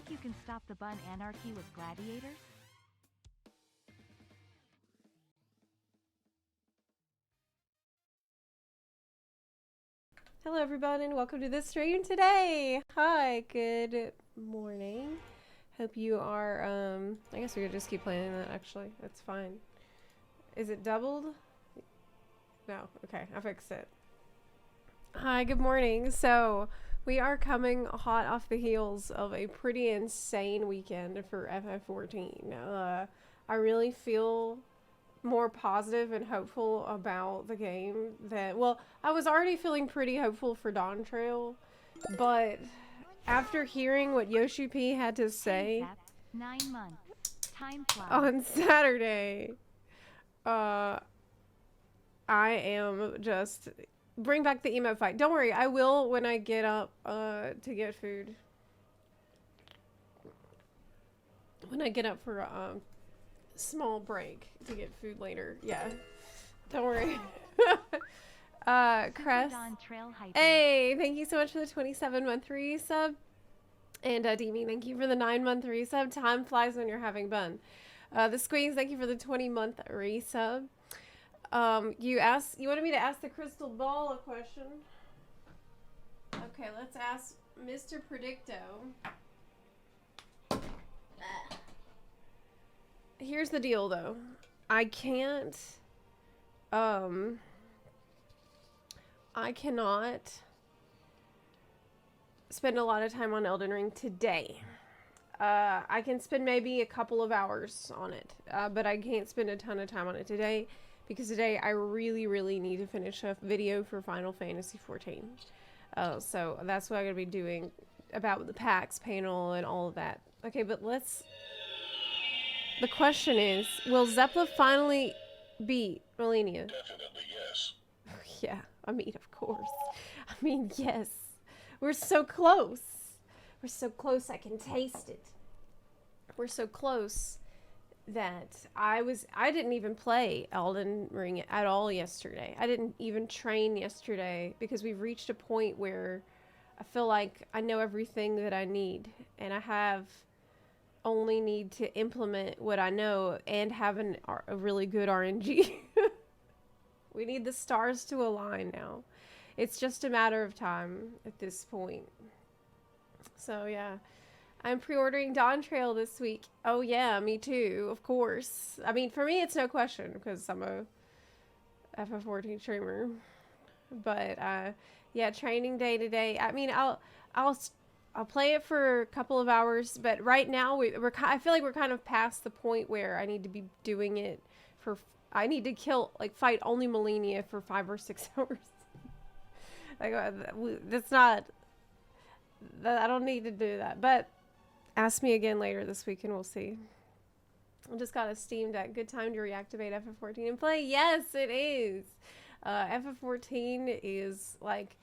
you can stop the bun anarchy with gladiators? Hello everybody and welcome to this stream today. Hi, good morning. Hope you are, I guess we could just keep playing that actually. That's fine. Is it doubled? No, okay, I fixed it. Hi, good morning. So, we are coming hot off the heels of a pretty insane weekend for FF14. I really feel more positive and hopeful about the game than, well, I was already feeling pretty hopeful for Dawn Trail, but after hearing what Yoshi P had to say 9 months. Time flies. on Saturday, I am just, bring back the emo fight. Don't worry, I will when I get up to get food. When I get up for small break to get food later. Yeah. Don't worry. Crest. Hey, thank you so much for the 27-month resub. And Demi, thank you for the 9-month resub. Time flies when you're having fun. The Squeeze, thank you for the 20-month resub. You wanted me to ask the crystal ball a question? Okay, let's ask Mr. Predicto. Here's the deal, though. I cannot spend a lot of time on Elden Ring today. I can spend maybe a couple of hours on it, but I can't spend a ton of time on it today, because today I really, really need to finish a video for Final Fantasy XIV. So that's what I'm going to be doing about the PAX panel and all of that. Okay, but let's... The question is, will Zepla finally beat Malenia? Definitely yes. Yeah, I mean, of course. I mean, yes. We're so close. We're so close I can taste it. We're so close that I didn't even play Elden Ring at all yesterday. I didn't even train yesterday because we've reached a point where I feel like I know everything that I need, and I only need to implement what I know and have a really good RNG. We need the stars to align now. It's just a matter of time at this point. So yeah, I'm pre-ordering Dawn Trail this week. Oh yeah, me too, of course. I mean, for me it's no question because I'm a FF14 streamer. But yeah, training day today. I mean, I'll play it for a couple of hours, but right now I feel like we're kind of past the point where I need to be doing it for, I need to fight only Malenia for 5 or 6 hours. Like, that's not, I don't need to do that, but ask me again later this week and we'll see. I just got a Steam Deck. Good time to reactivate FF14 and play. Yes, it is. FF14 is like,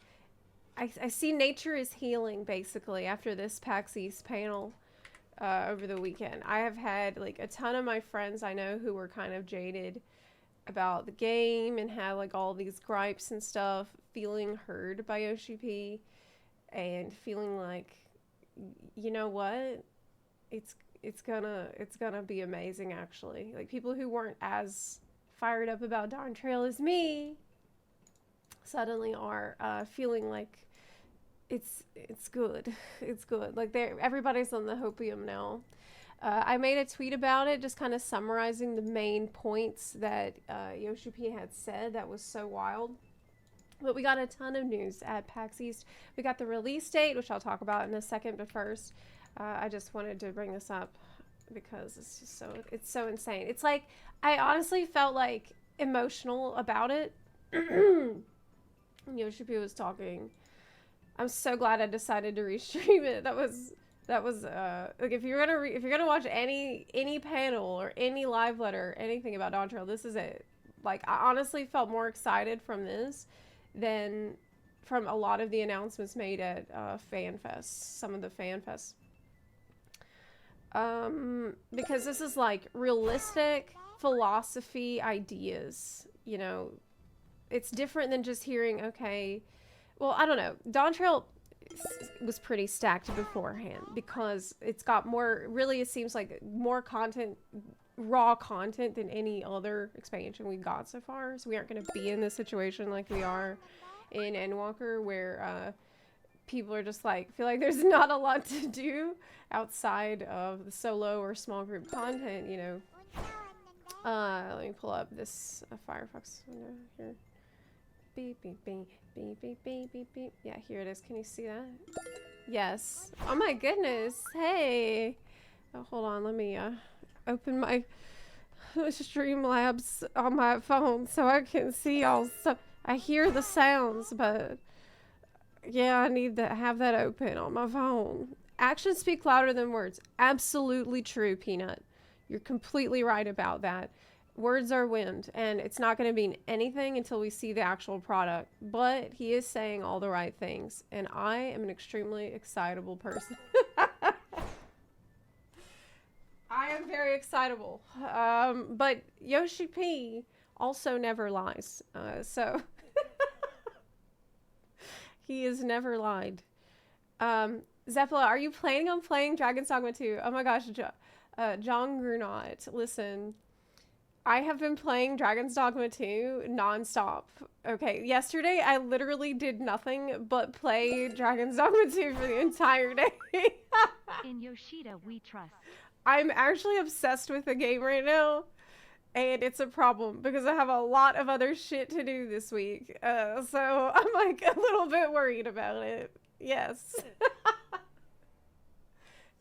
I see nature is healing, basically, after this PAX East panel over the weekend. I have had, like, a ton of my friends I know who were kind of jaded about the game and had, like, all these gripes and stuff, feeling heard by Yoshi P and feeling like, you know what? It's gonna be amazing, actually. Like, people who weren't as fired up about Dawn Trail as me suddenly are feeling like it's good. It's good. Like, everybody's on the hopium now. I made a tweet about it, just kind of summarizing the main points that Yoshi P had said. That was so wild. But we got a ton of news at PAX East. We got the release date, which I'll talk about in a second. But first, I just wanted to bring this up because it's just so insane. It's like, I honestly felt like emotional about it. Yoshi P was talking. I'm so glad I decided to restream it. That was like, if you're gonna watch any panel or any live letter, anything about Dawn Trail, this is it. Like, I honestly felt more excited from this than from a lot of the announcements made at FanFest, some of the FanFests. Because this is like realistic philosophy ideas, you know. It's different than just hearing, okay, well, I don't know. Dawn Trail, was pretty stacked beforehand, because it's got more, really it seems like more content, raw content than any other expansion we got so far. So we aren't going to be in this situation like we are in Endwalker, where people are just like, feel like there's not a lot to do outside of the solo or small group content, you know. Let me pull up this Firefox window here. Beep, beep, beep, beep, beep, beep, beep, beep. Yeah, here it is. Can you see that? Yes. Oh my goodness. Hey. Oh, hold on. Let me open my Streamlabs on my phone so I can see all stuff. I hear the sounds, but yeah, I need to have that open on my phone. Actions speak louder than words. Absolutely true, Peanut. You're completely right about that. Words are wind, and it's not going to mean anything until we see the actual product. But he is saying all the right things, and I am an extremely excitable person. I am very excitable. But Yoshi P also never lies. So he has never lied. Zepla, are you planning on playing Dragon's Dogma 2? Oh my gosh, John Grunot, listen. I have been playing Dragon's Dogma 2 nonstop. Okay, yesterday I literally did nothing but play Dragon's Dogma 2 for the entire day. In Yoshida we trust. I'm actually obsessed with the game right now, and it's a problem because I have a lot of other shit to do this week. So I'm like a little bit worried about it. Yes.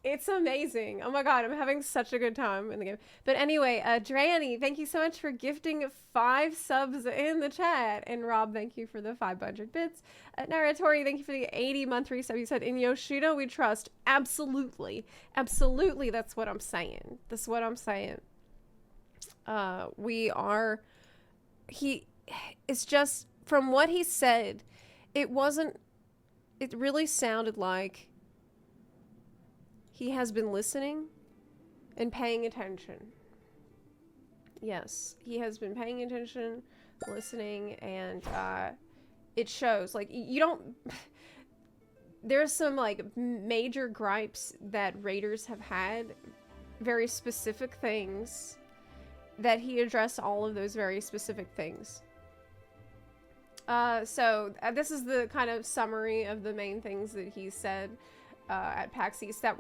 It's amazing. Oh my god, I'm having such a good time in the game. But anyway, Drani, thank you so much for gifting 5 subs in the chat. And Rob, thank you for the 500 bits. Naratori, thank you for the 80-month resub. You said, in Yoshida we trust. Absolutely. Absolutely, that's what I'm saying. That's what I'm saying. It's just, from what he said, it really sounded like he has been listening and paying attention. Yes, he has been paying attention, listening, and it shows. Like, you don't... There's some, like, major gripes that Raiders have had. Very specific things. That he addressed all of those very specific things. So, this is the kind of summary of the main things that he said at PAX East that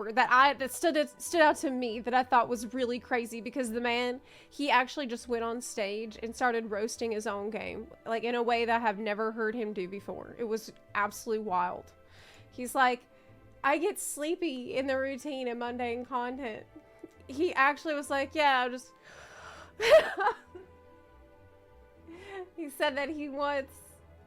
stood out to me, that I thought was really crazy, because the man, he actually just went on stage and started roasting his own game, like in a way that I have never heard him do before. It was absolutely wild. He's like, I get sleepy in the routine and mundane content. He actually was like, yeah, I'm just... He said that he wants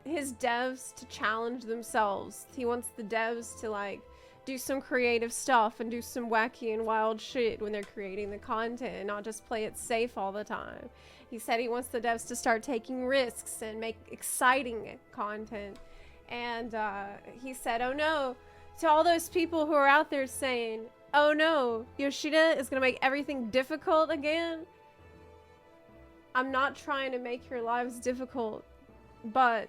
his devs to challenge themselves. He wants the devs to, like, do some creative stuff and do some wacky and wild shit when they're creating the content, and not just play it safe all the time. He said he wants the devs to start taking risks and make exciting content. And he said, oh no, to all those people who are out there saying, oh no, Yoshida is gonna make everything difficult again. I'm not trying to make your lives difficult, but...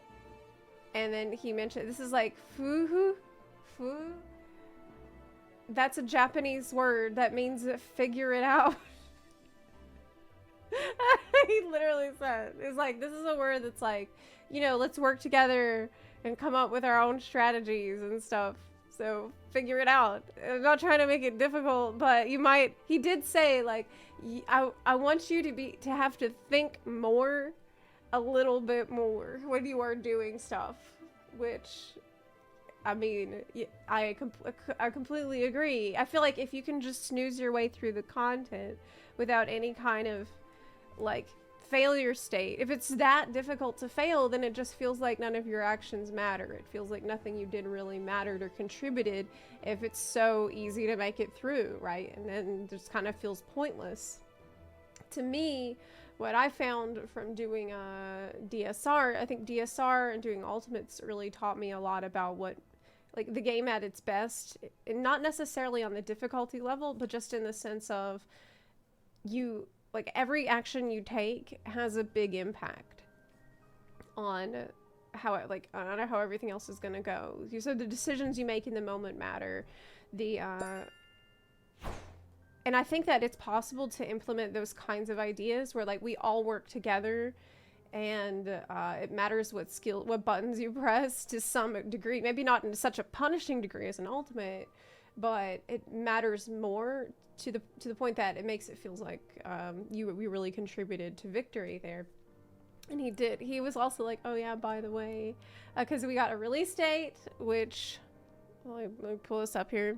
And then he mentioned, this is like, fuhu? Fu? That's a Japanese word that means figure it out. He literally said, it's like, this is a word that's like, you know, let's work together and come up with our own strategies and stuff. So figure it out. I'm not trying to make it difficult, but you might, he did say, like, I want you to have to think more, a little bit more when you are doing stuff, which... I mean, I completely agree. I feel like if you can just snooze your way through the content without any kind of, like, failure state, if it's that difficult to fail, then it just feels like none of your actions matter. It feels like nothing you did really mattered or contributed if it's so easy to make it through, right? And then it just kind of feels pointless. To me, what I found from doing DSR, I think DSR and doing Ultimates really taught me a lot about what, like, the game at its best, and not necessarily on the difficulty level, but just in the sense of you, like, every action you take has a big impact on how it, like, I don't know how everything else is gonna go. You said the decisions you make in the moment matter. The and I think that it's possible to implement those kinds of ideas where like we all work together, and it matters what buttons you press to some degree. Maybe not in such a punishing degree as an ultimate, but it matters more to the point that it makes it feels like we really contributed to victory there. And he did. He was also like, oh yeah, by the way, because we got a release date, which, well, let me pull this up here.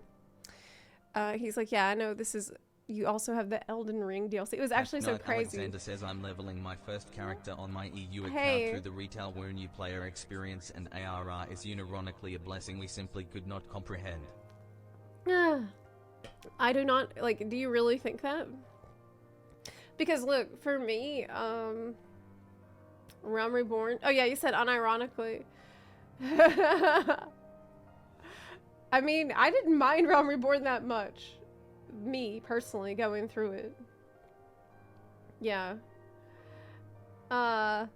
He's like, yeah, I know this is, you also have the Elden Ring DLC. It was actually so crazy. Alexander says, I'm leveling my first character on my EU account through the retail where new player experience and ARR is unironically a blessing we simply could not comprehend. I do not, like, do you really think that? Because look, for me, Realm Reborn, oh yeah, you said unironically. I mean, I didn't mind Realm Reborn that much. Me, personally, going through it. Yeah. I'm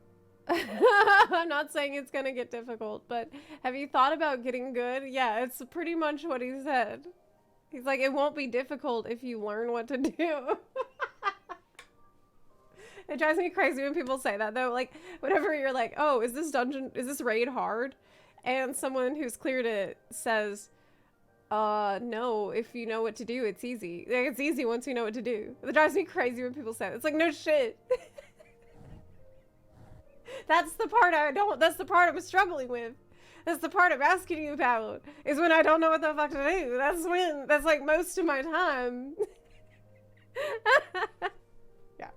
not saying it's gonna get difficult, but have you thought about getting good? Yeah, it's pretty much what he said. He's like, it won't be difficult if you learn what to do. It drives me crazy when people say that, though. Like, whenever you're like, oh, is this raid hard? And someone who's cleared it says, no, if you know what to do, it's easy. Like, it's easy once you know what to do. It drives me crazy when people say it. It's like, no shit. That's the part that's the part I'm struggling with. That's the part I'm asking you about, is when I don't know what the fuck to do. That's like most of my time. Yeah.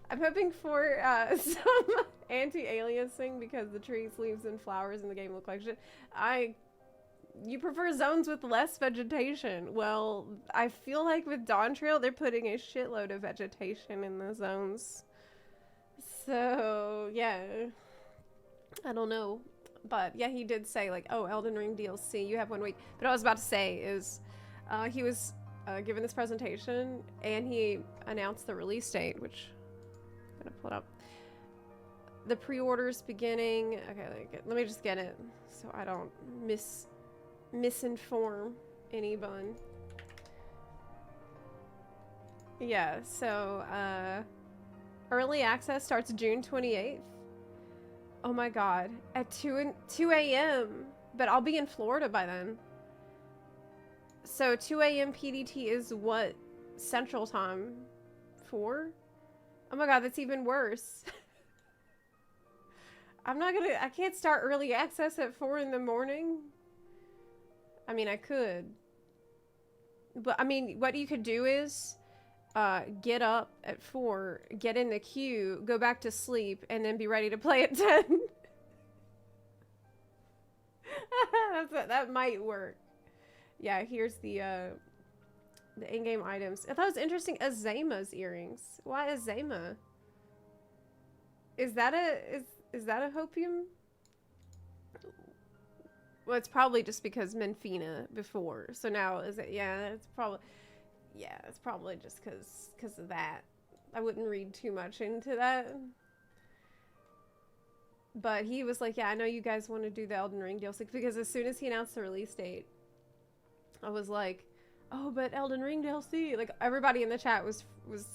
I'm hoping for some anti-aliasing because the trees, leaves, and flowers in the game look like shit. You prefer zones with less vegetation. Well, I feel like with Dawn Trail, they're putting a shitload of vegetation in the zones. So, yeah. I don't know. But, yeah, he did say, like, oh, Elden Ring DLC, you have 1 week. But what I was about to say is, he was given this presentation, and he announced the release date, which I'm gonna pull it up. The pre-orders beginning. Okay, let me just get it so I don't misinform anyone. Yeah, so early access starts June 28th. Oh my god, at 2 a.m. But I'll be in Florida by then. So 2 a.m. PDT is what Central Time? 4? Oh my god, that's even worse. I can't start early access at 4 in the morning. I mean, I could. But, I mean, what you could do is get up at 4, get in the queue, go back to sleep, and then be ready to play at 10. That might work. Yeah, here's the in-game items. I thought it was interesting, Azema's earrings. Why Azema? Is that a hopium? Well, it's probably just because Menfina before. So now is it? Yeah, it's probably just because of that. I wouldn't read too much into that. But he was like, yeah, I know you guys want to do the Elden Ring DLC, because as soon as he announced the release date, I was like, oh, but Elden Ring DLC. Like, everybody in the chat was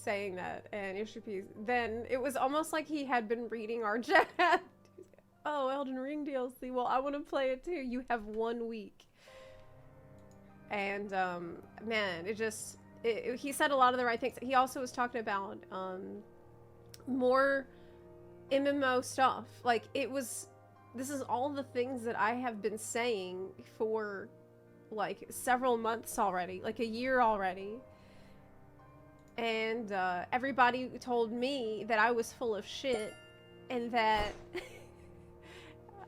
saying that, and Ishipi, then it was almost like he had been reading our chat. Oh, Elden Ring DLC. Well, I want to play it too. You have 1 week. And, man, he said a lot of the right things. He also was talking about, more MMO stuff. Like, this is all the things that I have been saying for, like, several months already. Like, a year already. And, everybody told me that I was full of shit. And that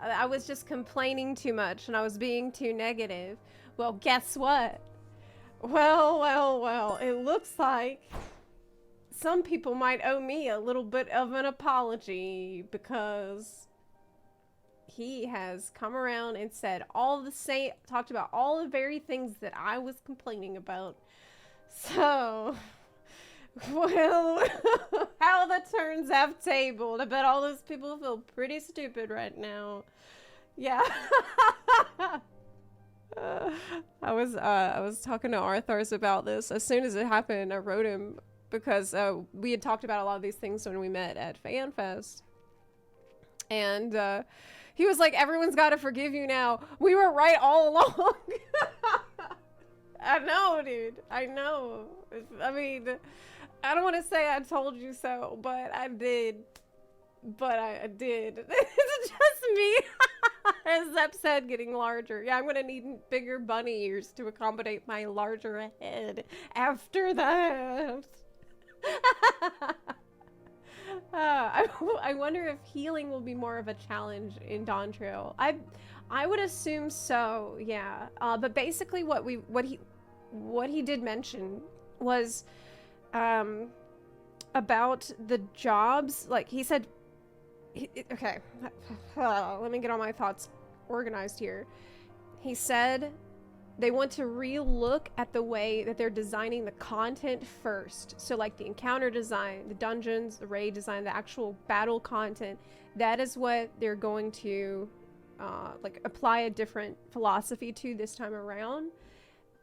I was just complaining too much and I was being too negative. Well, guess what? Well, it looks like some people might owe me a little bit of an apology, because he has come around and said talked about all the very things that I was complaining about. So, well, how the turns have tabled. I bet all those people feel pretty stupid right now. Yeah. I was talking to Arthurs about this. As soon as it happened, I wrote him because we had talked about a lot of these things when we met at FanFest. And he was like, everyone's got to forgive you now. We were right all along. I know, dude. I know. I mean, I don't want to say I told you so, but I did. But I did. It's just me. As Zep said, getting larger. Yeah, I'm going to need bigger bunny ears to accommodate my larger head after that. I wonder if healing will be more of a challenge in Dawn Trail. I would assume so, yeah. But basically what he did mention was about the jobs. Like he said, okay, let me get all my thoughts organized here. He said they want to re-look at the way that they're designing the content first. So like the encounter design, the dungeons, the raid design, the actual battle content. That is what they're going to like apply a different philosophy to this time around.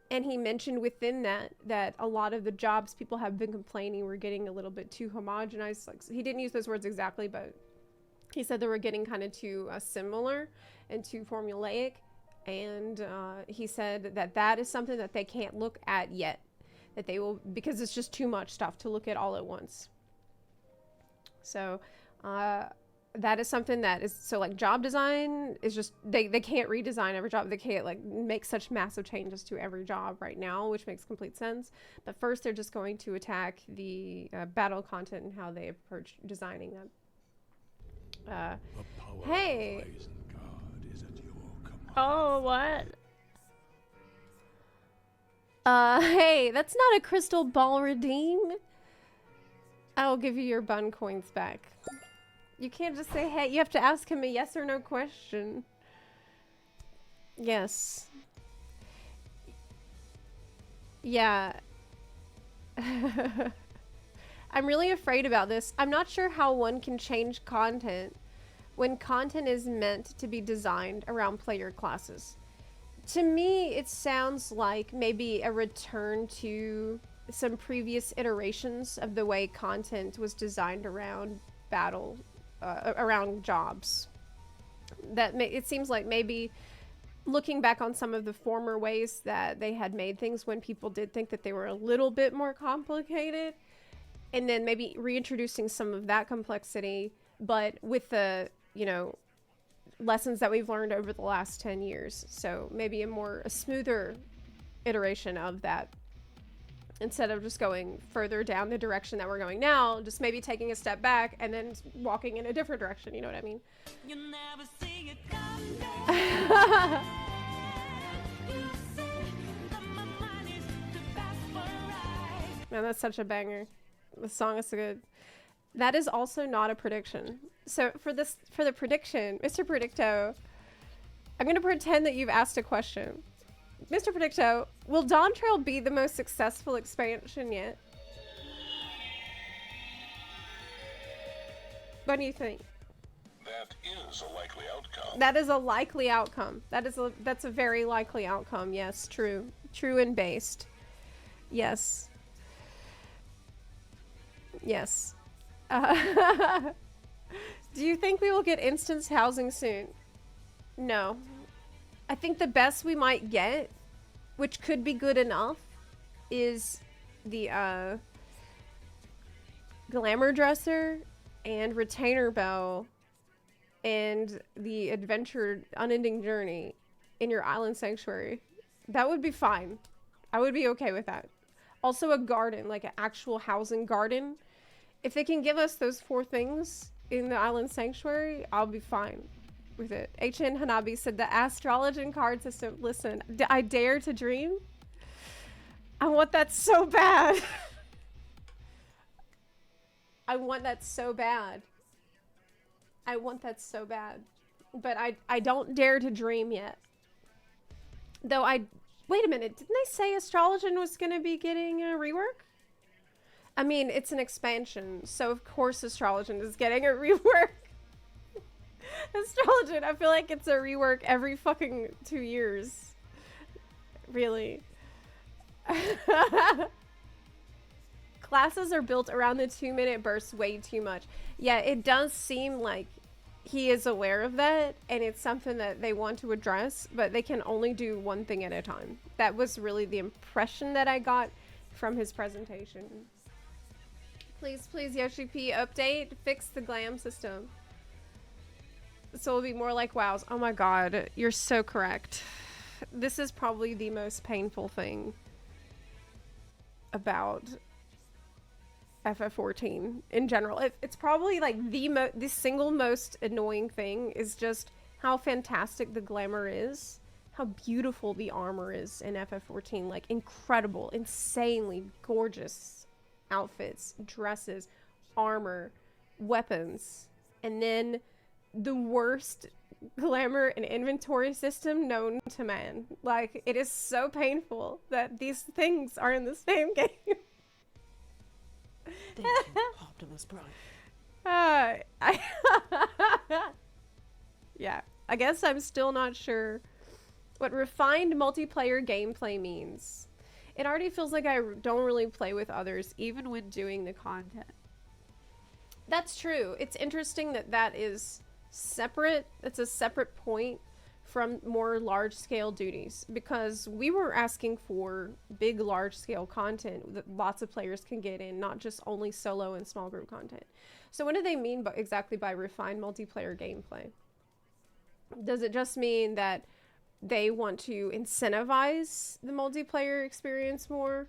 And he mentioned within that a lot of the jobs people have been complaining were getting a little bit too homogenized. Like, he didn't use those words exactly, but he said they were getting kind of too similar and too formulaic. And he said that is something that they can't look at yet. That they will, because it's just too much stuff to look at all at once. So that is something that is, so like job design is just, they can't redesign every job. They can't like make such massive changes to every job right now, which makes complete sense. But first they're just going to attack the battle content and how they approach designing that. Hey. Oh, what? Hey, that's not a crystal ball redeem. I'll give you your bun coins back. You can't just say, hey, you have to ask him a yes or no question. Yes. Yeah. I'm really afraid about this. I'm not sure how one can change content when content is meant to be designed around player classes. To me, it sounds like maybe a return to some previous iterations of the way content was designed around battle, around jobs. It seems like maybe looking back on some of the former ways that they had made things when people did think that they were a little bit more complicated, and then maybe reintroducing some of that complexity, but with the, you know, lessons that we've learned over the last 10 years. So maybe a smoother iteration of that, instead of just going further down the direction that we're going now, just maybe taking a step back and then walking in a different direction. You know what I mean? You'll never see it come. Man, that's such a banger. The song is so good. That is also not a prediction. So for the prediction, Mr. Predicto, I'm going to pretend that you've asked a question. Mr. Predicto, will Dawn Trail be the most successful expansion yet? What do you think? That is a likely outcome. That is a likely outcome. That's a very likely outcome. Yes, true. True and based. Yes. Yes. Do you think we will get instance housing soon? No. I think the best we might get, which could be good enough, is the glamour dresser and retainer bell and the adventure unending journey in your island sanctuary. That would be fine. I would be okay with that. Also a garden, like an actual housing garden. If they can give us those 4 things in the island sanctuary, I'll be fine with it. HN Hanabi said the astrologian card system. Listen, I dare to dream. I want that so bad. I want that so bad. I want that so bad. But I don't dare to dream yet. Though wait a minute, didn't they say astrologian was going to be getting a rework? I mean, it's an expansion, so of course Astrologian is getting a rework. Astrologian, I feel like it's a rework every fucking 2 years. Really. Classes are built around the 2-minute bursts way too much. Yeah, it does seem like he is aware of that, and it's something that they want to address, but they can only do one thing at a time. That was really the impression that I got from his presentation. Please, please, Yoshi P, update, fix the glam system. So it'll be more like WoW's. Oh my god, you're so correct. This is probably the most painful thing about FF14 in general. It's probably like the single most annoying thing is just how fantastic the glamour is, how beautiful the armor is in FF14. Like incredible, insanely gorgeous outfits, dresses, armor, weapons, and then the worst glamour and inventory system known to man. Like, it is so painful that these things are in the same game. Thank you, Optimus Prime. Yeah, I guess I'm still not sure what refined multiplayer gameplay means. It already feels like I don't really play with others, even when doing the content. That's true. It's interesting that that is separate. It's a separate point from more large-scale duties, because we were asking for big, large-scale content that lots of players can get in, not just only solo and small group content. So what do they mean exactly by refined multiplayer gameplay? Does it just mean that they want to incentivize the multiplayer experience more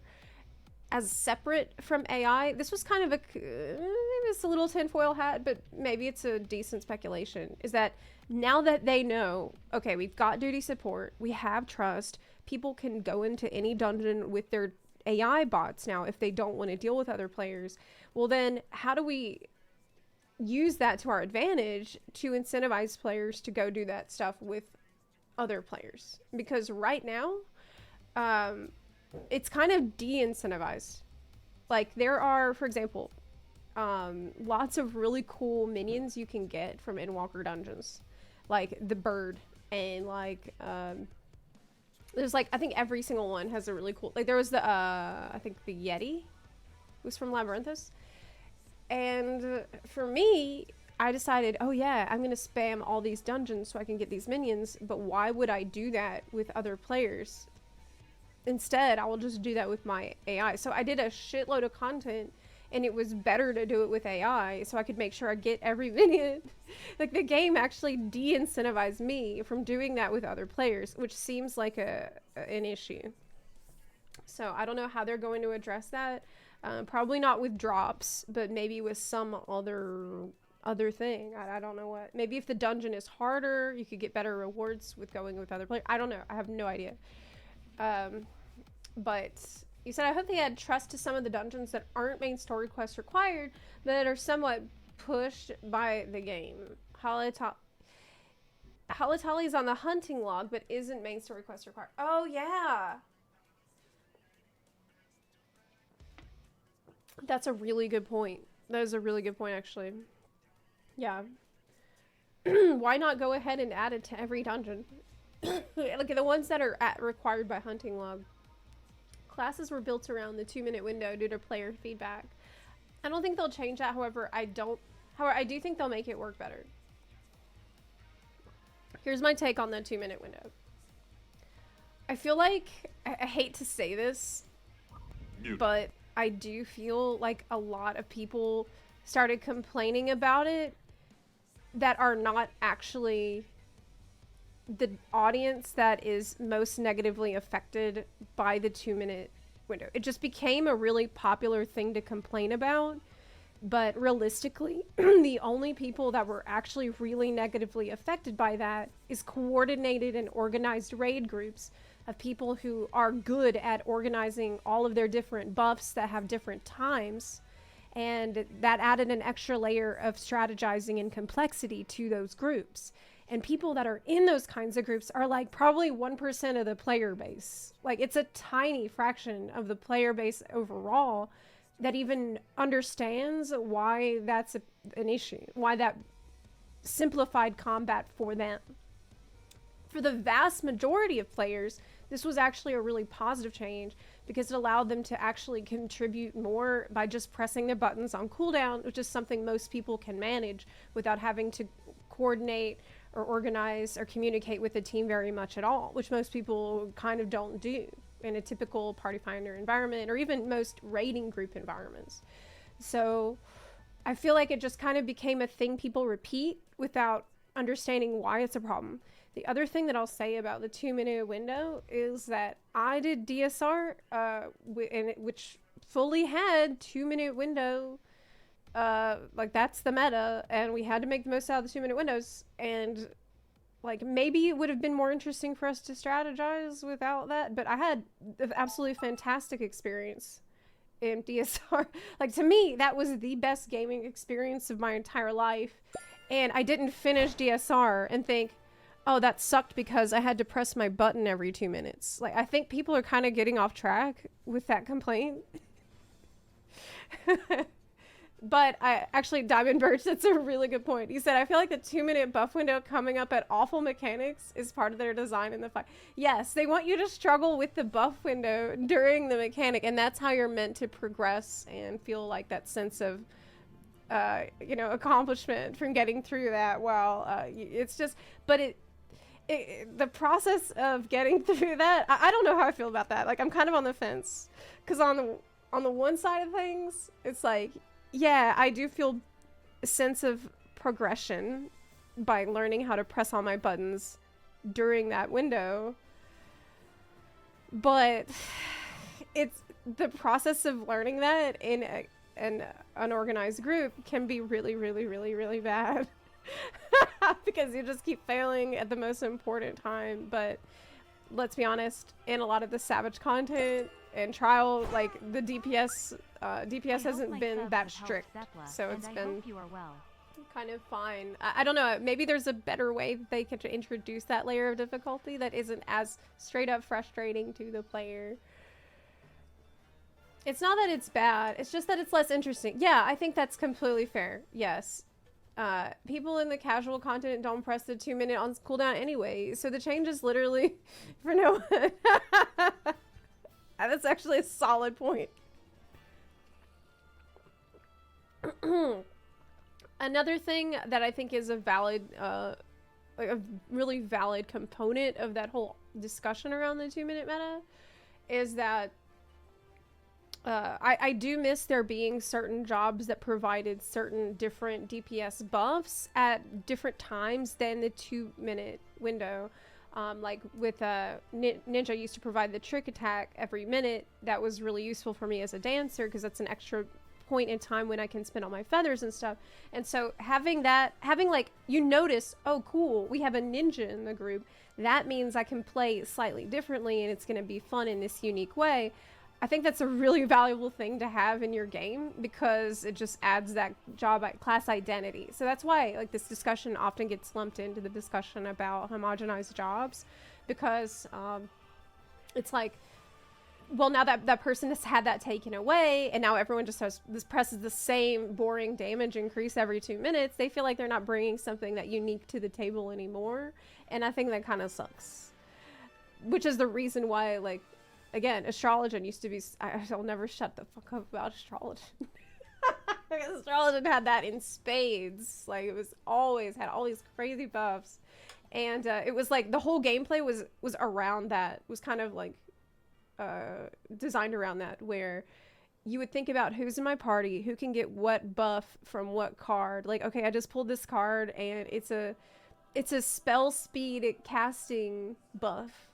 as separate from AI? This was kind of a, maybe it's a little tinfoil hat, but maybe it's a decent speculation, is that now that they know, okay, we've got duty support, we have trust, people can go into any dungeon with their AI bots now if they don't want to deal with other players. Well then, how do we use that to our advantage to incentivize players to go do that stuff with other players? Because right now, it's kind of de-incentivized. Like, there are, for example, lots of really cool minions you can get from Endwalker dungeons. Like, the bird, and like, there's like, I think every single one has a really cool, like, there was the, I think the Yeti was from Labyrinthus. And for me, I decided, oh yeah, I'm gonna spam all these dungeons so I can get these minions, but why would I do that with other players? Instead, I will just do that with my AI. So I did a shitload of content, and it was better to do it with AI so I could make sure I get every minion. Like, the game actually de-incentivized me from doing that with other players, which seems like an issue. So I don't know how they're going to address that. Probably not with drops, but maybe with some other thing. I don't know what. Maybe if the dungeon is harder, you could get better rewards with going with other players. I don't know. I have no idea. But you said, I hope they add trust to some of the dungeons that aren't main story quests required, that are somewhat pushed by the game. Halatali's on the hunting log, but isn't main story quest required. Oh, yeah. That's a really good point. That is a really good point, actually. Yeah. Why not go ahead and add it to every dungeon? Look at the ones that are required by hunting log. Classes were built around the 2-minute window due to player feedback. I don't think they'll change that. However, I do think they'll make it work better. Here's my take on the 2-minute window. I feel like, I hate to say this, but I do feel like a lot of people started complaining about it that are not actually the audience that is most negatively affected by the 2-minute window. It just became a really popular thing to complain about, but realistically, the only people that were actually really negatively affected by that is coordinated and organized raid groups of people who are good at organizing all of their different buffs that have different times, and that added an extra layer of strategizing and complexity to those groups. And people that are in those kinds of groups are like probably 1% of the player base. Like, it's a tiny fraction of the player base overall that even understands why that's an issue, why that simplified combat for them. For the vast majority of players, this was actually a really positive change because it allowed them to actually contribute more by just pressing their buttons on cooldown, which is something most people can manage without having to coordinate or organize or communicate with the team very much at all, which most people kind of don't do in a typical party finder environment or even most raiding group environments. So I feel like it just kind of became a thing people repeat without understanding why it's a problem. The other thing that I'll say about the 2-minute window is that I did DSR, which fully had 2-minute window. Like that's the meta, and we had to make the most out of the 2-minute windows. And like maybe it would have been more interesting for us to strategize without that, but I had an absolutely fantastic experience in DSR. Like to me, that was the best gaming experience of my entire life. And I didn't finish DSR and think, oh, that sucked because I had to press my button every 2 minutes. Like, I think people are kind of getting off track with that complaint. But Diamond Birch, that's a really good point. He said, I feel like the 2-minute buff window coming up at awful mechanics is part of their design in the fight. Yes, they want you to struggle with the buff window during the mechanic, and that's how you're meant to progress and feel like that sense of accomplishment from getting through that. While it's just, but the process of getting through that, I don't know how I feel about that. Like, I'm kind of on the fence, because on the one side of things, it's like, yeah, I do feel a sense of progression by learning how to press all my buttons during that window, but it's the process of learning that in an unorganized group can be really, really, really, really bad. Because you just keep failing at the most important time. But let's be honest, in a lot of the Savage content and trial, like the DPS hasn't been that strict, Zepla, so it's been you are well. kind of fine. I don't know, maybe there's a better way that they could introduce that layer of difficulty that isn't as straight up frustrating to the player. It's not that it's bad, it's just that it's less interesting. Yeah, I think that's completely fair. Yes. People in the casual content don't press the 2-minute on cooldown anyway, so the change is literally for no one. That's actually a solid point. Another thing that I think is a valid, like a really valid component of that whole discussion around the 2-minute meta is that I do miss there being certain jobs that provided certain different DPS buffs at different times than the 2-minute window. Like with Ninja used to provide the trick attack every minute. That was really useful for me as a dancer because that's an extra point in time when I can spin all my feathers and stuff. And so having like, you notice, oh cool, we have a ninja in the group. That means I can play slightly differently and it's going to be fun in this unique way. I think that's a really valuable thing to have in your game because it just adds that class identity. So that's why like this discussion often gets lumped into the discussion about homogenized jobs, because it's like, well, now that person has had that taken away and now everyone just presses the same boring damage increase every 2 minutes. They feel like they're not bringing something that unique to the table anymore. And I think that kind of sucks, which is the reason why, like, again, Astrologen used to be... I'll never shut the fuck up about Astrologen. Because Astrologen had that in spades. Like, it was always had all these crazy buffs. And it was like, the whole gameplay was around that. Was kind of like designed around that, where you would think about who's in my party, who can get what buff from what card. Like, okay, I just pulled this card, and it's a spell speed casting buff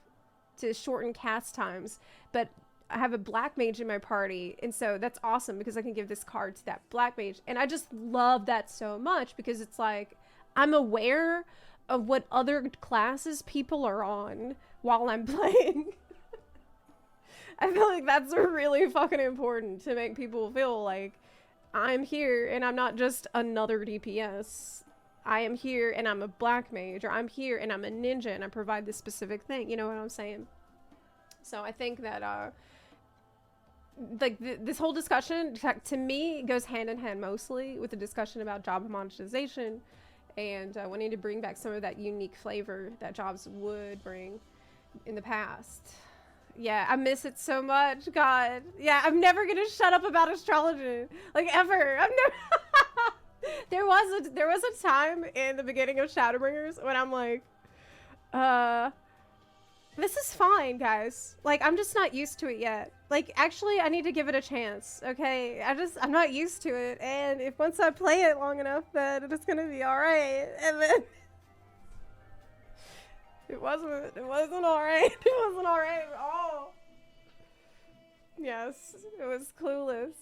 to shorten cast times, but I have a black mage in my party, and so that's awesome because I can give this card to that black mage. And I just love that so much because it's like I'm aware of what other classes people are on while I'm playing. I feel like that's really fucking important to make people feel like I'm here and I'm not just another DPS. I am here and I'm a black mage, or I'm here and I'm a ninja and I provide this specific thing. You know what I'm saying? So I think that like this whole discussion to me goes hand in hand mostly with the discussion about job monetization and wanting to bring back some of that unique flavor that jobs would bring in the past. Yeah, I miss it so much. God. Yeah, I'm never gonna shut up about astrology. Like, ever. I'm never... there was a time in the beginning of Shadowbringers when I'm like, this is fine, guys. Like, I'm just not used to it yet. Like, actually, I need to give it a chance, okay? I'm not used to it, and if once I play it long enough, then it's gonna be alright, and then... It wasn't alright. It wasn't alright at all. Yes, it was clueless.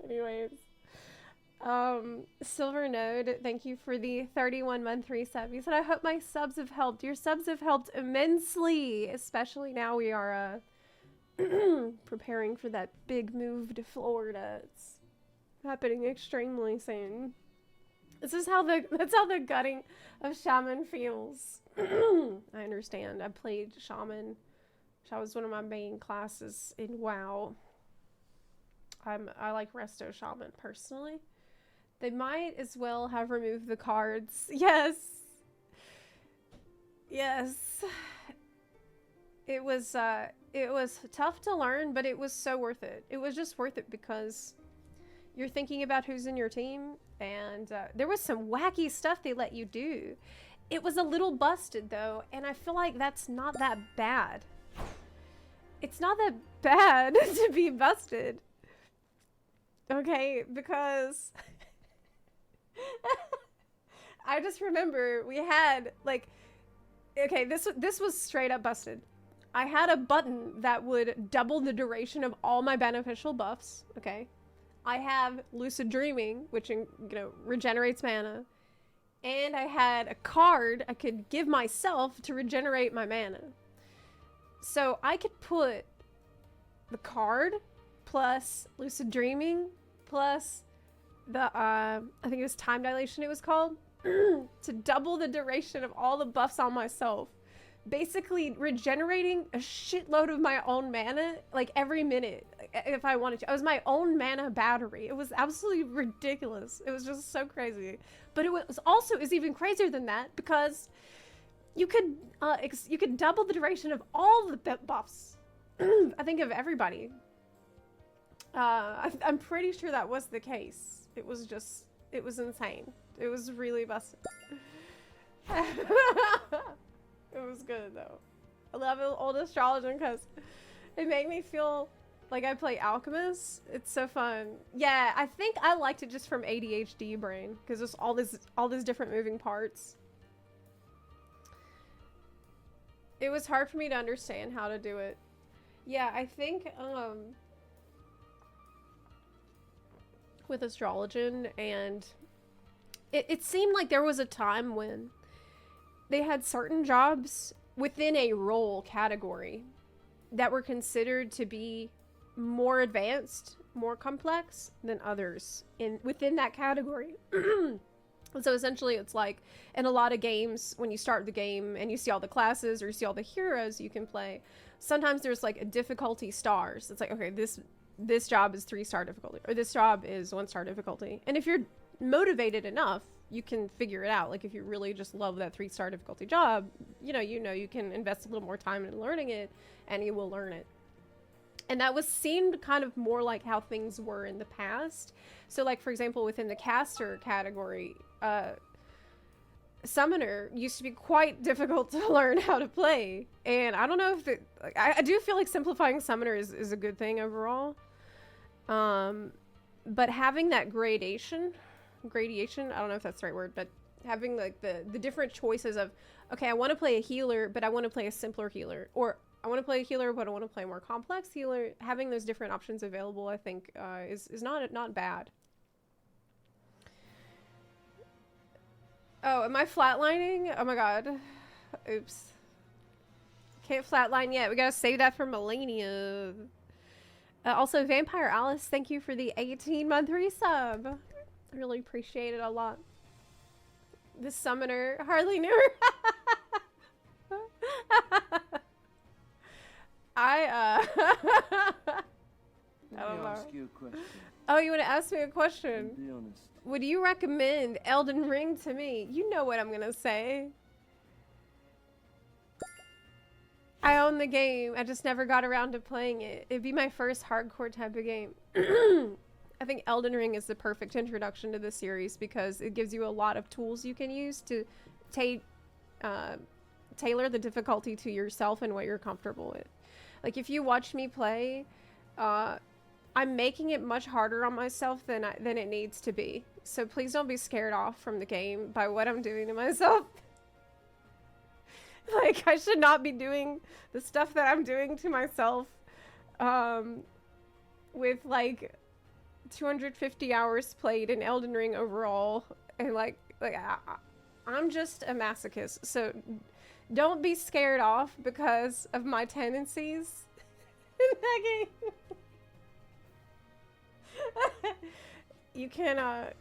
Anyways. Silver Node, thank you for the 31-month resub. You said, I hope my subs have helped. Your subs have helped immensely, especially now we are, preparing for that big move to Florida. It's happening extremely soon. That's how the gutting of Shaman feels. I understand. I played Shaman. That was one of my main classes in WoW. I like Resto Shaman personally. They might as well have removed the cards. Yes. Yes. It was tough to learn, but it was so worth it. It was just worth it because you're thinking about who's in your team, and there was some wacky stuff they let you do. It was a little busted though, and I feel like that's not that bad. It's not that bad to be busted. Okay, because I just remember we had like, okay, this was straight up busted. I had a button that would double the duration of all my beneficial buffs. Okay, I have lucid dreaming, which regenerates mana, and I had a card I could give myself to regenerate my mana. So I could put the card plus lucid dreaming plus the I think it was time dilation it was called to double the duration of all the buffs on myself, basically regenerating a shitload of my own mana like every minute if I wanted to. I was my own mana battery. It was absolutely ridiculous. It was just so crazy, but it was even crazier than that because you could double the duration of all the buffs. I think of everybody. I'm pretty sure that was the case. It was insane. It was really busted. It was good though. I love old astrology because it made me feel like I play Alchemist. It's so fun. Yeah, I think I liked it just from ADHD brain because there's all these different moving parts. It was hard for me to understand how to do it. Yeah, I think with Astrologian, and it seemed like there was a time when they had certain jobs within a role category that were considered to be more advanced, more complex than others within that category. So essentially it's like in a lot of games, when you start the game and you see all the classes or you see all the heroes you can play, sometimes there's like a difficulty stars. It's like, okay, this job is 3-star difficulty, or this job is 1-star difficulty. And if you're motivated enough, you can figure it out. Like if you really just love that 3-star difficulty job, you can invest a little more time in learning it and you will learn it. And that seemed kind of more like how things were in the past. So like, for example, within the caster category, Summoner used to be quite difficult to learn how to play. And I don't know if I do feel like simplifying Summoner is a good thing overall. But having that gradation, I don't know if that's the right word, but having like the different choices of, okay, I want to play a healer, but I want to play a simpler healer, or I want to play a healer, but I want to play a more complex healer. Having those different options available, I think, is not bad. Oh, am I flatlining? Oh my god. Oops. Can't flatline yet. We gotta save that for Malenia. Also, Vampire Alice, thank you for the 18-month resub. I really appreciate it a lot. This summoner hardly knew her. I Let don't me know. ask you a question. Oh, you want to ask me a question? Be honest. Would you recommend Elden Ring to me? You know what I'm gonna say. I own the game. I just never got around to playing it. It'd be my first hardcore type of game. I think Elden Ring is the perfect introduction to the series because it gives you a lot of tools you can use to tailor the difficulty to yourself and what you're comfortable with. Like, if you watch me play, I'm making it much harder on myself than it needs to be. So please don't be scared off from the game by what I'm doing to myself. Like, I should not be doing the stuff that I'm doing to myself with, like, 250 hours played in Elden Ring overall. And, I'm just a masochist. So don't be scared off because of my tendencies in that game. You can,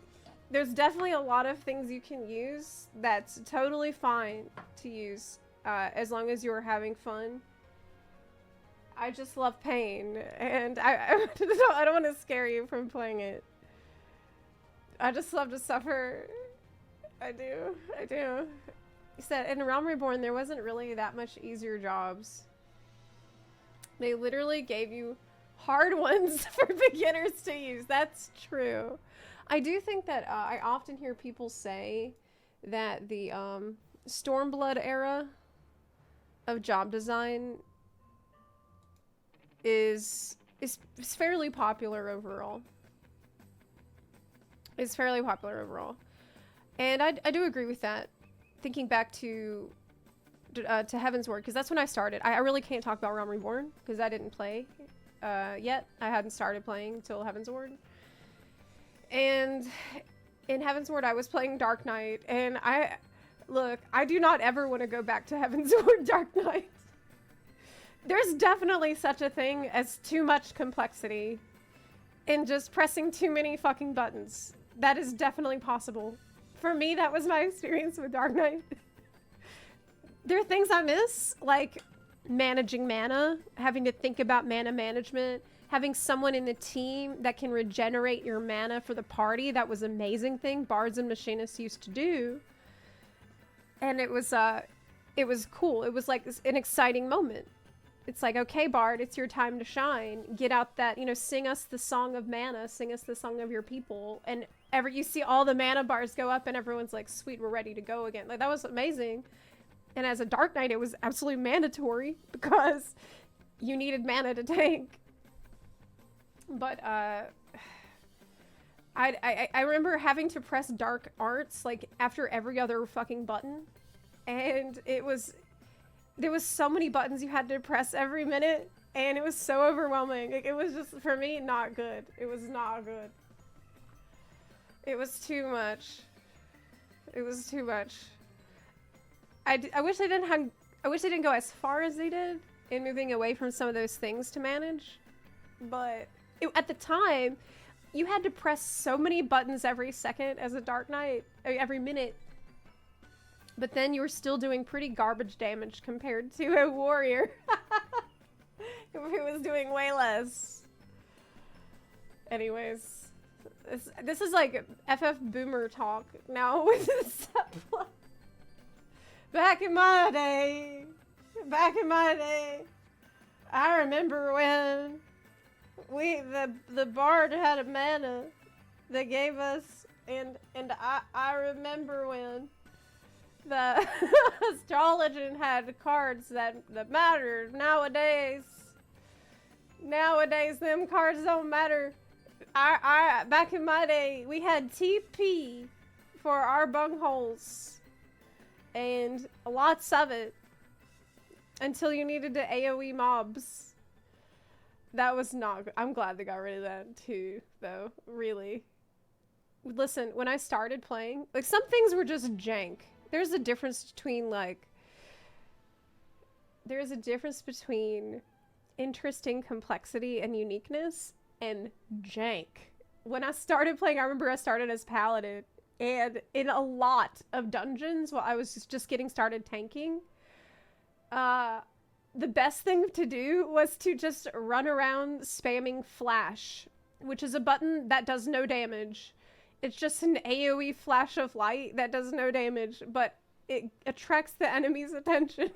there's definitely a lot of things you can use that's totally fine to use, as long as you're having fun. I just love pain, and I don't want to scare you from playing it. I just love to suffer. I do. You said, in Realm Reborn, there wasn't really that much easier jobs. They literally gave you hard ones for beginners to use. That's true. I do think that I often hear people say that the Stormblood era of job design is fairly popular overall. It's fairly popular overall. And I do agree with that. Thinking back to Heaven's Ward, because that's when I started. I really can't talk about Realm Reborn because I didn't play yet. I hadn't started playing until Heaven's Ward. And in Heaven's Ward, I was playing Dark Knight, and I do not ever want to go back to Heaven's Ward Dark Knight. There's definitely such a thing as too much complexity in just pressing too many fucking buttons. That is definitely possible. For me, that was my experience with Dark Knight. There are things I miss, like managing mana, having to think about mana management, having someone in the team that can regenerate your mana for the party. That was an amazing thing bards and machinists used to do. And it was cool. It was like an exciting moment. It's like, okay, Bard, it's your time to shine. Get out that, sing us the song of mana, sing us the song of your people. And you see all the mana bars go up and everyone's like, sweet, we're ready to go again. Like, that was amazing. And as a Dark Knight, it was absolutely mandatory because you needed mana to tank. But, I remember having to press dark arts, like, after every other fucking button. And there was so many buttons you had to press every minute, and it was so overwhelming. It was just, for me, not good. It was not good. It was too much. It was too much. I wish they didn't go as far as they did in moving away from some of those things to manage. But at the time, you had to press so many buttons every second as a Dark Knight, every minute. But then you were still doing pretty garbage damage compared to a warrior who was doing way less. Anyways, this is like FF Boomer talk now with Zepla. Back in my day, I remember when the bard had a mana they gave us, and I remember when the astrologian had cards that mattered. Nowadays them cards don't matter. I back in my day, we had TP for our bungholes, and lots of it, until you needed to AoE mobs. That was not good. I'm glad they got rid of that too, though, really. Listen, when I started playing, like, some things were just jank. There's a difference between interesting complexity and uniqueness and jank. When I started playing, I remember I started as Paladin, and in a lot of dungeons while I was just getting started tanking, the best thing to do was to just run around spamming flash, which is a button that does no damage. It's just an AoE flash of light that does no damage, but it attracts the enemy's attention.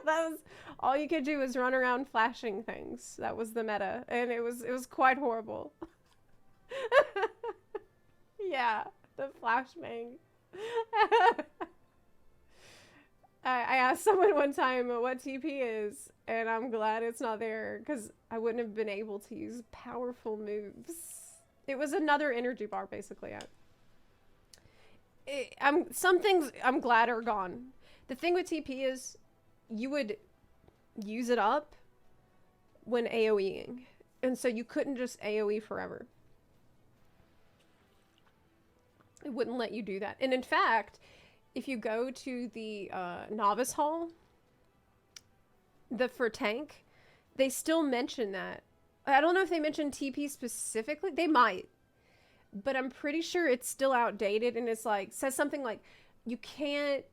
That was all you could do, was run around flashing things. That was the meta, and it was quite horrible. Yeah, the flashbang. I asked someone one time what TP is, and I'm glad it's not there, because I wouldn't have been able to use powerful moves. It was another energy bar, basically. Some things I'm glad are gone. The thing with TP is you would use it up when AoEing, and so you couldn't just AoE forever. It wouldn't let you do that. And in fact, if you go to the novice hall, for tank, they still mention that. I don't know if they mention TP specifically. They might. But I'm pretty sure it's still outdated, and it's like, says something like, you can't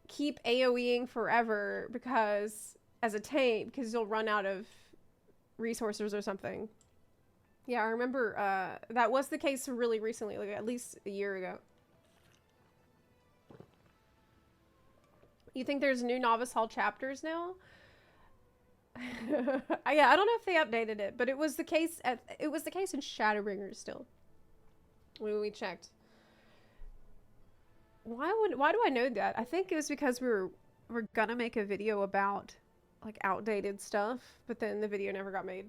keep AoEing forever because, as a tank, because you'll run out of resources or something. Yeah, I remember that was the case really recently, like at least a year ago. You think there's new Novice Hall chapters now? Yeah, I don't know if they updated it, but it was the case in Shadowbringers still. When we checked. Why do I know that? I think it was because we're gonna make a video about like outdated stuff, but then the video never got made.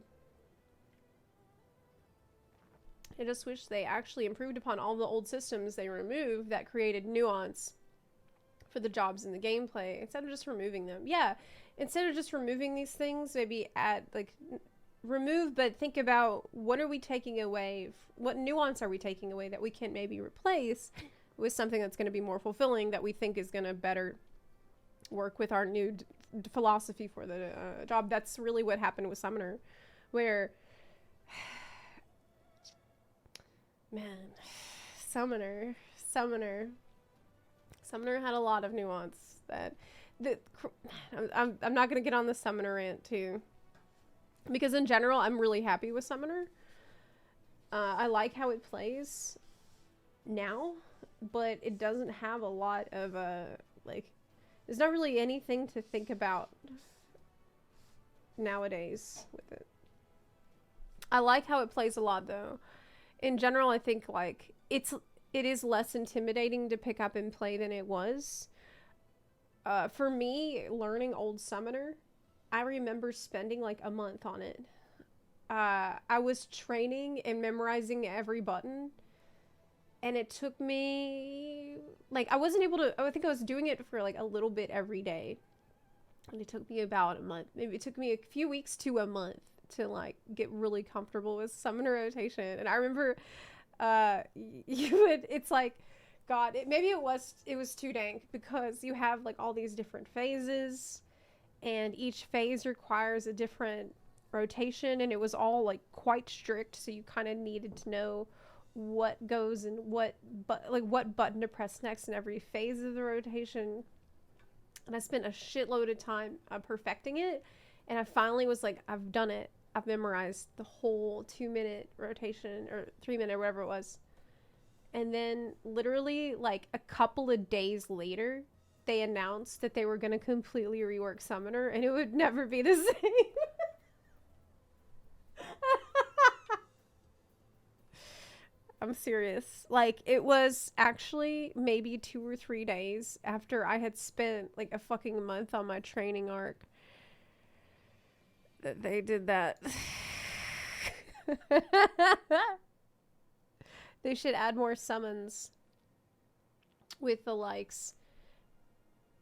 I just wish they actually improved upon all the old systems they removed that created nuance for the jobs in the gameplay, instead of just removing them. Yeah, instead of just removing these things, maybe remove, but think about, what are we taking away? What nuance are we taking away that we can maybe replace with something that's going to be more fulfilling, that we think is going to better work with our new philosophy for the job? That's really what happened with Summoner, where, man, Summoner had a lot of nuance that I'm not going to get on the Summoner rant too, because in general I'm really happy with Summoner. I like how it plays now, but it doesn't have a lot of there's not really anything to think about nowadays with it. I like how it plays a lot though. In general, I think like it is less intimidating to pick up and play than it was. For me, learning Old Summoner, I remember spending like a month on it. I was training and memorizing every button, and it took me, like, I wasn't able to, I think I was doing it for like a little bit every day, and it took me about a month. Maybe it took me a few weeks to a month to like get really comfortable with Summoner rotation. And I remember it's like, God, maybe it was too dank, because you have like all these different phases, and each phase requires a different rotation, and it was all like quite strict, so you kind of needed to know what goes and what button to press next in every phase of the rotation. And I spent a shitload of time perfecting it, and I finally was like, I've done it. I've memorized the whole 2-minute rotation, or 3-minute, whatever it was. And then literally like a couple of days later, they announced that they were going to completely rework Summoner, and it would never be the same. I'm serious. Like, it was actually maybe 2 or 3 days after I had spent like a fucking month on my training arc that they did that. They should add more summons with the likes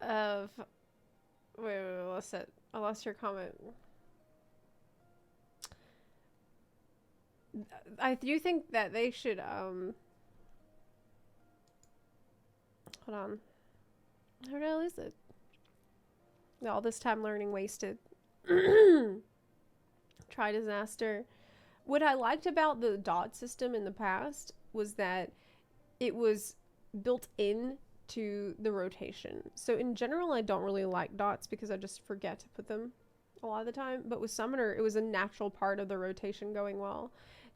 of... Wait, I lost your comment. I do think that they should, hold on. How did I lose it? All this time learning wasted. Try disaster. What I liked about the dot system in the past was that it was built in to the rotation. So in general, I don't really like dots because I just forget to put them a lot of the time. But with Summoner, it was a natural part of the rotation going well.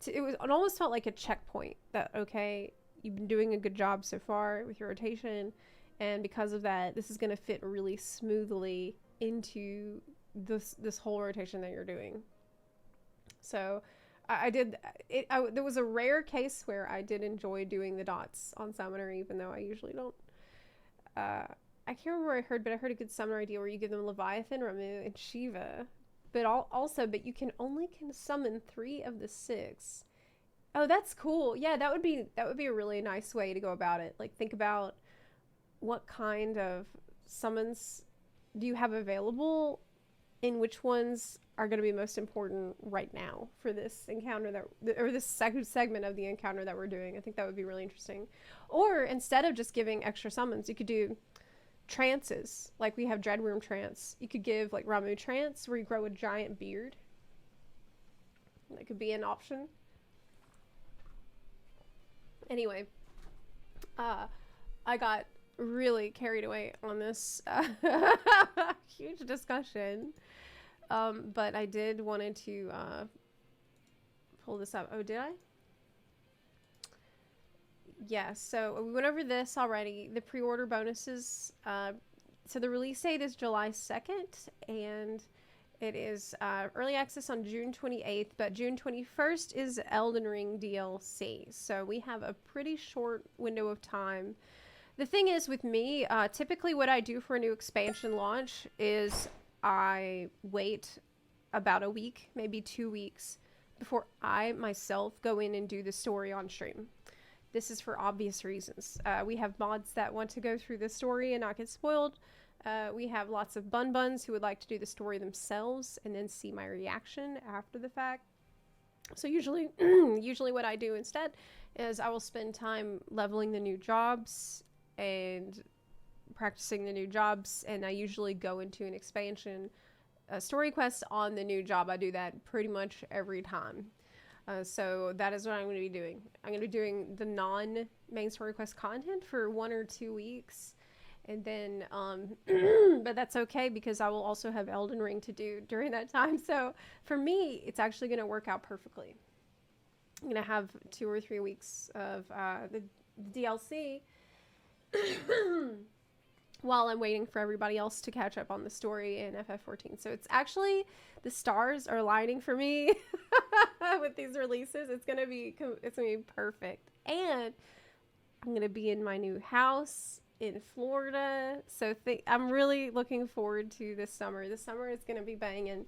It almost felt like a checkpoint that, okay, you've been doing a good job so far with your rotation, and because of that, this is going to fit really smoothly into this whole rotation that you're doing. So I did it. There was a rare case where I did enjoy doing the dots on Summoner, even though I usually don't. I can't remember where I heard, but I heard a good Summoner idea where you give them Leviathan, Ramu, and Shiva. But you can only summon 3 of the 6. Oh, that's cool. Yeah, that would be a really nice way to go about it. Like, think about what kind of summons do you have available, and which ones are going to be most important right now for this encounter or this segment of the encounter that we're doing. I think that would be really interesting. Or instead of just giving extra summons, you could do trances. Like we have Dreadworm Trance. You could give like Ramu Trance where you grow a giant beard. That could be an option. Anyway, I got really carried away on this huge discussion. But I did wanted to pull this up. Oh, did I? Yeah, so we went over this already. The pre-order bonuses. So the release date is July 2nd, and it is early access on June 28th, but June 21st is Elden Ring DLC. So we have a pretty short window of time. The thing is with me, typically what I do for a new expansion launch is I wait about a week, maybe 2 weeks, before I myself go in and do the story on stream. This is for obvious reasons. We have mods that want to go through the story and not get spoiled. We have lots of buns who would like to do the story themselves and then see my reaction after the fact. So usually what I do instead is I will spend time leveling the new jobs and practicing the new jobs, and I usually go into an expansion story quest on the new job. I do that pretty much every time. So that is what I'm going to be doing. I'm going to be doing the non-main story quest content for 1 or 2 weeks, and then but that's okay because I will also have Elden Ring to do during that time. So for me, it's actually going to work out perfectly. I'm going to have 2 or 3 weeks of the DLC while I'm waiting for everybody else to catch up on the story in FF14. So it's actually, the stars are aligning for me with these releases. It's gonna be perfect. And I'm gonna be in my new house in Florida. So I'm really looking forward to this summer. This summer is gonna be banging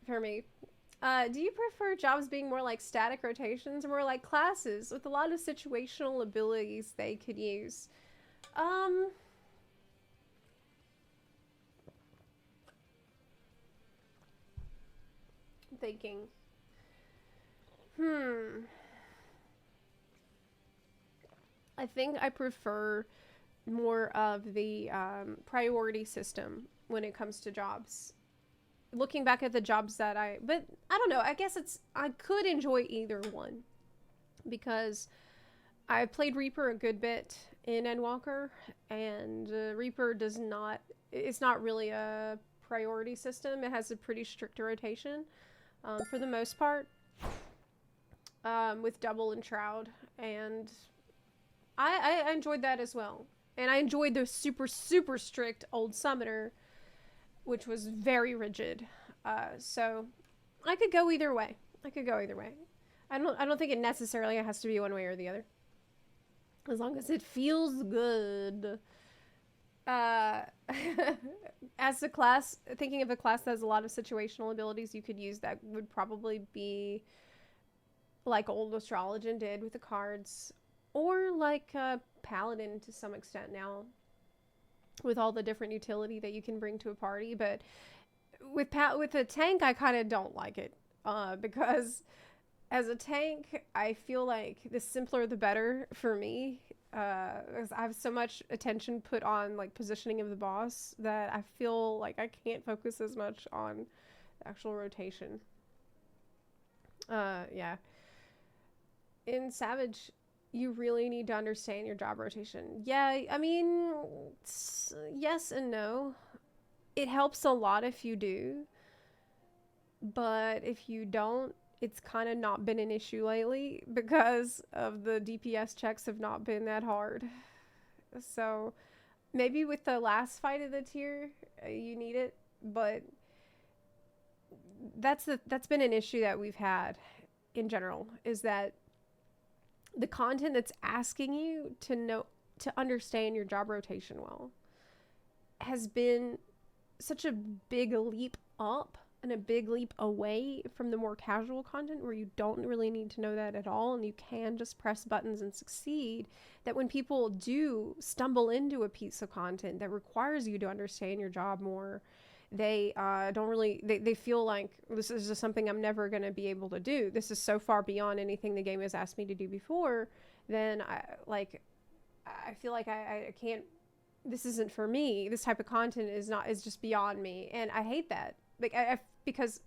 for me. Do you prefer jobs being more like static rotations or more like classes with a lot of situational abilities they could use? Thinking. I think I prefer more of the priority system when it comes to jobs. Looking back at the jobs but I don't know, I guess I could enjoy either one because I played Reaper a good bit in Endwalker, and Reaper it's not really a priority system. It has a pretty strict rotation. For the most part, with Double and Shroud, and I enjoyed that as well. And I enjoyed the super, super strict old Summoner, which was very rigid. So I could go either way. I don't think it necessarily has to be one way or the other. As long as it feels good. As a class, thinking of a class that has a lot of situational abilities you could use, that would probably be like old Astrologian did with the cards, or like Paladin to some extent now, with all the different utility that you can bring to a party. But with a tank, I kind of don't like it, because as a tank, I feel like the simpler the better for me. Because I have so much attention put on like positioning of the boss that I feel like I can't focus as much on the actual rotation. Yeah. In Savage, you really need to understand your job rotation. Yeah, I mean, yes and no. It helps a lot if you do, but if you don't, it's kind of not been an issue lately because of the DPS checks have not been that hard. So maybe with the last fight of the tier, you need it, but that's been an issue that we've had in general, is that the content that's asking you to understand your job rotation well has been such a big leap up and a big leap away from the more casual content where you don't really need to know that at all and you can just press buttons and succeed, that when people do stumble into a piece of content that requires you to understand your job more, they don't really, they feel like this is just something I'm never going to be able to do. This is so far beyond anything the game has asked me to do before. Then I feel like I can't, this isn't for me. This type of content is just beyond me. And I hate that. Like, because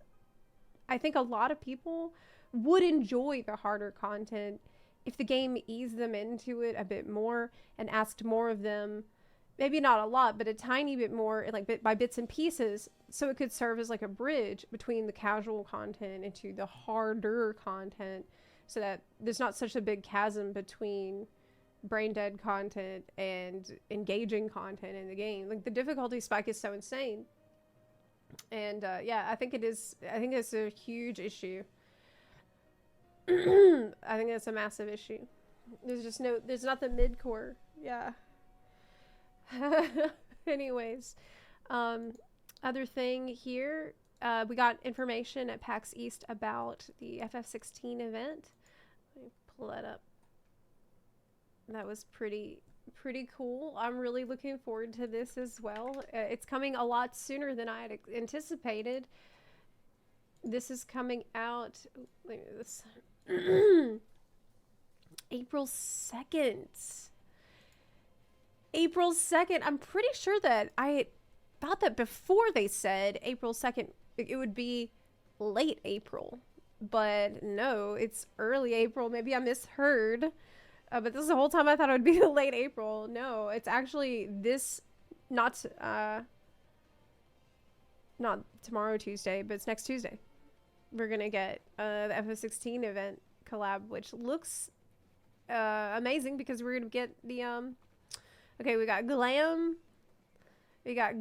I think a lot of people would enjoy the harder content if the game eased them into it a bit more and asked more of them. Maybe not a lot, but a tiny bit more, like bit by bits and pieces, so it could serve as like a bridge between the casual content into the harder content, so that there's not such a big chasm between brain dead content and engaging content in the game. Like, the difficulty spike is so insane. And yeah, I think it's a huge issue. I think it's a massive issue. There's not the mid-core. Yeah. Anyways, other thing here, we got information at PAX East about the FF16 event. Let me pull that up. That was pretty cool. I'm really looking forward to this as well. It's coming a lot sooner than I had anticipated. This is coming out, April 2nd. April 2nd. I'm pretty sure that I thought that before they said April 2nd, it would be late April. But no, it's early April. Maybe I misheard. But this is the whole time I thought it would be late April. No, it's actually not tomorrow Tuesday, but it's next Tuesday. We're going to get the FF16 event collab, which looks amazing because we're going to get the okay, we got glam. We got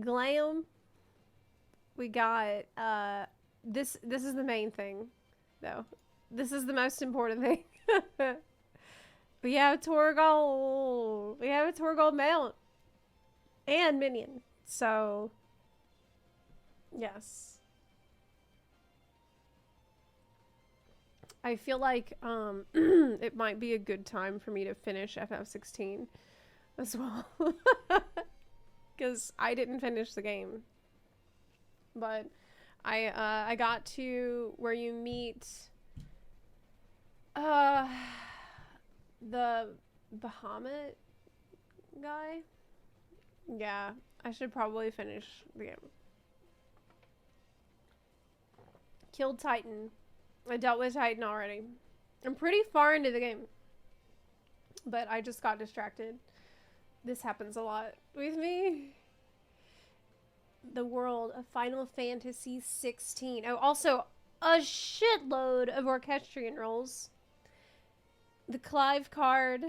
this is the main thing, though. This is the most important thing. We have Torgold. We have a Torgold mount and minion. So yes. I feel like it might be a good time for me to finish FF16 as well. Because I didn't finish the game. But I got to where you meet the Bahamut guy. Yeah, I should probably finish the game. Killed Titan. I dealt with Titan already. I'm pretty far into the game, but I just got distracted. This happens a lot with me. The world of Final Fantasy 16. Oh, also a shitload of Orchestrion rolls. The Clive card.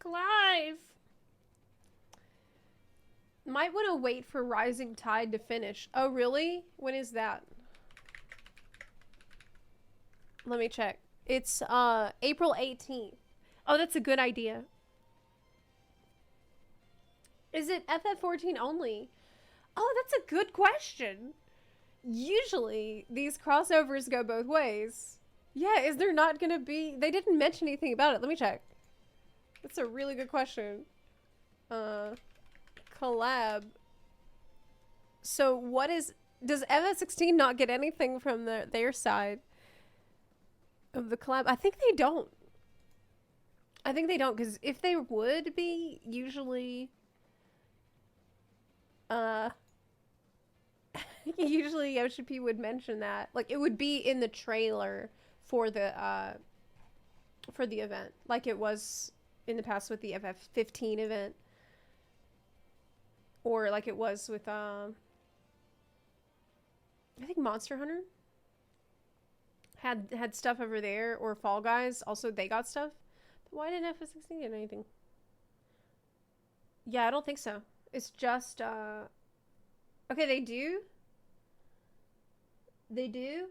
Clive! Might want to wait for Rising Tide to finish. Oh, really? When is that? Let me check. It's April 18th. Oh, that's a good idea. Is it FF14 only? Oh, that's a good question. Usually, these crossovers go both ways. Yeah, is there not gonna be... They didn't mention anything about it. Let me check. That's a really good question. Collab. So, what is... Does FF16 not get anything from their side of the collab? I think they don't. I think they don't, because if they would be, usually... usually Yoshi P would mention that. Like, it would be in the trailer for the for the event, like it was in the past with the FF15 event, or like it was with I think Monster Hunter had stuff over there, or Fall Guys also, they got stuff. But why didn't FF16 get anything? Yeah, I don't think so. It's just okay, they do. They do.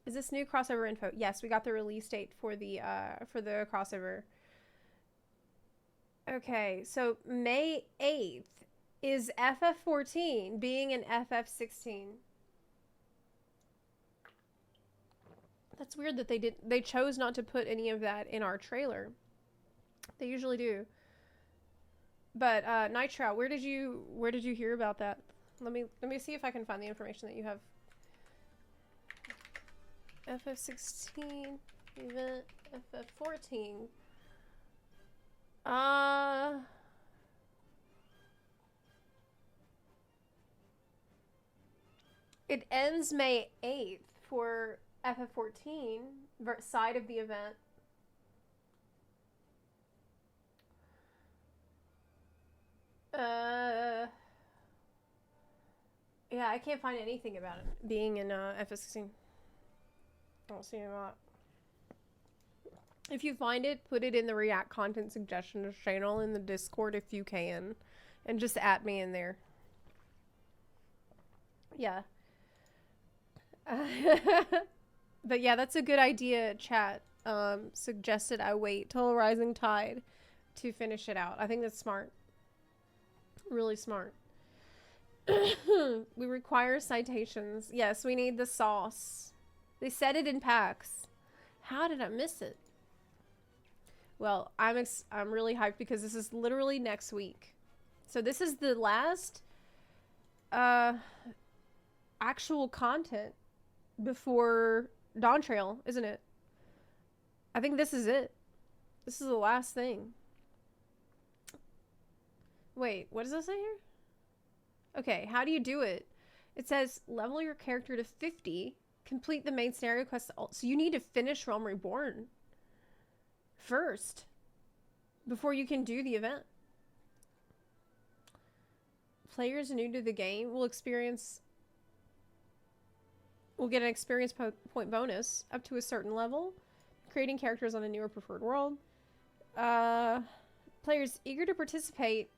Is this new crossover info? Yes, we got the release date for the crossover. Okay, so May 8th is FF14 being an FF16. That's weird that they chose not to put any of that in our trailer. They usually do. But Nitro, where did you hear about that? Let me see if I can find the information that you have. FF16 event, FF14. It ends May 8th for FF14 side of the event. Yeah, I can't find anything about it being in FF16. I don't see a lot. If you find it, put it in the React Content Suggestions channel in the Discord if you can. And just add me in there. Yeah. But yeah, that's a good idea, chat. Suggested I wait till Rising Tide to finish it out. I think that's smart. Really smart. We require citations. Yes, we need the sauce. They said it in packs. How did I miss it? Well, I'm really hyped because this is literally next week. So this is the last actual content before Dawn Trail, isn't it? I think this is it. This is the last thing. Wait, what does it say here? Okay, how do you do it? It says level your character to 50, complete the main scenario quest. So you need to finish Realm Reborn first before you can do the event. Players new to the game will get an experience point bonus up to a certain level, creating characters on a new or preferred world. Players eager to participate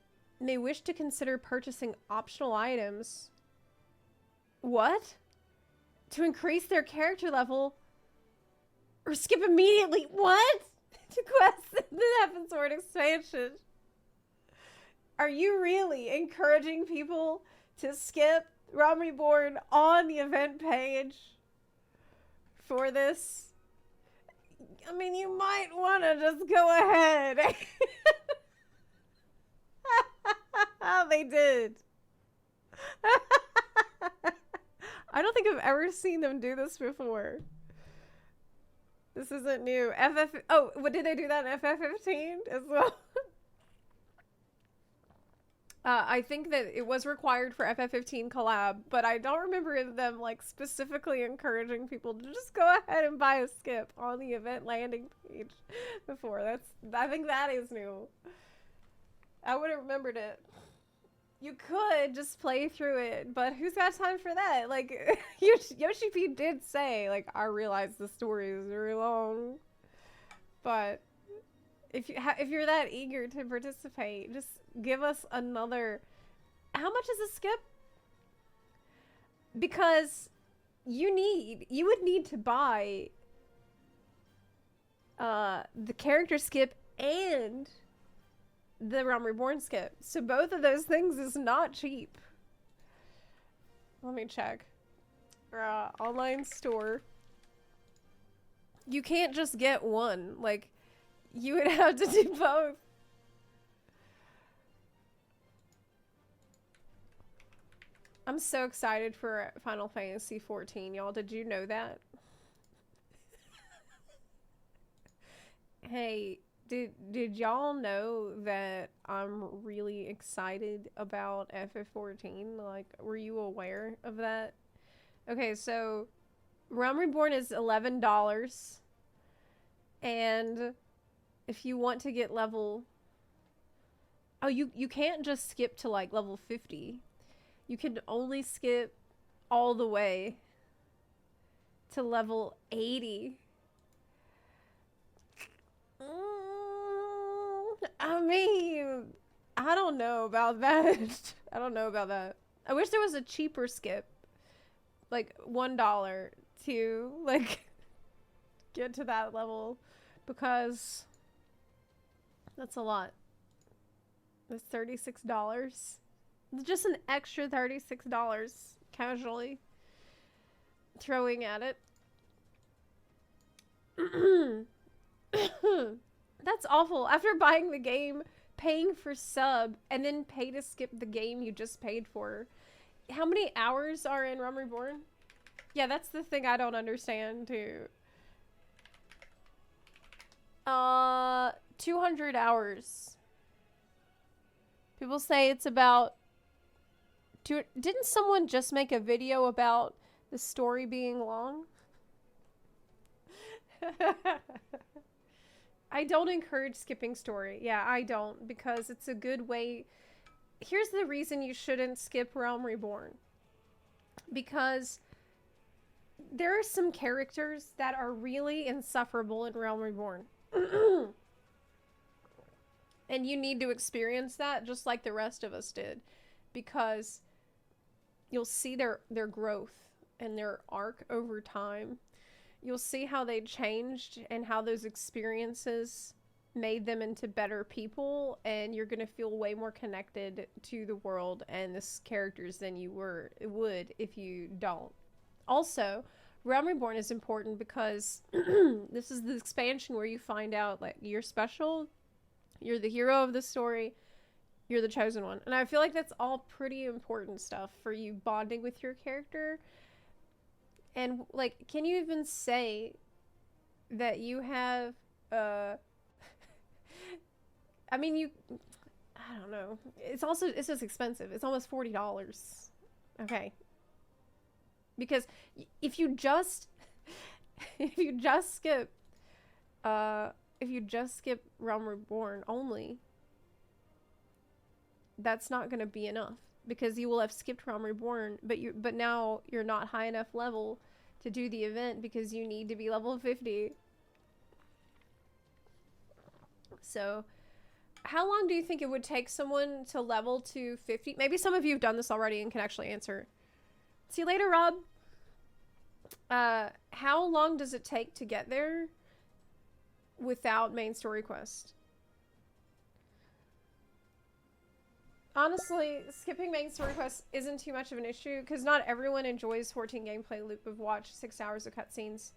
may wish to consider purchasing optional items. What? To increase their character level or skip immediately. What? To quest the Heaven Sword expansion. Are you really encouraging people to skip Realm Reborn on the event page for this? I mean, you might want to just go ahead. They did. I don't think I've ever seen them do this before. This isn't new. Oh, what did they do that in FF15 as well? I think that it was required for FF15 collab, but I don't remember them like specifically encouraging people to just go ahead and buy a skip on the event landing page before. I think that is new. I would have remembered it. You could just play through it, but who's got time for that? Like, Yoshi P did say, like, I realize the story is very long, but if you're that eager to participate, just give us another. How much is a skip? Because you would need to buy the character skip and the Realm Reborn skip. So both of those things is not cheap. Let me check. Online store. You can't just get one. Like, you would have to do both. I'm so excited for Final Fantasy 14, y'all. Did you know that? Hey, did y'all know that I'm really excited about FF14? Like, were you aware of that? Okay, so Realm Reborn is $11. And if you want to get level... Oh, you can't just skip to, like, level 50. You can only skip all the way to level 80. I mean, I don't know about that. I don't know about that. I wish there was a cheaper skip. Like, $1 to, like, get to that level. Because that's a lot. That's $36. Just an extra $36 casually throwing at it. That's awful. After buying the game, paying for sub, and then pay to skip the game you just paid for. How many hours are in Realm Reborn? Yeah, that's the thing I don't understand too. 200 hours. People say it's about didn't someone just make a video about the story being long? I don't encourage skipping story. Yeah, I don't, because it's a good way. Here's the reason you shouldn't skip Realm Reborn. Because there are some characters that are really insufferable in Realm Reborn. And you need to experience that just like the rest of us did. Because you'll see their growth and their arc over time. You'll see how they changed and how those experiences made them into better people, and you're going to feel way more connected to the world and the characters than you would if you don't. Also, Realm Reborn is important because this is the expansion where you find out, like, you're special, you're the hero of the story, you're the chosen one. And I feel like that's all pretty important stuff for you bonding with your character. And, like, can you even say that you have, I mean, I don't know. It's just expensive. It's almost $40. Okay. Because if you just skip Realm Reborn only, that's not going to be enough. Because you will have skipped Realm Reborn, but now you're not high enough level to do the event because you need to be level 50. So, how long do you think it would take someone to level to 50? Maybe some of you have done this already and can actually answer. See you later, Rob. How long does it take to get there without main story quest? Honestly, skipping main story quests isn't too much of an issue because not everyone enjoys 14 gameplay loop of watch, 6 hours of cutscenes,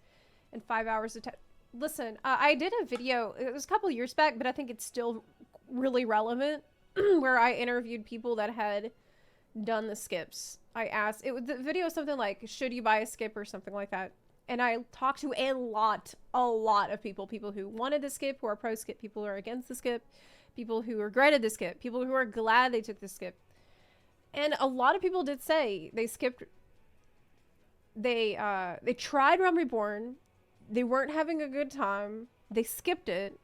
and 5 hours of Listen, I did a video, it was a couple years back, but I think it's still really relevant, where I interviewed people that had done the skips. I asked, the video was something like, should you buy a skip or something like that? And I talked to a lot of people who wanted the skip, who are pro skip, people who are against the skip, people who regretted the skip, people who are glad they took the skip. And a lot of people did say they skipped, they tried Realm Reborn, they weren't having a good time, they skipped it,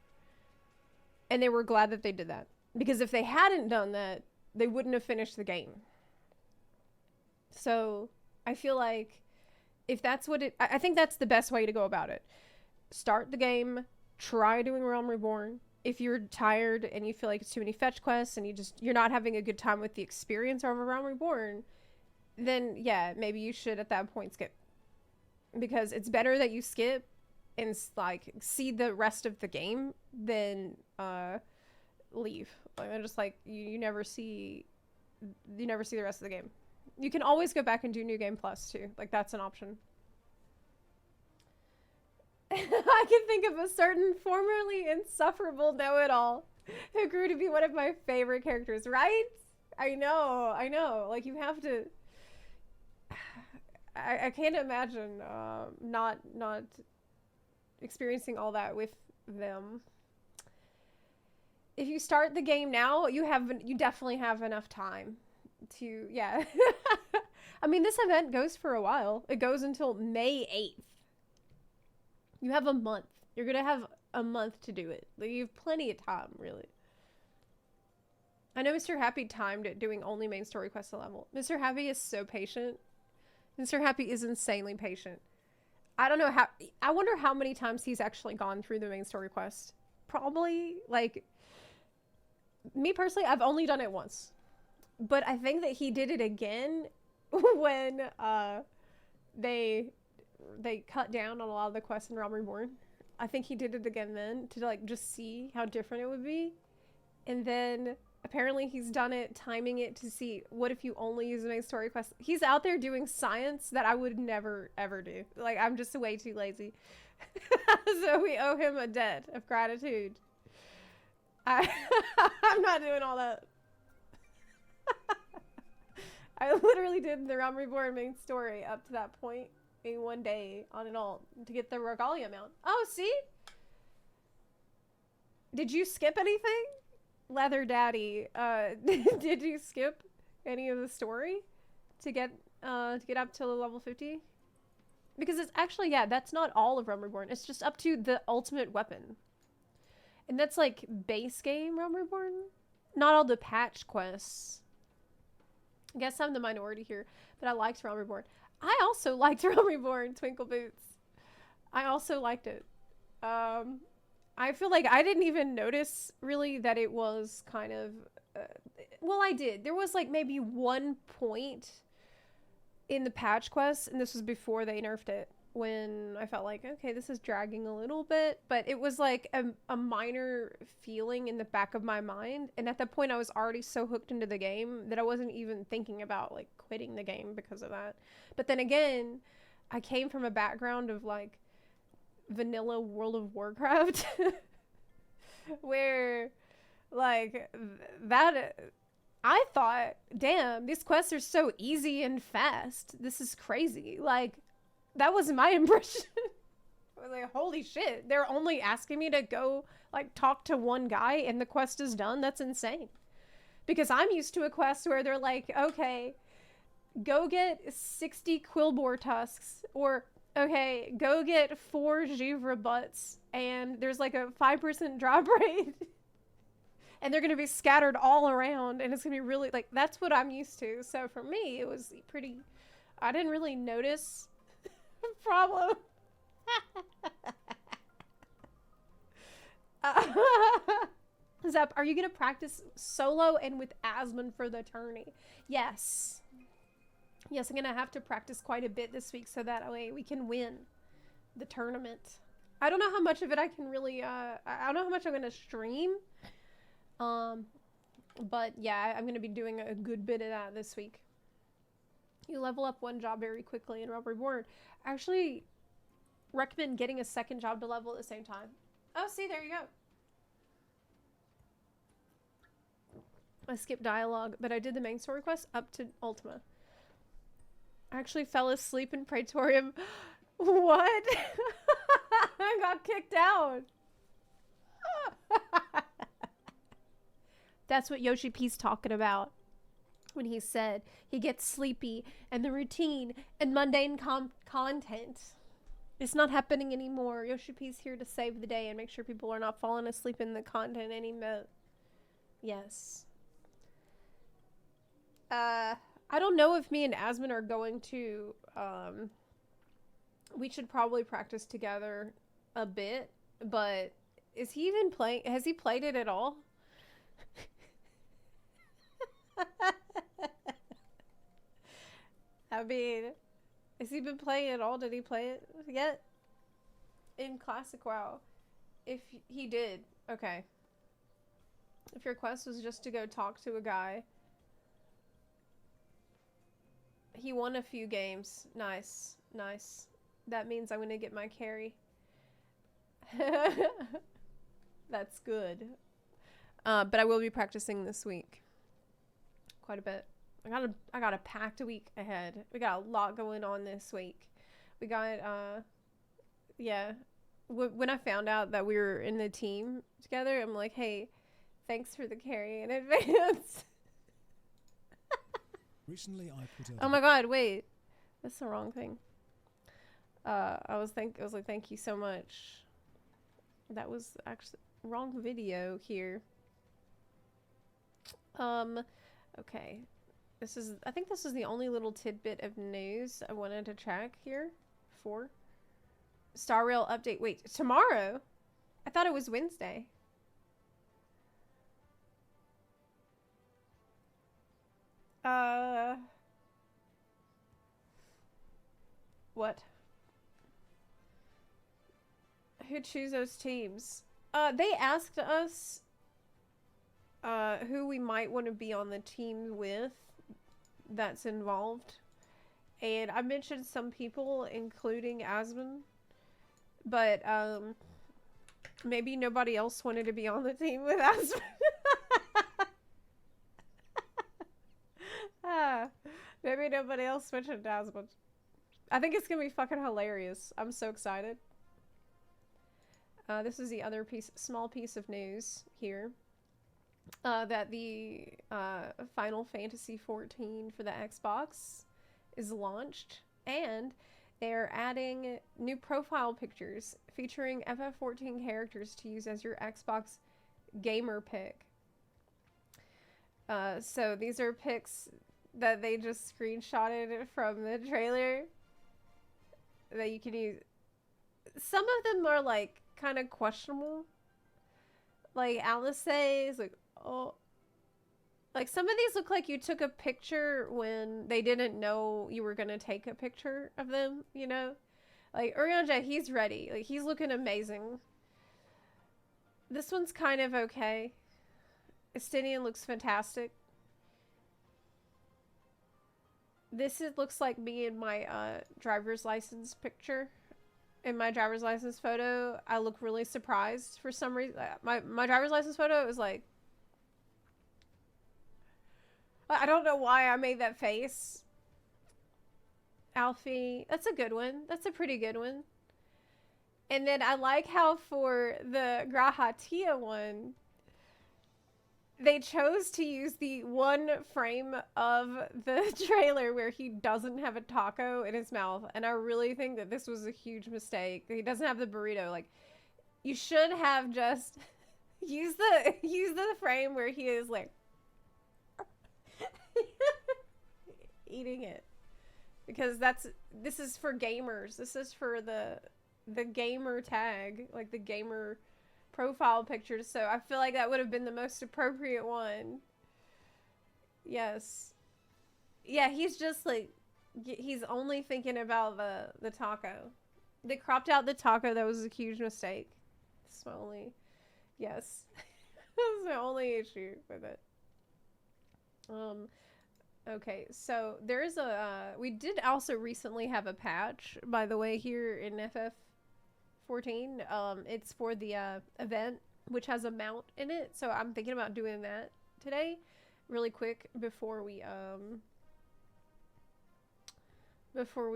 and they were glad that they did that. Because if they hadn't done that, they wouldn't have finished the game. So, I feel like if that's what I think that's the best way to go about it. Start the game, try doing Realm Reborn. If you're tired and you feel like it's too many fetch quests and you're not having a good time with the experience of Realm Reborn, then yeah, maybe you should at that point skip. Because it's better that you skip and like see the rest of the game than leave. Like, just like you never see the rest of the game. You can always go back and do New Game Plus too. Like, that's an option. I can think of a certain formerly insufferable know-it-all who grew to be one of my favorite characters, right? I know. Like, you have to... I can't imagine not experiencing all that with them. If you start the game now, you definitely have enough time to... Yeah. I mean, this event goes for a while. It goes until May 8th. You have a month. You're gonna have a month to do it. Like, you have plenty of time, really. I know Mr. Happy timed it doing only main story quest level. Mr. Happy is so patient. Mr. Happy is insanely patient. I don't know how... I wonder how many times he's actually gone through the main story quest. Probably, like... Me personally, I've only done it once. But I think that he did it again when they cut down on a lot of the quests in Realm Reborn. I think he did it again then to, like, just see how different it would be. And then... Apparently he's done it, timing it to see what if you only use the main story quest. He's out there doing science that I would never, ever do. Like, I'm just way too lazy. So we owe him a debt of gratitude. I'm not doing all that. I literally did the Realm Reborn main story up to that point in one day on an alt to get the Regalia mount. Oh, see? Did you skip anything? Leather Daddy, did you skip any of the story to get up to level 50? Because it's actually, yeah, that's not all of Realm Reborn. It's just up to the ultimate weapon. And that's like base game Realm Reborn. Not all the patch quests. I guess I'm the minority here, but I liked Realm Reborn. I also liked Realm Reborn, Twinkle Boots. I also liked it. I feel like I didn't even notice, really, that it was kind of... well, I did. There was, like, maybe one point in the patch quest, and this was before they nerfed it, when I felt like, okay, this is dragging a little bit, but it was, like, a minor feeling in the back of my mind, and at that point I was already so hooked into the game that I wasn't even thinking about, like, quitting the game because of that. But then again, I came from a background of, like, vanilla World of Warcraft where like that I thought, damn, these quests are so easy and fast, this is crazy. Like, that was my impression. I was like, holy shit, they're only asking me to go like talk to one guy and the quest is done. That's insane, because I'm used to a quest where they're like, okay, go get 60 Quillboar tusks, or okay, go get 4 Givre butts, and there's like a 5% drop rate. And they're going to be scattered all around, and it's going to be really, like, that's what I'm used to. So for me, it was pretty, I didn't really notice a problem. Zep, are you going to practice solo and with Asmund for the tourney? Yes. Yes, I'm going to have to practice quite a bit this week so that way we can win the tournament. I don't know how much of it I can really, I don't know how much I'm going to stream. But yeah, I'm going to be doing a good bit of that this week. You level up one job very quickly in Realm Reborn. I actually recommend getting a second job to level at the same time. Oh, see, there you go. I skipped dialogue, but I did the main story quest up to Ultima. I actually fell asleep in Praetorium. What? I got kicked out. That's what Yoshi P's talking about when he said he gets sleepy and the routine and mundane content. It's not happening anymore. Yoshi P's here to save the day and make sure people are not falling asleep in the content anymore. Yes. I don't know if me and Asmund are going to, we should probably practice together a bit, but is he even playing, has he played it at all? I mean, has he been playing it at all? Did he play it yet? In Classic WoW? If he did, okay. If your quest was just to go talk to a guy. He won a few games. Nice. Nice. That means I'm gonna get my carry. That's good. But I will be practicing this week. Quite a bit. I got a packed week ahead. We got a lot going on this week. We got, yeah. When I found out that we were in the team together, I'm like, hey, thanks for the carry in advance. Recently, I put out. Oh my god, wait. That's the wrong thing. I was like, thank you so much. That was actually wrong video here. Okay. I think this is the only little tidbit of news I wanted to check here for. Star Rail update. Wait, tomorrow? I thought it was Wednesday. What? Who choose those teams? They asked us who we might want to be on the team with that's involved. And I mentioned some people, including Asmund. But, maybe nobody else wanted to be on the team with Asmund. Maybe nobody else mentioned Asmund. I think it's gonna be fucking hilarious. I'm so excited. This is the other small piece of news here. That the Final Fantasy XIV for the Xbox is launched, and they're adding new profile pictures featuring FF14 characters to use as your Xbox gamer pic. So these are pics that they just screenshotted from the trailer that you can use. Some of them are like kind of questionable. Like Alice says, like, oh, like some of these look like you took a picture when they didn't know you were gonna take a picture of them, you know? Like Urianger, he's ready. Like he's looking amazing. This one's kind of okay. Estinian looks fantastic. Looks like me in my driver's license picture. In my driver's license photo, I look really surprised for some reason. My driver's license photo is like, I don't know why I made that face. Alfie, that's a good one. That's a pretty good one. And then I like how for the Grahatia one, they chose to use the one frame of the trailer where he doesn't have a taco in his mouth. And I really think that this was a huge mistake. He doesn't have the burrito. Like, you should have just use the frame where he is like eating it. Because this is for gamers. This is for the gamer tag, like the gamer profile pictures, so I feel like that would have been the most appropriate one. Yes. Yeah, he's just like, he's only thinking about the taco. They cropped out the taco. That was a huge mistake. That's my only, yes. That's the only issue with it. Okay, so there is we did also recently have a patch, by the way, here in FF14. It's for the event, which has a mount in it, so I'm thinking about doing that today really quick before we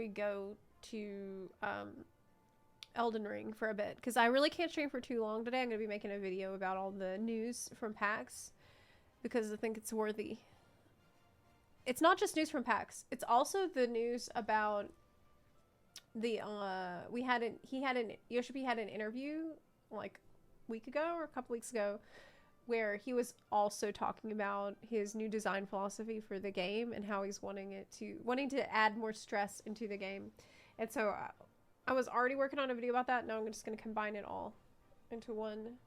go to Elden Ring for a bit, because I really can't stream for too long today. I'm going to be making a video about all the news from PAX because I think it's worthy. It's not just news from PAX, it's also the news about the Yoshimi had an interview like a week ago or a couple weeks ago where he was also talking about his new design philosophy for the game and how he's wanting to add more stress into the game. And so I was already working on a video about that. Now I'm just going to combine it all into one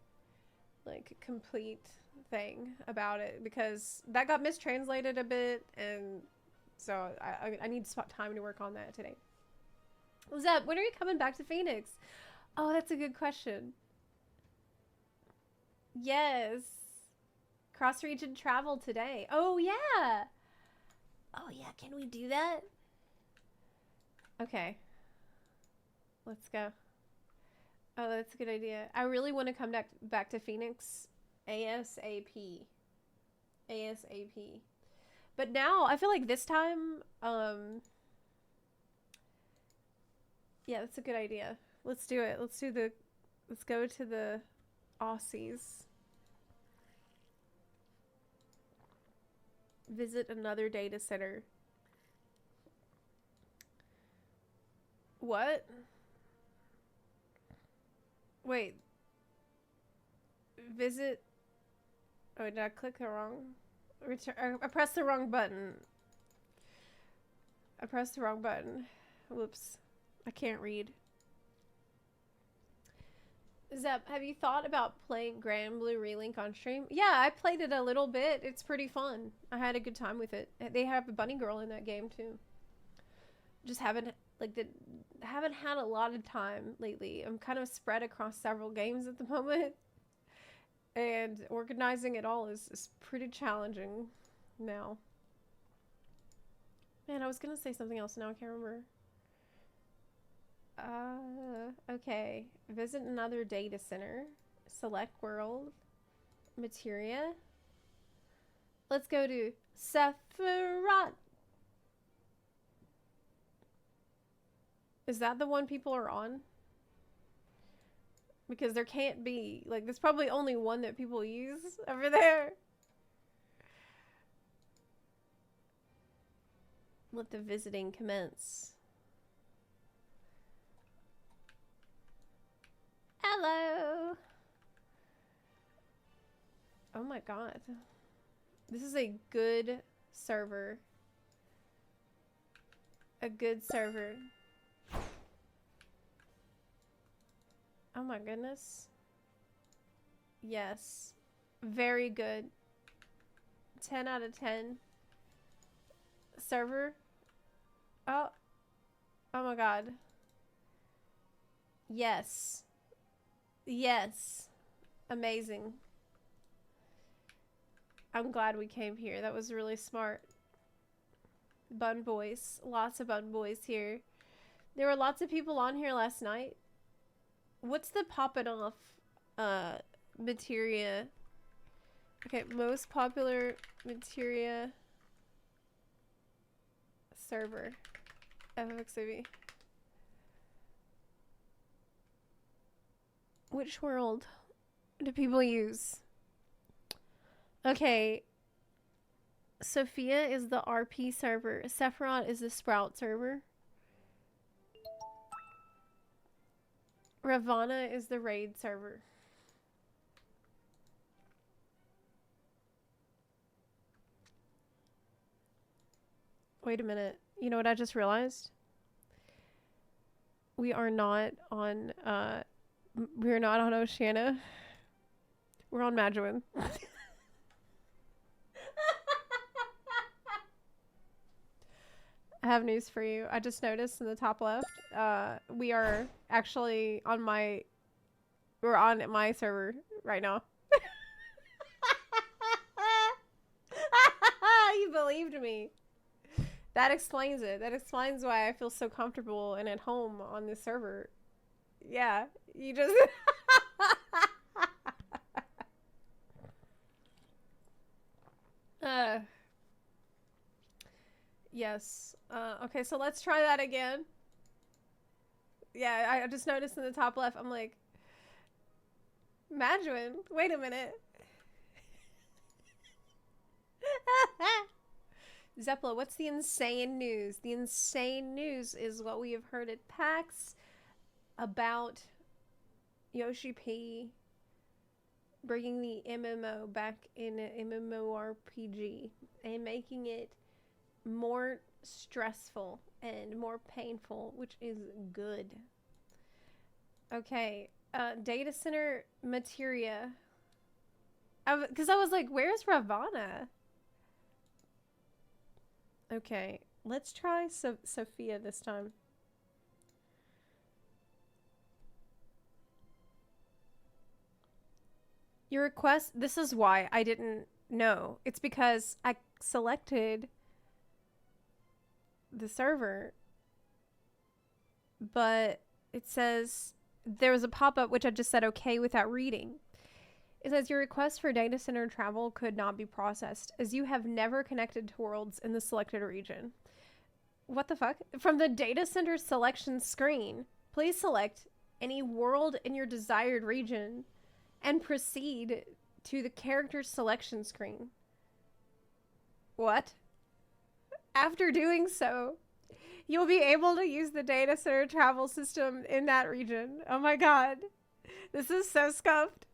like complete thing about it, because that got mistranslated a bit, and so I need time to work on that today. Zep, when are you coming back to Phoenix? Oh, that's a good question. Yes. Cross-region travel today. Oh, yeah. Oh, yeah. Can we do that? Okay. Let's go. Oh, that's a good idea. I really want to come back to Phoenix ASAP. ASAP. But now, I feel like this time, yeah, that's a good idea. Let's do it. Let's go to the Aussies. Visit another data center. What? Wait. Visit. Oh, did I click the wrong? I pressed the wrong button. I pressed the wrong button. Whoops. I can't read. Zep, have you thought about playing Grand Blue Relink on stream? Yeah, I played it a little bit. It's pretty fun. I had a good time with it. They have a bunny girl in that game too. Just haven't haven't had a lot of time lately. I'm kind of spread across several games at the moment. And organizing it all is pretty challenging now. Man, I was gonna say something else, now I can't remember. Okay. Visit another data center. Select world. Materia. Let's go to Sephiroth. Is that the one people are on? Because there can't be, like, there's probably only one that people use over there. Let the visiting commence. Hello. Oh my god. This is a good server. A good server. Oh my goodness. Yes. Very good. 10 out of 10. Server. Oh. Oh my god. Yes. Yes. Amazing. I'm glad we came here. That was really smart. Bun boys. Lots of bun boys here. There were lots of people on here last night. What's the popping off materia? Okay, most popular materia server. FFXOV. Which world do people use? Okay. Sophia is the RP server. Sephiroth is the Sprout server. Ravana is the raid server. Wait a minute. You know what I just realized? We are not on Oceania. We're on Magellan. I have news for you. I just noticed in the top left, we are actually on we're on my server right now. You believed me. That explains it. That explains why I feel so comfortable and at home on this server. Yeah, you just... Yes. Okay, so let's try that again. Yeah, I just noticed in the top left, I'm like, Magellan, wait a minute. Zepla, what's the insane news? The insane news is what we have heard at PAX about Yoshi P bringing the MMO back in an MMORPG and making it more stressful and more painful, which is good. Okay, data center materia. Because I was like, where's Ravana? Okay, let's try Sophia this time. Your request, this is why I didn't know. It's because I selected the server, but it says there was a pop-up which I just said okay without reading. It says your request for data center travel could not be processed as you have never connected to worlds in the selected region. What the fuck? From the data center selection screen, please select any world in your desired region and proceed to the character selection screen. What? After doing so, you'll be able to use the data center travel system in that region. Oh my god. This is so scuffed.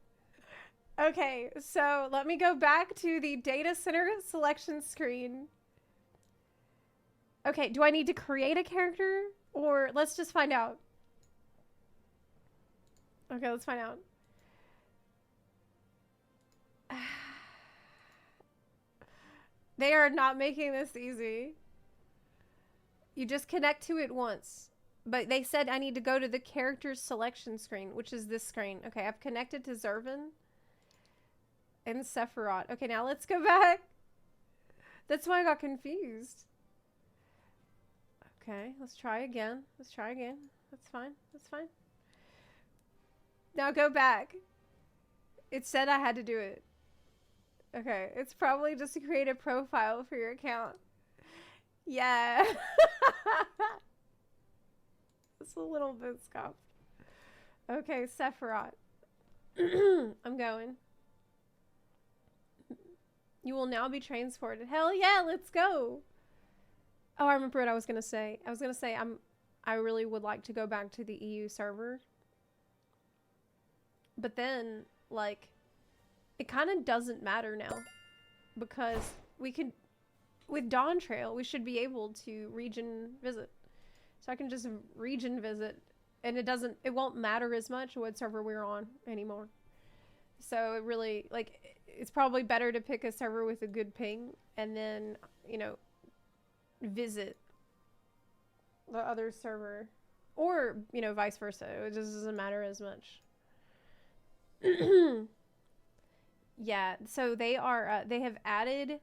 Okay, so let me go back to the data center selection screen. Okay, do I need to create a character? Or let's just find out. Okay, let's find out. They are not making this easy. You just connect to it once. But they said I need to go to the character selection screen, which is this screen. Okay, I've connected to Zervin and Sephiroth. Okay, now let's go back. That's why I got confused. Okay, let's try again. Let's try again. That's fine. That's fine. Now go back. It said I had to do it. Okay, it's probably just to create a profile for your account. Yeah. It's a little bit scuffed. Okay, Sephiroth. I'm going. You will now be transported. Hell yeah, let's go. Oh, I remember what I was gonna say. I was gonna say I really would like to go back to the EU server. But then, like, it kind of doesn't matter now. Because we can, with Dawn Trail, we should be able to region visit. So I can just region visit, and it won't matter as much what server we're on anymore. So it really, like, it's probably better to pick a server with a good ping, and then, you know, visit the other server. Or, you know, vice versa. It just doesn't matter as much. Yeah, so they have added,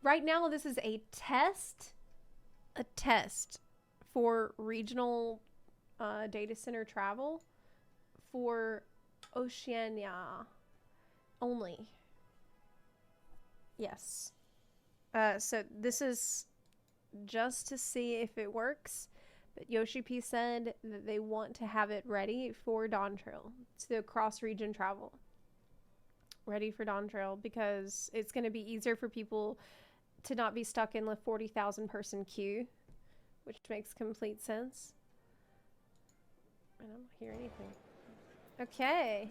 right now this is a test for regional data center travel for Oceania only. Yes. So this is just to see if it works, but Yoshi P said that they want to have it ready for Dawn Trail, to cross-region travel. Ready for Dawn Trail, because it's going to be easier for people to not be stuck in the 40,000 person queue, which makes complete sense. I don't hear anything. Okay.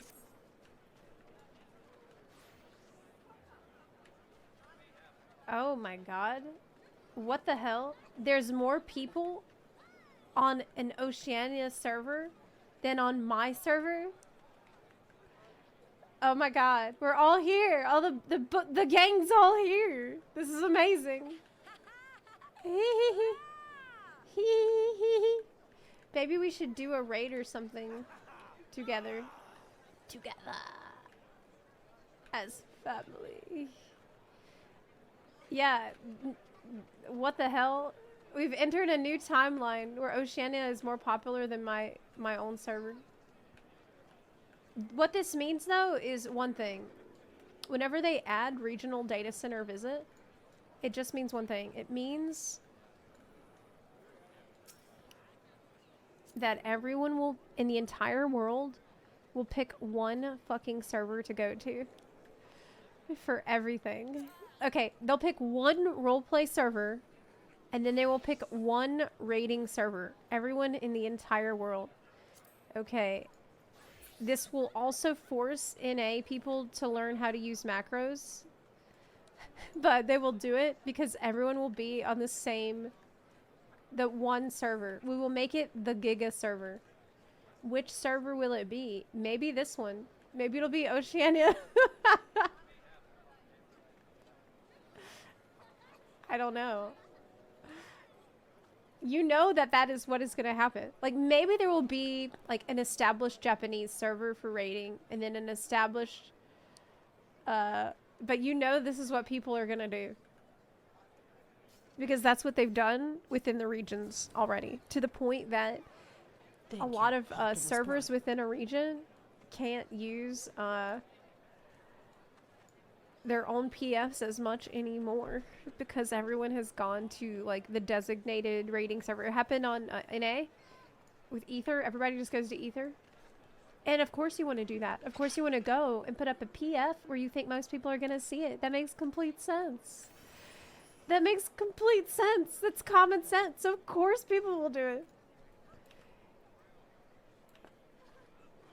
Oh my god. What the hell? There's more people on an Oceania server than on my server? Oh my god. We're all here. All the gang's all here. This is amazing. Maybe we should do a raid or something together. As family. Yeah. What the hell? We've entered a new timeline where Oceania is more popular than my own server. What this means, though, is one thing. Whenever they add regional data center visit, it just means one thing. It means that everyone will, in the entire world, will pick one fucking server to go to. For everything. Okay, they'll pick one roleplay server, and then they will pick one raiding server. Everyone in the entire world. Okay. This will also force NA people to learn how to use macros. But they will do it because everyone will be on the one server. We will make it the Giga server. Which server will it be? Maybe this one. Maybe it'll be Oceania. I don't know. You know that is what is going to happen. Like, maybe there will be, like, an established Japanese server for raiding, and then an established, but you know this is what people are going to do. Because that's what they've done within the regions already. To the point that a lot of servers within a region can't use, their own PFs as much anymore because everyone has gone to like the designated raiding server. It happened on NA with Ether. Everybody just goes to Ether. And of course you want to do that. Of course you want to go and put up a PF where you think most people are going to see it. That makes complete sense. That makes complete sense. That's common sense. Of course people will do it.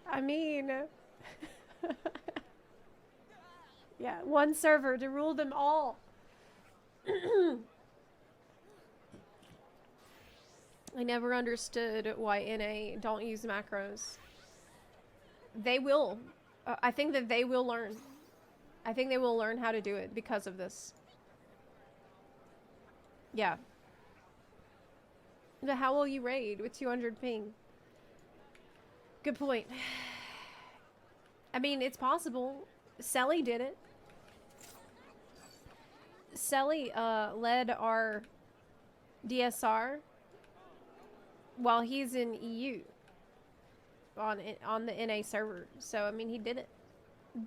I mean... yeah, one server to rule them all. I never understood why NA don't use macros. They will. I think that they will learn. I think they will learn how to do it because of this. Yeah. But how will you raid with 200 ping? Good point. I mean, it's possible. Selly did it. Selly led our DSR while he's in EU on the NA server. So, I mean, he did it.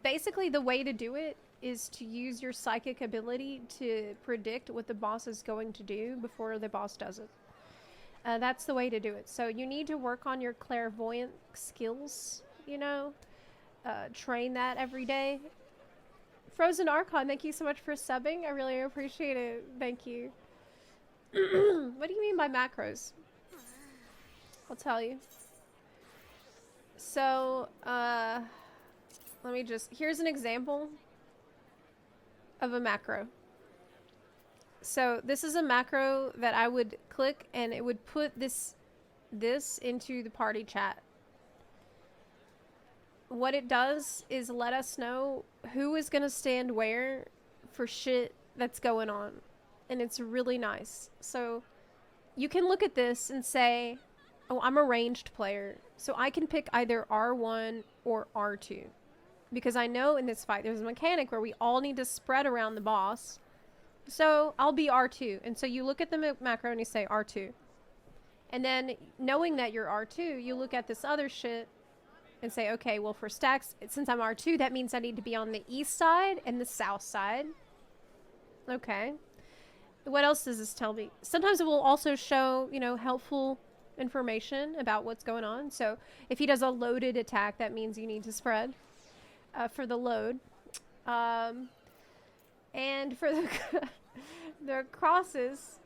Basically, the way to do it is to use your psychic ability to predict what the boss is going to do before the boss does it. That's the way to do it. So you need to work on your clairvoyant skills, you know? Train that every day. Frozen Archon, thank you so much for subbing. I really appreciate it. Thank you. What do you mean by macros? I'll tell you. So, let me just... Here's an example of a macro. So, this is a macro that I would click and it would put this into the party chat. What it does is let us know who is going to stand where for shit that's going on. And it's really nice. So, you can look at this and say, oh, I'm a ranged player, so I can pick either R1 or R2. Because I know in this fight there's a mechanic where we all need to spread around the boss. So I'll be R2. And so you look at the macro and you say R2. And then knowing that you're R2, you look at this other shit and say, okay, well for stacks, since I'm R2, that means I need to be on the east side and the south side. Okay. What else does this tell me? Sometimes it will also show, you know, helpful information about what's going on. So if he does a loaded attack, that means you need to spread for the load. And for the crosses,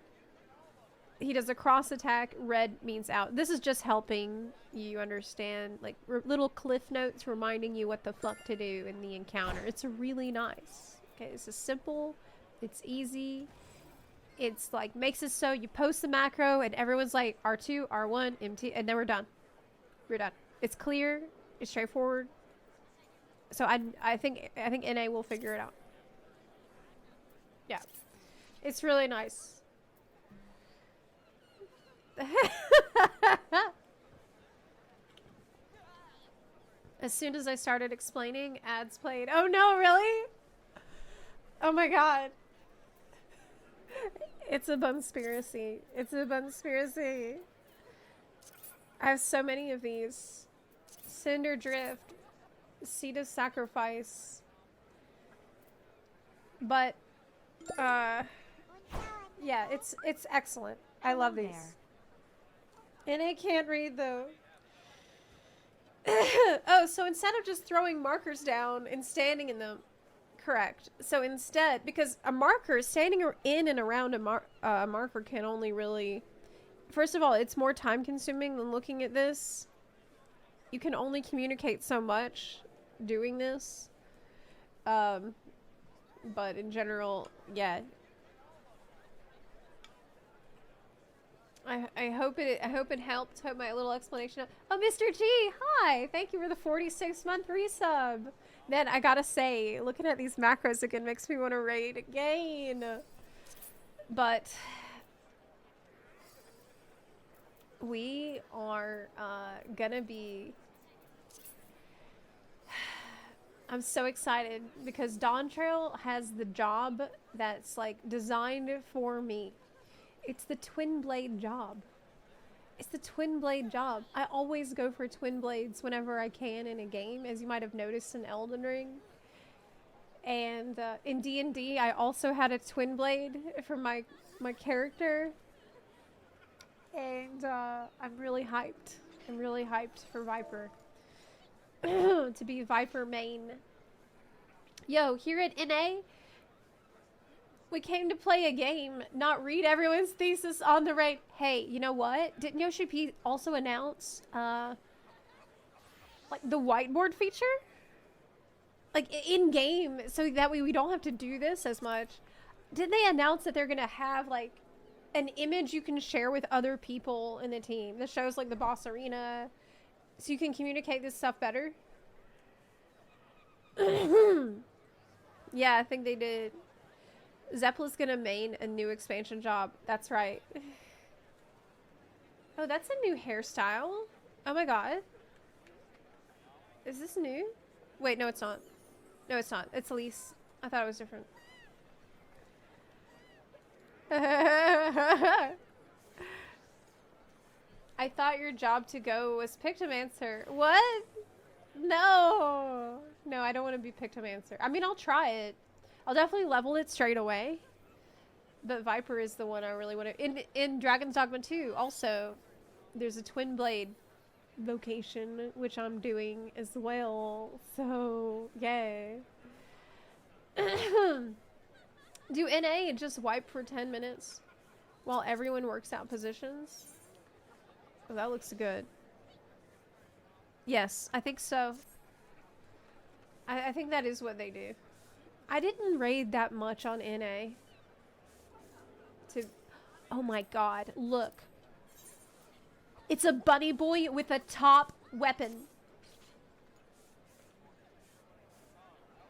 he does a cross attack, red means out. This is just helping you understand, like little cliff notes reminding you what the fuck to do in the encounter. It's really nice. Okay, this is simple, it's easy. It's like makes it so you post the macro and everyone's like R2, R1, MT, and then we're done. We're done. It's clear. It's straightforward. So I think NA will figure it out. Yeah, it's really nice. As soon as I started explaining, ads played. Oh no, really? Oh my god. It's a bunspiracy. It's a bunspiracy. I have so many of these. Cinder Drift. Seed of Sacrifice. But, yeah, it's excellent. I love these. And I can't read though. Oh, so instead of just throwing markers down and standing in them, correct. So instead, because a marker, standing in and around a marker can only really... First of all, it's more time consuming than looking at this. You can only communicate so much doing this. But in general, yeah. I hope it helped. Hope my little explanation. Oh, Mr. G, hi! Thank you for the 46-month resub. Then I gotta say, looking at these macros again makes me want to raid again. But we are gonna be... I'm so excited because Dawn Trail has the job that's like designed for me. It's the twin blade job. It's the twin blade job. I always go for twin blades whenever I can in a game, as you might have noticed in Elden Ring. And in D&D, I also had a twin blade for my character. And I'm really hyped. I'm really hyped for Viper. To be Viper main. Yo, here at NA, We came to play a game, not read everyone's thesis on the raid. Hey, you know what? Didn't Yoshi P also announce, like, the whiteboard feature? Like, in-game, so that way we don't have to do this as much. Didn't they announce that they're gonna have, like, an image you can share with other people in the team that shows, like, the boss arena, so you can communicate this stuff better? Yeah, I think they did. Zepla's gonna main a new expansion job. That's right. Oh, that's a new hairstyle. Oh my god. Is this new? Wait, no, it's not. No, it's not. It's Elise. I thought it was different. I thought your job to go was Pictomancer. What? No. No, I don't want to be Pictomancer. I mean, I'll try it. I'll definitely level it straight away. But Viper is the one I really want to... In Dragon's Dogma 2, also, there's a Twin Blade vocation, which I'm doing as well. So, yay. Do NA and just wipe for 10 minutes while everyone works out positions? Oh, that looks good. Yes, I think so. I think that is what they do. I didn't raid that much on NA. Oh my god, look. It's a bunny boy with a top weapon.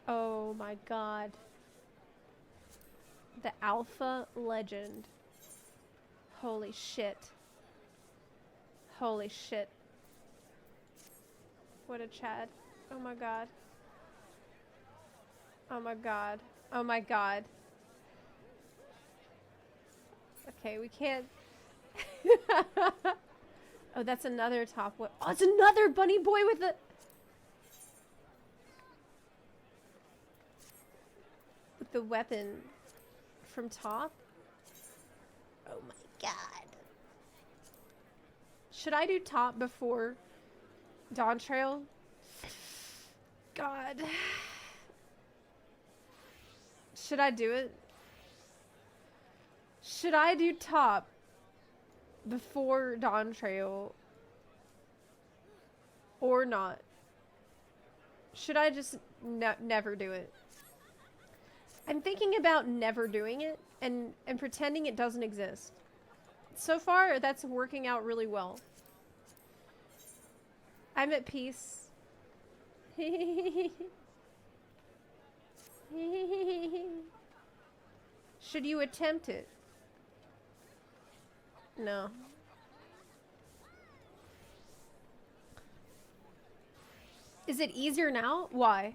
Oh my god. The Alpha Legend. Holy shit. Holy shit. What a Chad. Oh my god. Oh my god. Oh my god. Okay, we can't... Oh, that's another top one. Oh, it's another bunny boy with a... With the weapon from top? Oh my god. Should I do top before Dawn Trail? God. Should I do it? Should I do top before Dawn Trail or not? Should I just never do it? I'm thinking about never doing it and pretending it doesn't exist. So far, that's working out really well. I'm at peace. Should you attempt it? No. Is it easier now? Why?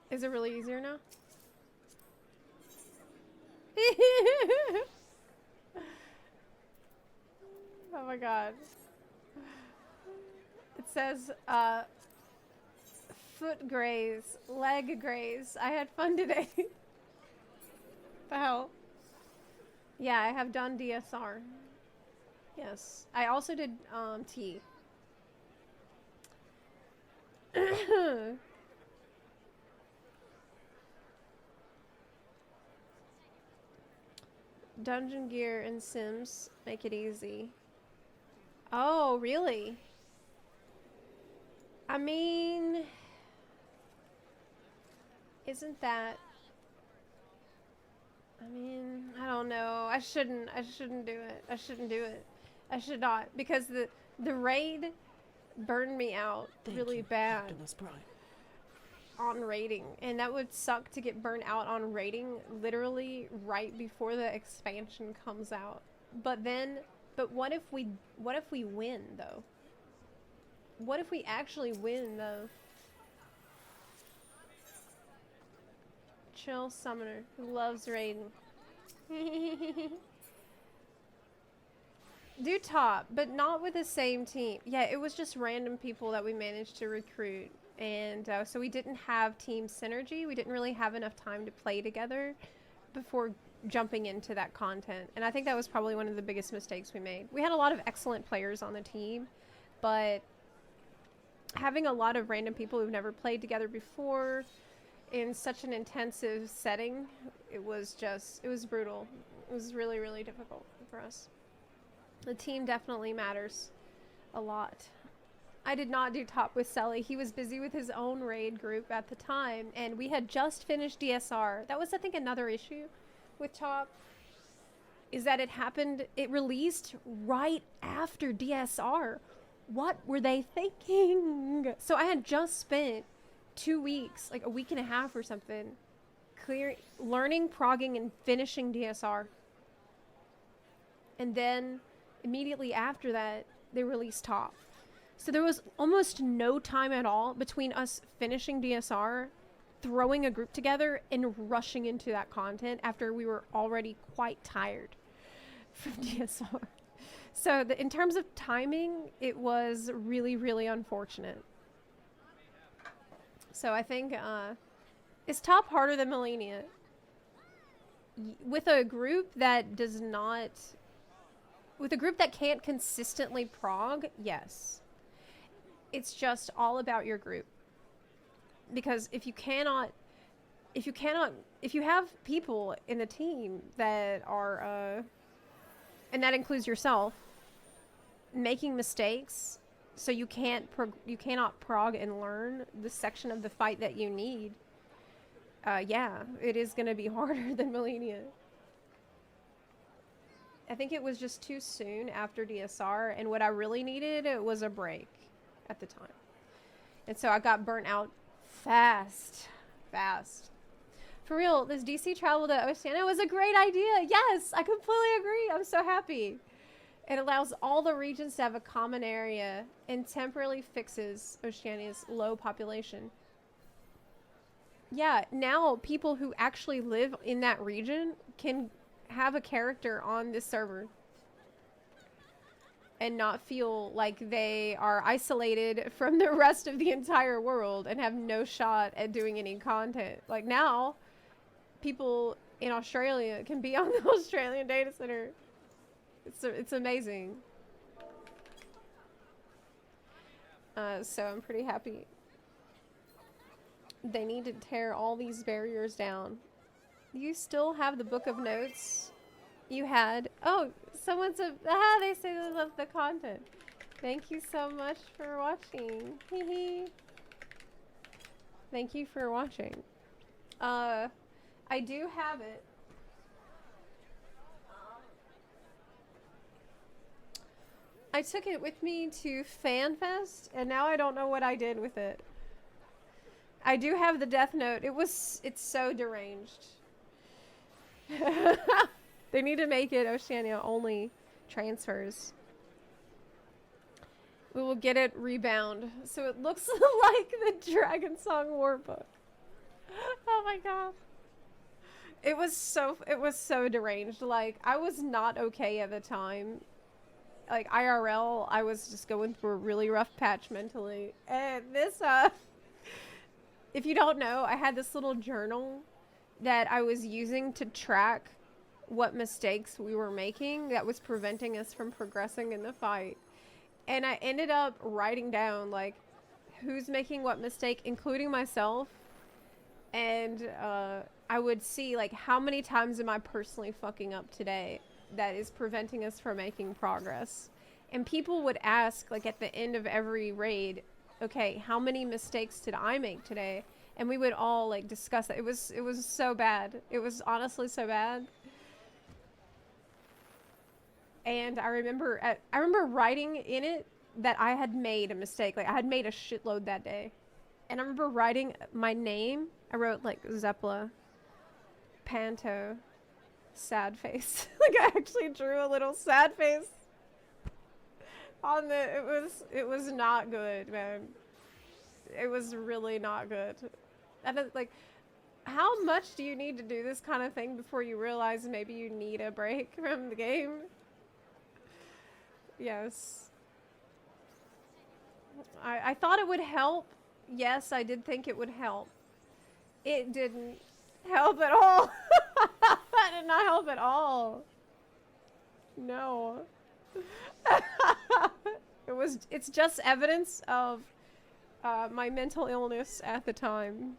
Is it really easier now? Oh my god. It says, foot graze, leg graze. I had fun today. The hell? Yeah, I have done DSR. Yes. I also did, T. Dungeon gear and Sims make it easy. Oh, really? I mean, isn't that... I mean, I don't know. I shouldn't do it. I shouldn't do it. I should not, because the raid burned me out really bad on raiding, and that would suck to get burnt out on raiding literally right before the expansion comes out. But what if we win though? What if we actually win though? Chill summoner who loves raiding. Do top, but not with the same team. Yeah, it was just random people that we managed to recruit. And so we didn't have team synergy. We didn't really have enough time to play together before jumping into that content. And I think that was probably one of the biggest mistakes we made. We had a lot of excellent players on the team, but having a lot of random people who've never played together before in such an intensive setting. It was brutal. It was really, really difficult for us. The team definitely matters a lot. I did not do top with Sully. He was busy with his own raid group at the time, and we had just finished DSR. That was, I think, another issue with top, is that it released right after DSR. What were they thinking? So I had just spent 2 weeks, like a week and a half or something, learning, progging, and finishing DSR. And then immediately after that, they released top. So there was almost no time at all between us finishing DSR, throwing a group together, and rushing into that content after we were already quite tired from DSR. So in terms of timing, it was really, really unfortunate. So I think, is top harder than Malenia? With a group that does not... With a group that can't consistently prog, yes. It's just all about your group. Because if you have people in the team that are, and that includes yourself, making mistakes, so you cannot prog and learn the section of the fight that you need, yeah, it is going to be harder than Malenia. I think it was just too soon after DSR, and what I really needed was a break at the time. And so I got burnt out fast. For real, this DC travel to Oceania was a great idea. Yes, I completely agree. I'm so happy. It allows all the regions to have a common area and temporarily fixes Oceania's low population. Yeah, now people who actually live in that region can have a character on this server and not feel like they are isolated from the rest of the entire world and have no shot at doing any content. Like now, people in Australia can be on the Australian data center. It's amazing. So I'm pretty happy. They need to tear all these barriers down. You still have the book of notes you had. Oh, they say they love the content. Thank you so much for watching. Thank you for watching. I do have it. I took it with me to FanFest, and now I don't know what I did with it. I do have the Death Note. It's so deranged. They need to make it Oceania only transfers. We will get it rebound so it looks like the Dragon Song War book. Oh my god. It was so deranged. Like, I was not okay at the time. Like, IRL, I was just going through a really rough patch mentally. And this, if you don't know, I had this little journal that I was using to track what mistakes we were making that was preventing us from progressing in the fight. And I ended up writing down, like, who's making what mistake, including myself. And I would see, like, how many times am I personally fucking up today that is preventing us from making progress. And people would ask, like, at the end of every raid, okay, how many mistakes did I make today? And we would all, like, discuss that. It was so bad. It was honestly so bad. And I remember writing in it that I had made a mistake. Like, I had made a shitload that day. And I remember writing my name. I wrote, like, Zepla, Panto, sad face. Like, I actually drew a little sad face on the, it was not good, man. It was really not good. And like, how much do you need to do this kind of thing before you realize maybe you need a break from the game? Yes. I thought it would help. Yes, I did think it would help. It didn't help at all. That did not help at all. No. It's just evidence of my mental illness at the time.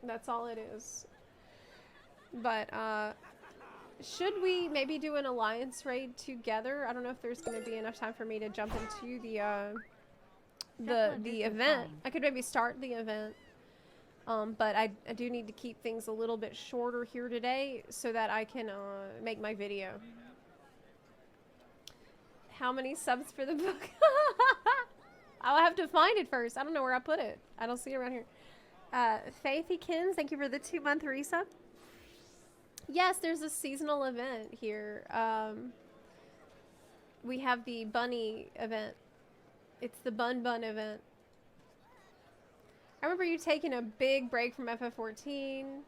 That's all it is. But, should we maybe do an alliance raid together? I don't know if there's going to be enough time for me to jump into the event. I could maybe start the event. But I do need to keep things a little bit shorter here today so that I can make my video. How many subs for the book? I'll have to find it first. I don't know where I put it. I don't see it around here. Faithykins, thank you for the 2-month resub. Yes, there's a seasonal event here. We have the bunny event. It's the Bun Bun event. I remember you taking a big break from FF14.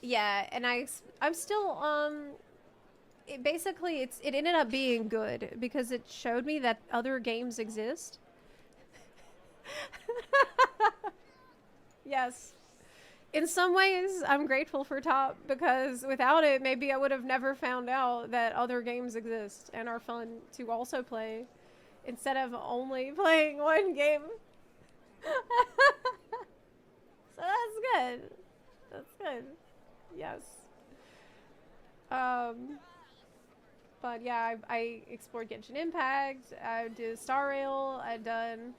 Yeah, and I'm still, it ended up being good because it showed me that other games exist. Yes. In some ways, I'm grateful for Top because without it, maybe I would have never found out that other games exist and are fun to also play instead of only playing one game. So that's good. That's good. Yes. But yeah, I explored Genshin Impact. I did Star Rail. I've done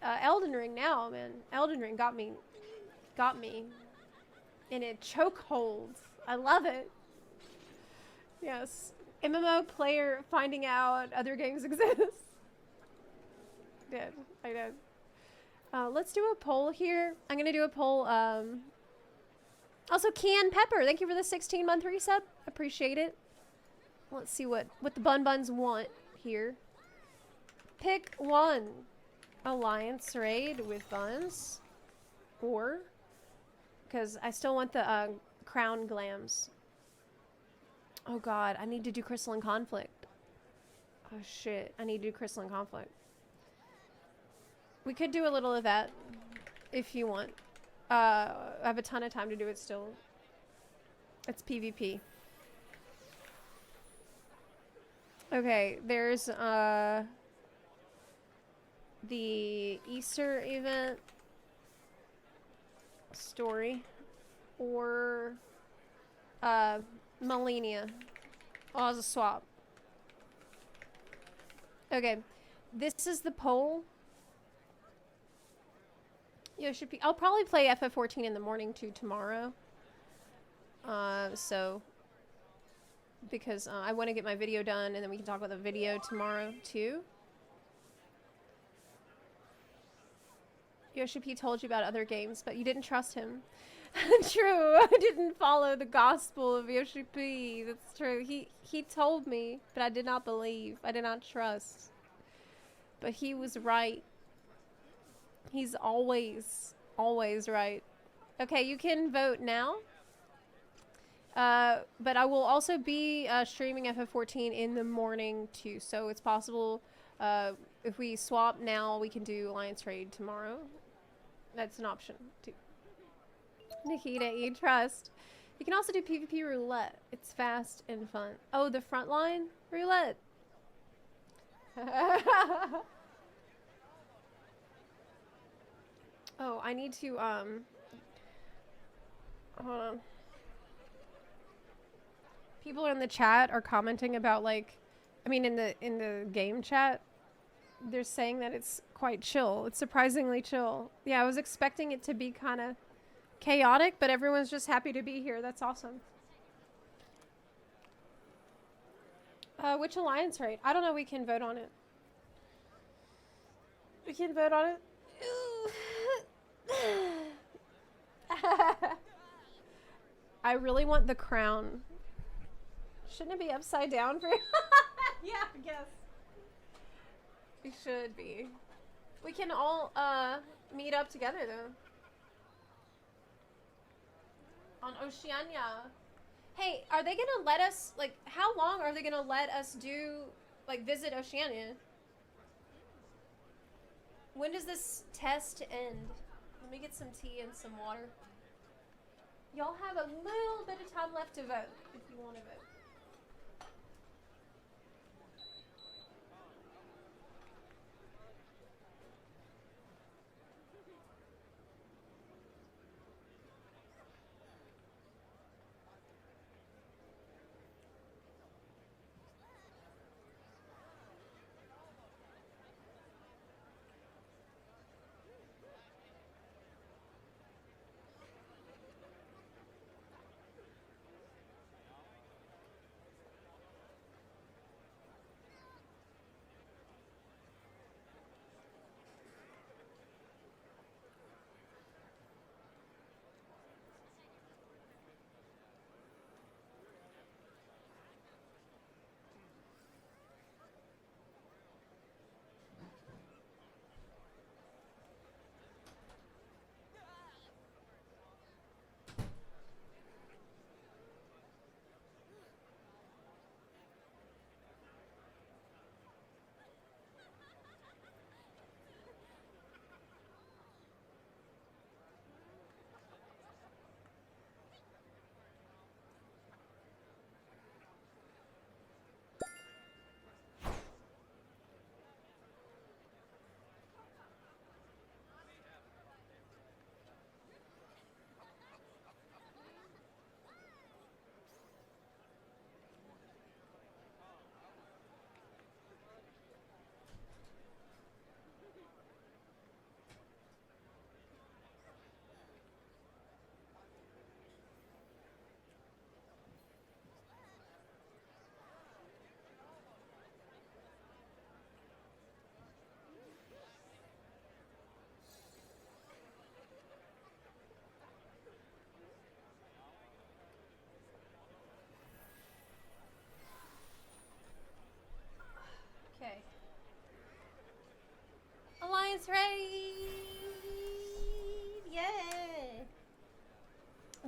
Elden Ring now, man. Elden Ring got me in a chokehold. I love it. Yes. MMO player finding out other games exist. I did. Let's do a poll here. I'm gonna do a poll. Also, Can Pepper, thank you for the 16-month resub. Appreciate it. Let's see what the Bun Buns want here. Pick one. Alliance raid with Buns. Or, because I still want the crown glams. Oh god, I need to do Crystalline Conflict. Oh shit, I need to do Crystalline Conflict. We could do a little of that if you want. I have a ton of time to do it still. It's PvP. Okay, there's the Easter event story or Malenia. Oh, as a swap. Okay, this is the poll. I'll probably play FF14 in the morning too tomorrow. Because I want to get my video done and then we can talk about the video tomorrow too. Yoshi P told you about other games, but you didn't trust him. True, I didn't follow the gospel of Yoshi P. That's true. He told me, but I did not believe. I did not trust. But he was right. He's always right. Okay, you can vote now. But I will also be streaming FF14 in the morning too. So it's possible if we swap now, we can do Alliance Raid tomorrow. That's an option too. Nikita, you trust. You can also do PvP roulette. It's fast and fun. Oh, the frontline roulette. Oh, I need to, hold on. People in the chat are commenting about, like, I mean, in the game chat, they're saying that it's quite chill. It's surprisingly chill. Yeah, I was expecting it to be kind of chaotic, but everyone's just happy to be here. That's awesome. Which alliance raid? I don't know. We can vote on it. We can vote on it. I really want the crown. Shouldn't it be upside down for you? Yeah, I guess. It should be. We can all meet up together though. On Oceania. Hey, are they gonna let us, like, how long are they gonna let us do, like, visit Oceania? When does this test end? Let me get some tea and some water. Y'all have a little bit of time left to vote if you want to vote.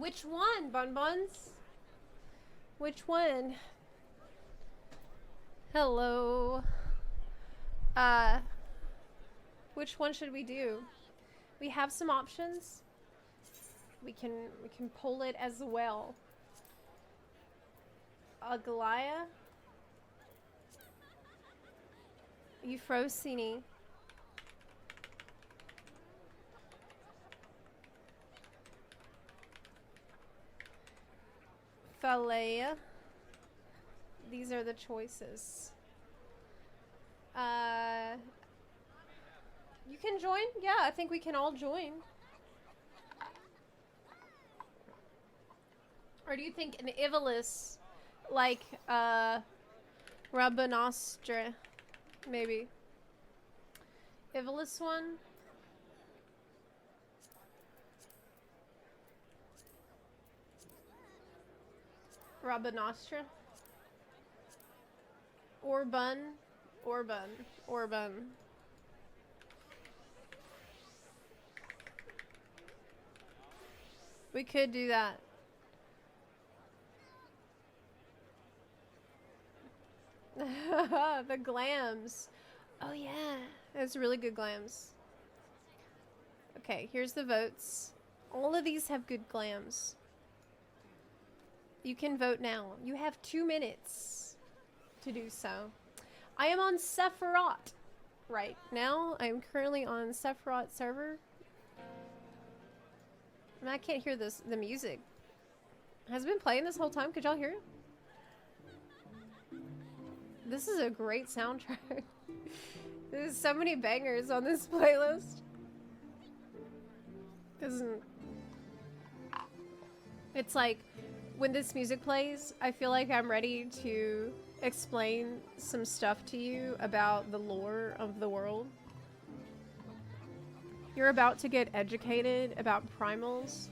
Which one, Bun Buns? Which one? Hello. Which one should we do? We have some options. We can pull it as well. Aglaya. Euphrosyne. Phalea. These are the choices. You can join? Yeah, I think we can all join. Or do you think an Ivalice, like, Rabanastra, maybe? Ivalice one? Rabanastra? Orban? Orban. Orban. We could do that. The glams. Oh yeah, that's really good glams. Okay, here's the votes. All of these have good glams. You can vote now. You have 2 minutes to do so. I am on Sephiroth right now. I'm currently on Sephiroth server. And I can't hear the music. Has it been playing this whole time? Could y'all hear it? This is a great soundtrack. There's so many bangers on this playlist. It's like when this music plays, I feel like I'm ready to explain some stuff to you about the lore of the world. You're about to get educated about primals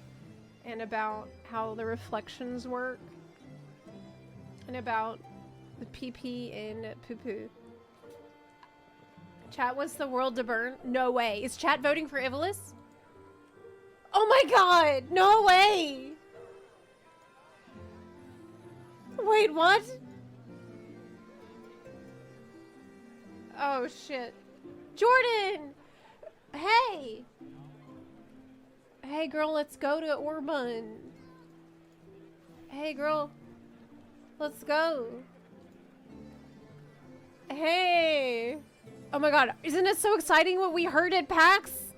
and about how the reflections work and about the pee-pee and poo-poo. Chat wants the world to burn? No way. Is chat voting for Ivalice? Oh my god! No way! Wait, what? Oh shit. Jordan! Hey! Hey girl, let's go to Orban. Hey girl. Let's go. Hey! Oh my god, isn't it so exciting what we heard at PAX?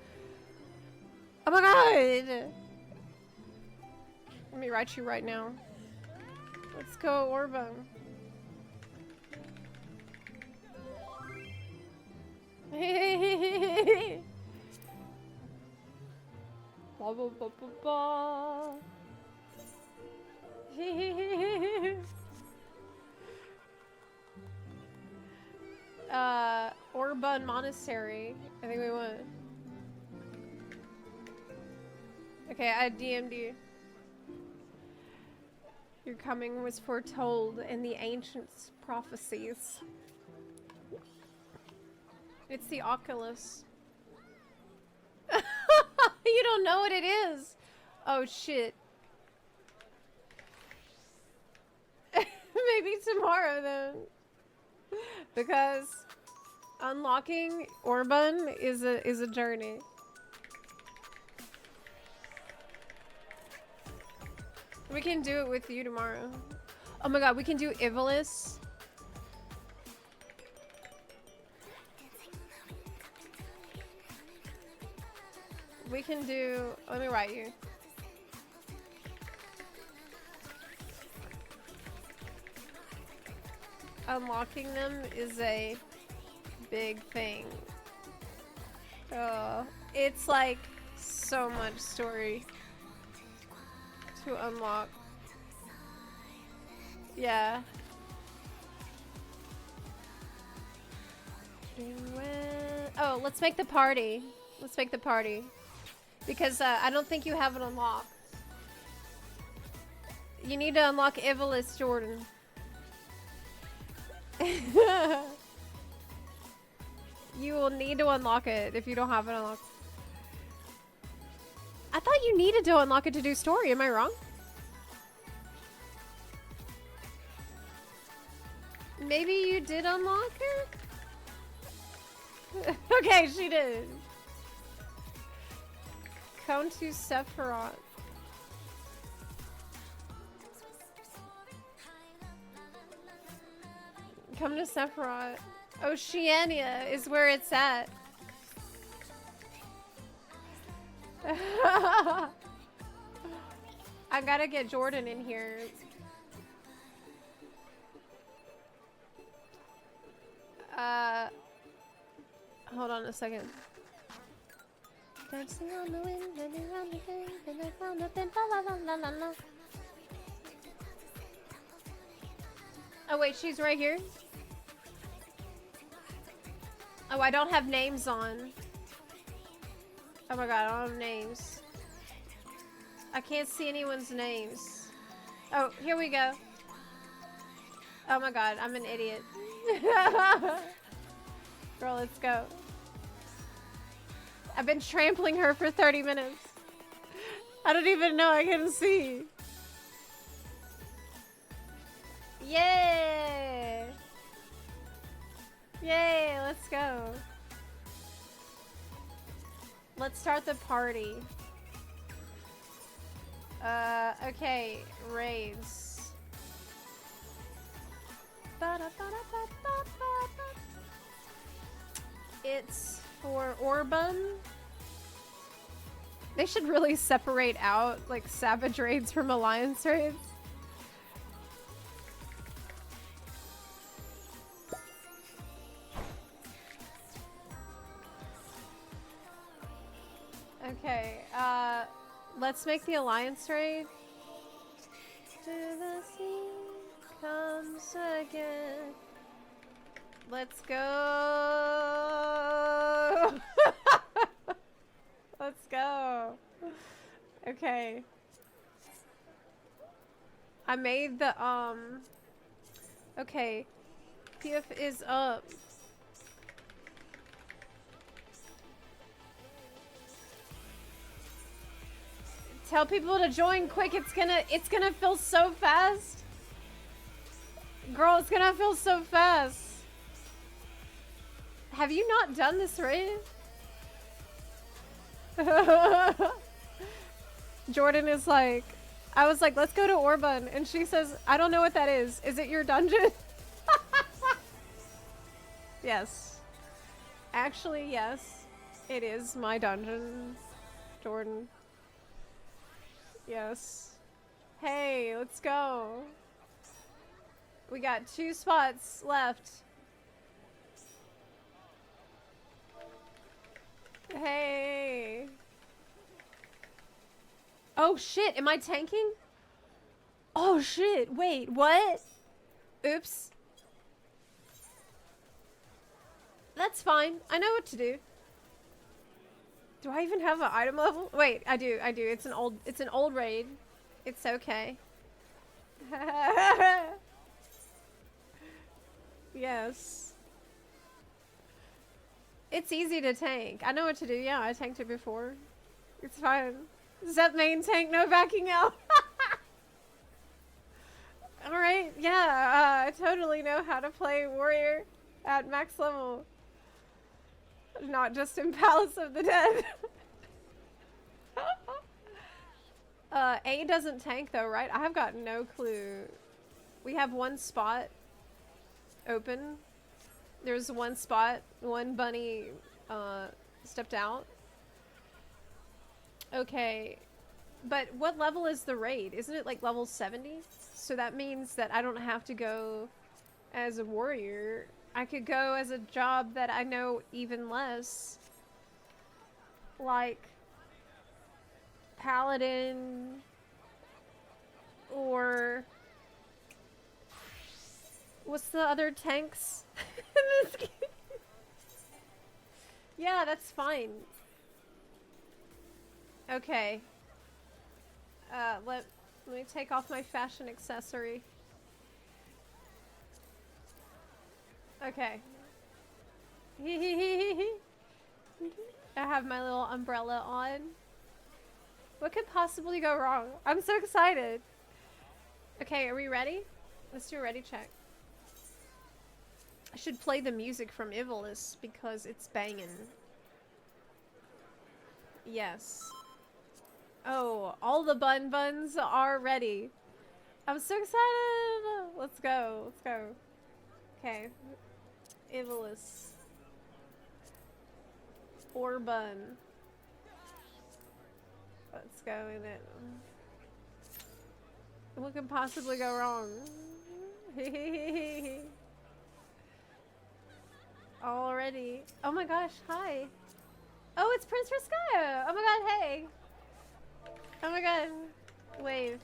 Oh my god! Let me write you right now. Let's go, Orban. Blah, blah, blah, blah, blah. Orban Monastery. I think we went. Okay, I DM'd you. Your coming was foretold in the ancients' prophecies. It's the Oculus. You don't know what it is. Oh shit. Maybe tomorrow then. Because unlocking Orban is a journey. We can do it with you tomorrow. Oh my god, we can do Ivalice. We can do... Let me write you. Unlocking them is a big thing. It's like so much story to unlock. Yeah. Oh, let's make the party. Let's make the party. Because I don't think you have it unlocked. You need to unlock Ivalice, Jordan. You will need to unlock it if you don't have it unlocked. I thought you needed to unlock it to do story. Am I wrong? Maybe you did unlock her? Okay, she did. Come to Sephiroth. Come to Sephiroth. Oceania is where it's at. I gotta get Jordan in here. Hold on a second. Dancing on the wind, and around the bend, and I found nothing, la la la la la. Oh wait, she's right here? Oh, I don't have names on. Oh my god, I don't have names. I can't see anyone's names. Oh, here we go. Oh my god, I'm an idiot. Girl, let's go. I've been trampling her for 30 minutes. I don't even know I can see. Yay! Yay, let's go. Let's start the party. Okay, raids. It's for Orban. They should really separate out like Savage raids from Alliance raids. Okay, let's make the Alliance raid. To the sea comes again. Let's go. Let's go. Okay. I made the, okay. PF is up. Tell people to join quick. It's gonna fill so fast. Girl, it's gonna fill so fast. Have you not done this raid? Jordan is like, I was like, let's go to Orban. And she says, I don't know what that is. Is it your dungeon? Yes. Actually, yes. It is my dungeon, Jordan. Yes. Hey, let's go. We got 2 spots left. Hey. Oh shit, am I tanking? Oh shit, wait, what? Oops. That's fine. I know what to do. Do I even have an item level? Wait, I do. It's an old raid. It's okay. Yes. It's easy to tank. I know what to do. Yeah, I tanked it before. It's fine. Zep main tank, no backing out. Alright, yeah, I totally know how to play warrior at max level. Not just in Palace of the Dead. A doesn't tank though, right? I have got no clue. We have 1 spot open. There's 1 spot. 1 bunny stepped out. Okay. But what level is the raid? Isn't it like level 70? So that means that I don't have to go as a warrior. I could go as a job that I know even less. Like Paladin or what's the other tanks in this game? Yeah, that's fine. Okay. Let me take off my fashion accessory. Okay. I have my little umbrella on. What could possibly go wrong? I'm so excited. Okay, are we ready? Let's do a ready check. I should play the music from Ivalice because it's banging. Yes. Oh, all the buns are ready. I'm so excited! Let's go, let's go. Okay. Ivalice. Or bun. Let's go in it. What could possibly go wrong? Already. Oh my gosh, hi. Oh, it's Prince Riskaya! Oh my god, hey! Oh my god. Wave.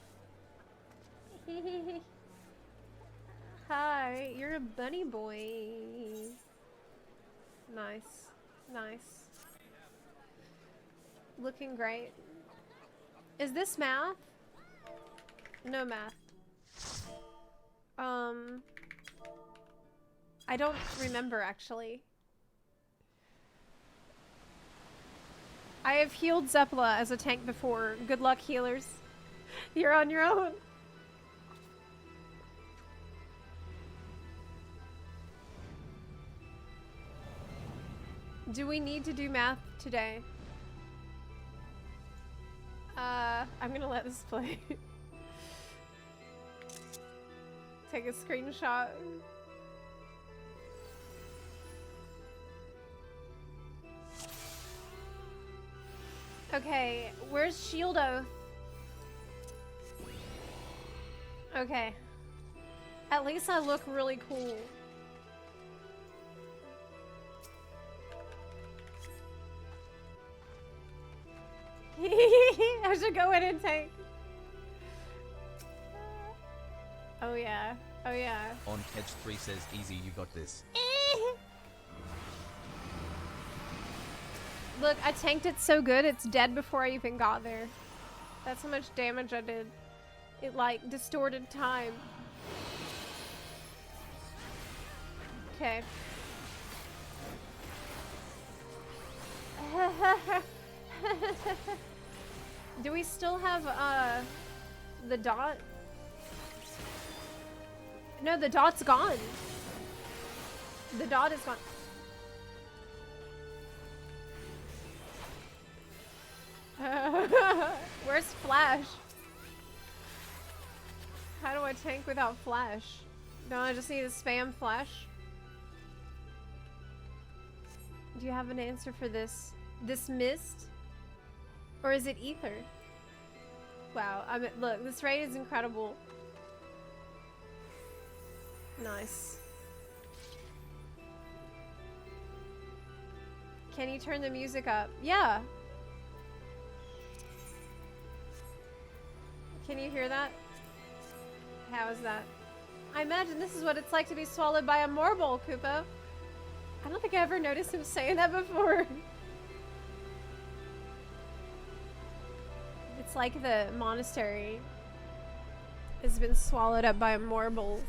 Hi, you're a bunny boy. Nice. Nice. Looking great. Is this math? No math. I don't remember actually. I have healed Zepla as a tank before. Good luck, healers. You're on your own. Do we need to do math today? I'm gonna let this play. Take a screenshot. Okay, where's Shield Oath? Okay. At least I look really cool. I should go in and take. Oh yeah. Oh yeah. On Catch 3 says easy, you got this. Look, I tanked it so good, it's dead before I even got there. That's how much damage I did. It, like, distorted time. Okay. Do we still have, the dot? No, the dot's gone. The dot is gone. Where's Flash? How do I tank without Flash? Don't I just need to spam Flash? Do you have an answer for this? This mist? Or is it ether? Wow, I mean, look, this raid is incredible. Nice. Can you turn the music up? Yeah. Can you hear that? How is that? I imagine this is what it's like to be swallowed by a marble, Koopa. I don't think I ever noticed him saying that before. It's like the monastery has been swallowed up by a marble.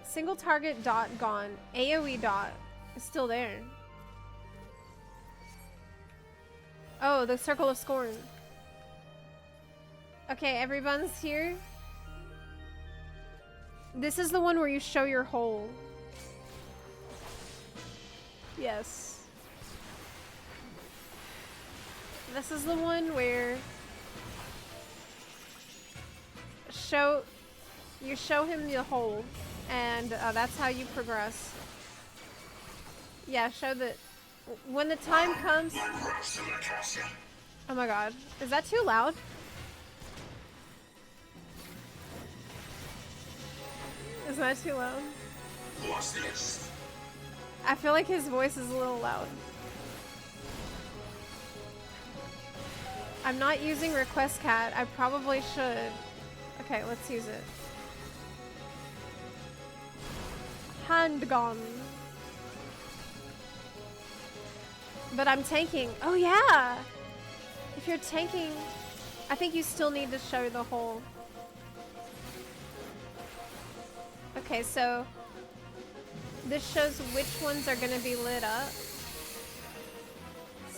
Single target dot gone. AoE dot is still there. Oh, the circle of scorn. Okay, everyone's here. This is the one where you show your hole. Yes. This is the one where you show him the hole, and that's how you progress. Yeah, show that when the time comes. Oh my god, is that too loud? Is that too loud? What's this? I feel like his voice is a little loud. I'm not using request cat. I probably should. Okay, let's use it. Handgun. But I'm tanking. Oh yeah! If you're tanking, I think you still need to show the hole. Okay, so this shows which ones are going to be lit up.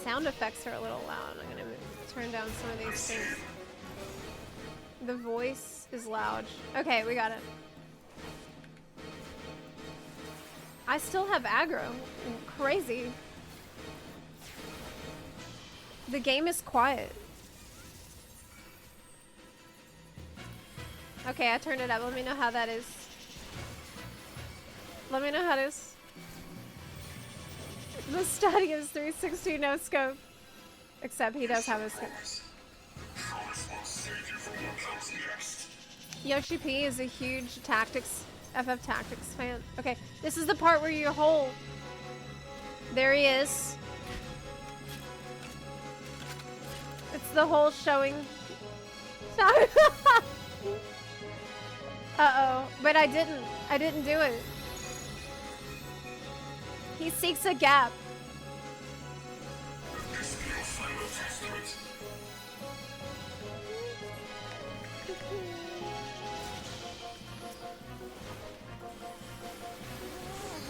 Sound effects are a little loud. I'm going to turn down some of these things. The voice is loud. Okay, we got it. I still have aggro. Crazy. The game is quiet. Okay, I turned it up. Let me know how that is. Let me know how it is. The study is 360 no scope. Except he does have a scope. Yoshi P is a huge FF Tactics fan. Okay, this is the part where you hold. There he is. It's the whole showing. Uh-oh, but I didn't do it. He seeks a gap.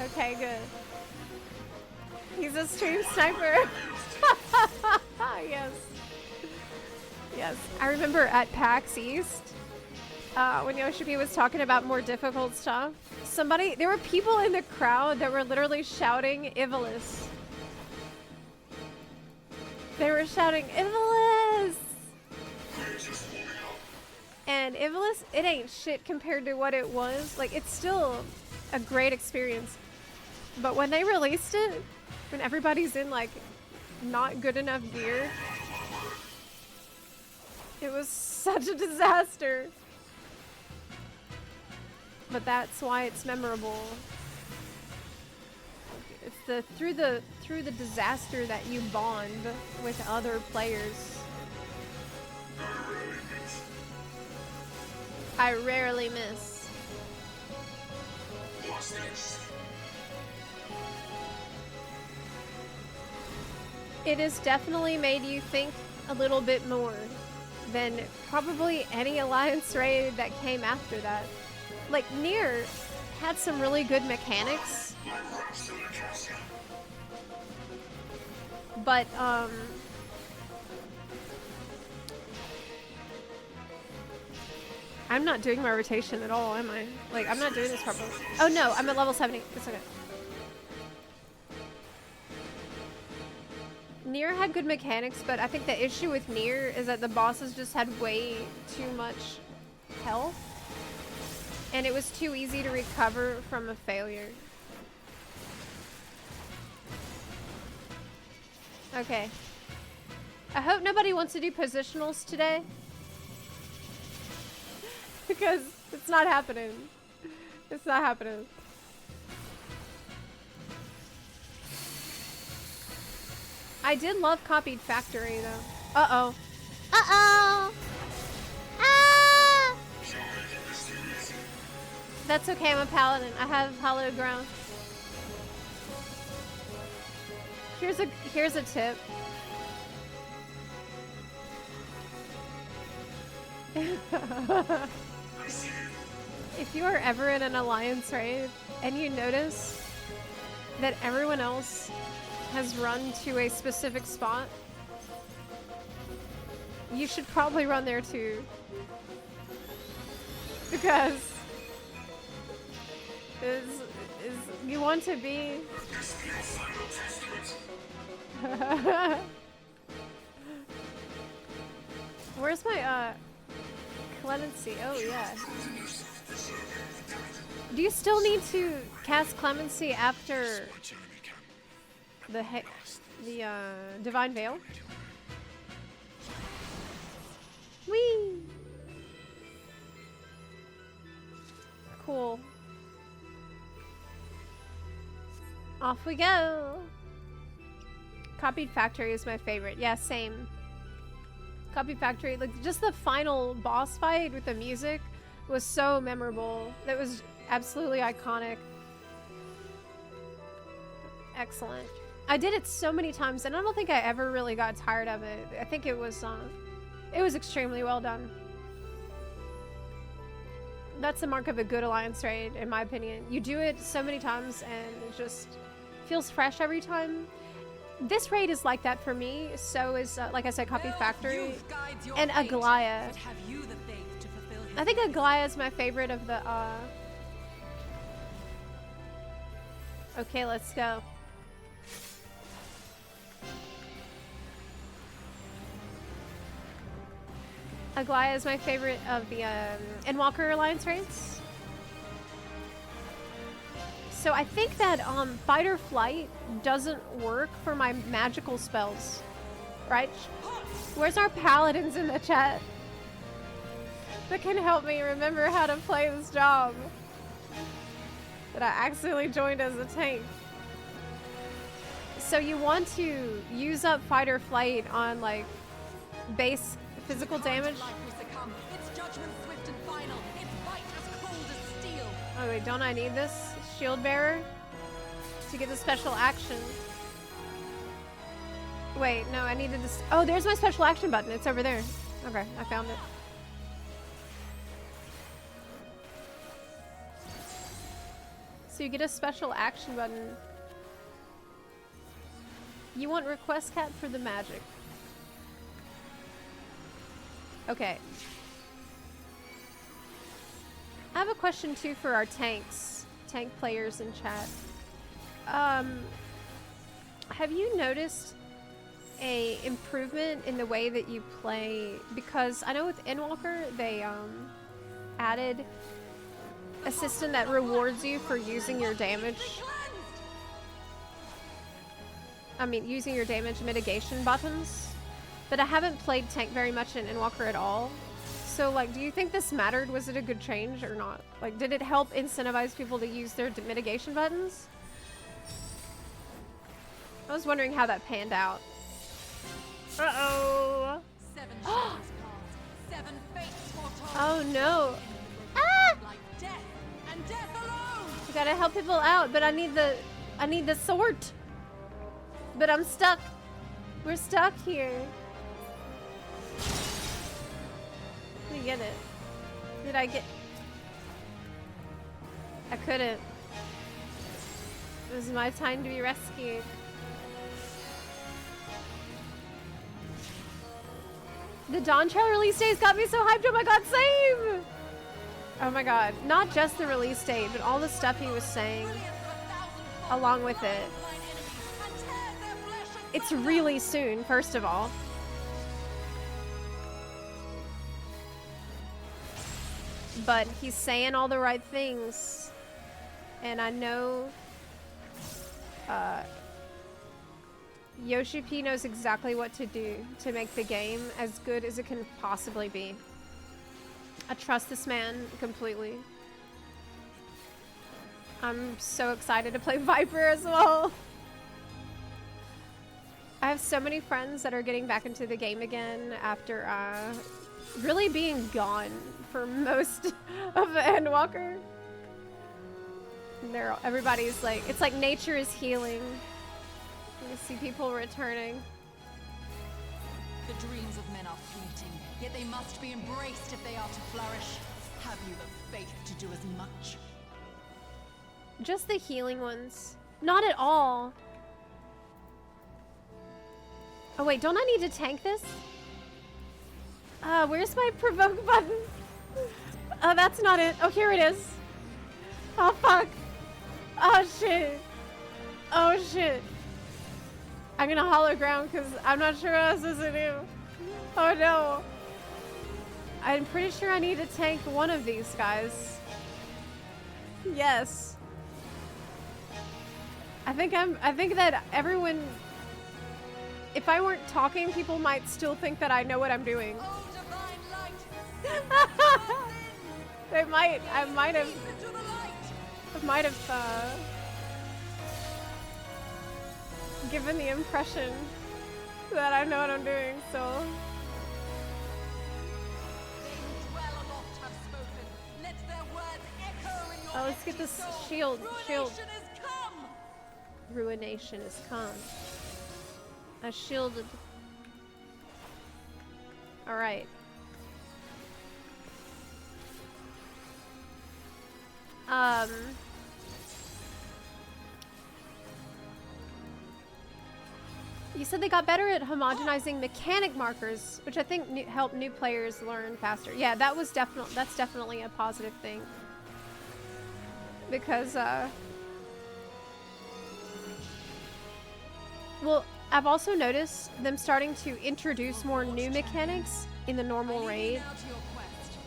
Okay, good. He's a stream sniper. Yes. Yes. I remember at PAX East, when Yoshi P was talking about more difficult stuff, there were people in the crowd that were literally shouting Ivalice. They were shouting Ivalice! And Ivalice, it ain't shit compared to what it was. Like, it's still a great experience. But when they released it, when everybody's in, like, not good enough gear, it was such a disaster. But that's why it's memorable. It's through the disaster that you bond with other players. I rarely miss. It has definitely made you think a little bit more than probably any Alliance raid that came after that. Like, Nier had some really good mechanics, but I'm not doing my rotation at all, am I? Like, I'm not doing this properly. Oh no, I'm at level 70. It's okay. Nier had good mechanics, but I think the issue with Nier is that the bosses just had way too much health. And it was too easy to recover from a failure. Okay. I hope nobody wants to do positionals today. Because it's not happening. It's not happening. I did love Copied Factory though. Uh-oh. Uh-oh! Ah! That's okay, I'm a paladin. I have hallowed ground. Here's a tip. If you are ever in an Alliance raid and you notice that everyone else has run to a specific spot, you should probably run there too. Because you want to be Where's my clemency? Oh yeah. Do you still need to cast clemency after the divine veil? Whee! Cool. Off we go. Copied Factory is my favorite. Yeah, same. Copied Factory, like just the final boss fight with the music was so memorable. That was absolutely iconic. Excellent. I did it so many times and I don't think I ever really got tired of it. I think it was extremely well done. That's the mark of a good Alliance raid, in my opinion. You do it so many times and it just feels fresh every time. This raid is like that for me. So is, like I said, Copied Factory and Aglaya. I think Aglaya is my favorite of the Okay, let's go. Aglaya is my favorite of the Endwalker Alliance raids. So I think that fight or flight doesn't work for my magical spells, right? Where's our paladins in the chat that can help me remember how to play this job that I accidentally joined as a tank? So you want to use up fight or flight on like base physical damage. Oh wait, don't I need this shield bearer to get the special action? Wait, no, I needed this. Oh, there's my special action button. It's over there. Okay, I found it. So you get a special action button. You want request cat for the magic. Okay. I have a question too for our tank players in chat. Have you noticed a improvement in the way that you play? Because I know with Endwalker they added a system that rewards you for using your damage. I mean, using your damage mitigation buttons. But I haven't played tank very much in Endwalker at all. So, like, do you think this mattered? Was it a good change or not? Like, did it help incentivize people to use their mitigation buttons? I was wondering how that panned out. Uh-oh! Oh no! Ah! We gotta help people out, but I need the sword. But I'm stuck. We're stuck here. Did I get it? Did I get... I couldn't. It was my time to be rescued. The Dawn Trail release days got me so hyped. Oh my god, same! Oh my god. Not just the release date, but all the stuff he was saying along with it. It's really soon, first of all. But he's saying all the right things. And I know Yoshi P knows exactly what to do to make the game as good as it can possibly be. I trust this man completely. I'm so excited to play Viper as well. I have so many friends that are getting back into the game again after really being gone for most of the Endwalker. Everybody's like, it's like nature is healing. You see people returning. The dreams of men are fleeting, yet they must be embraced if they are to flourish. Have you the faith to do as much? Just the healing ones. Not at all. Oh wait, don't I need to tank this? Where's my provoke button? Oh, that's not it. Oh, here it is. Oh, fuck. Oh, shit. Oh, shit. I'm gonna hollow ground because I'm not sure what I was supposed to do. Oh, no. I'm pretty sure I need to tank one of these guys. Yes. I think that everyone... If I weren't talking, people might still think that I know what I'm doing. Oh, divine light. They might. I might have given the impression that I know what I'm doing. So. Oh, let's get this shield. Shield. Ruination is come. I shielded. Alright. You said they got better at homogenizing mechanic markers, which I think help new players learn faster. Yeah, that's definitely a positive thing. Because Well, I've also noticed them starting to introduce more new mechanics in the normal raid.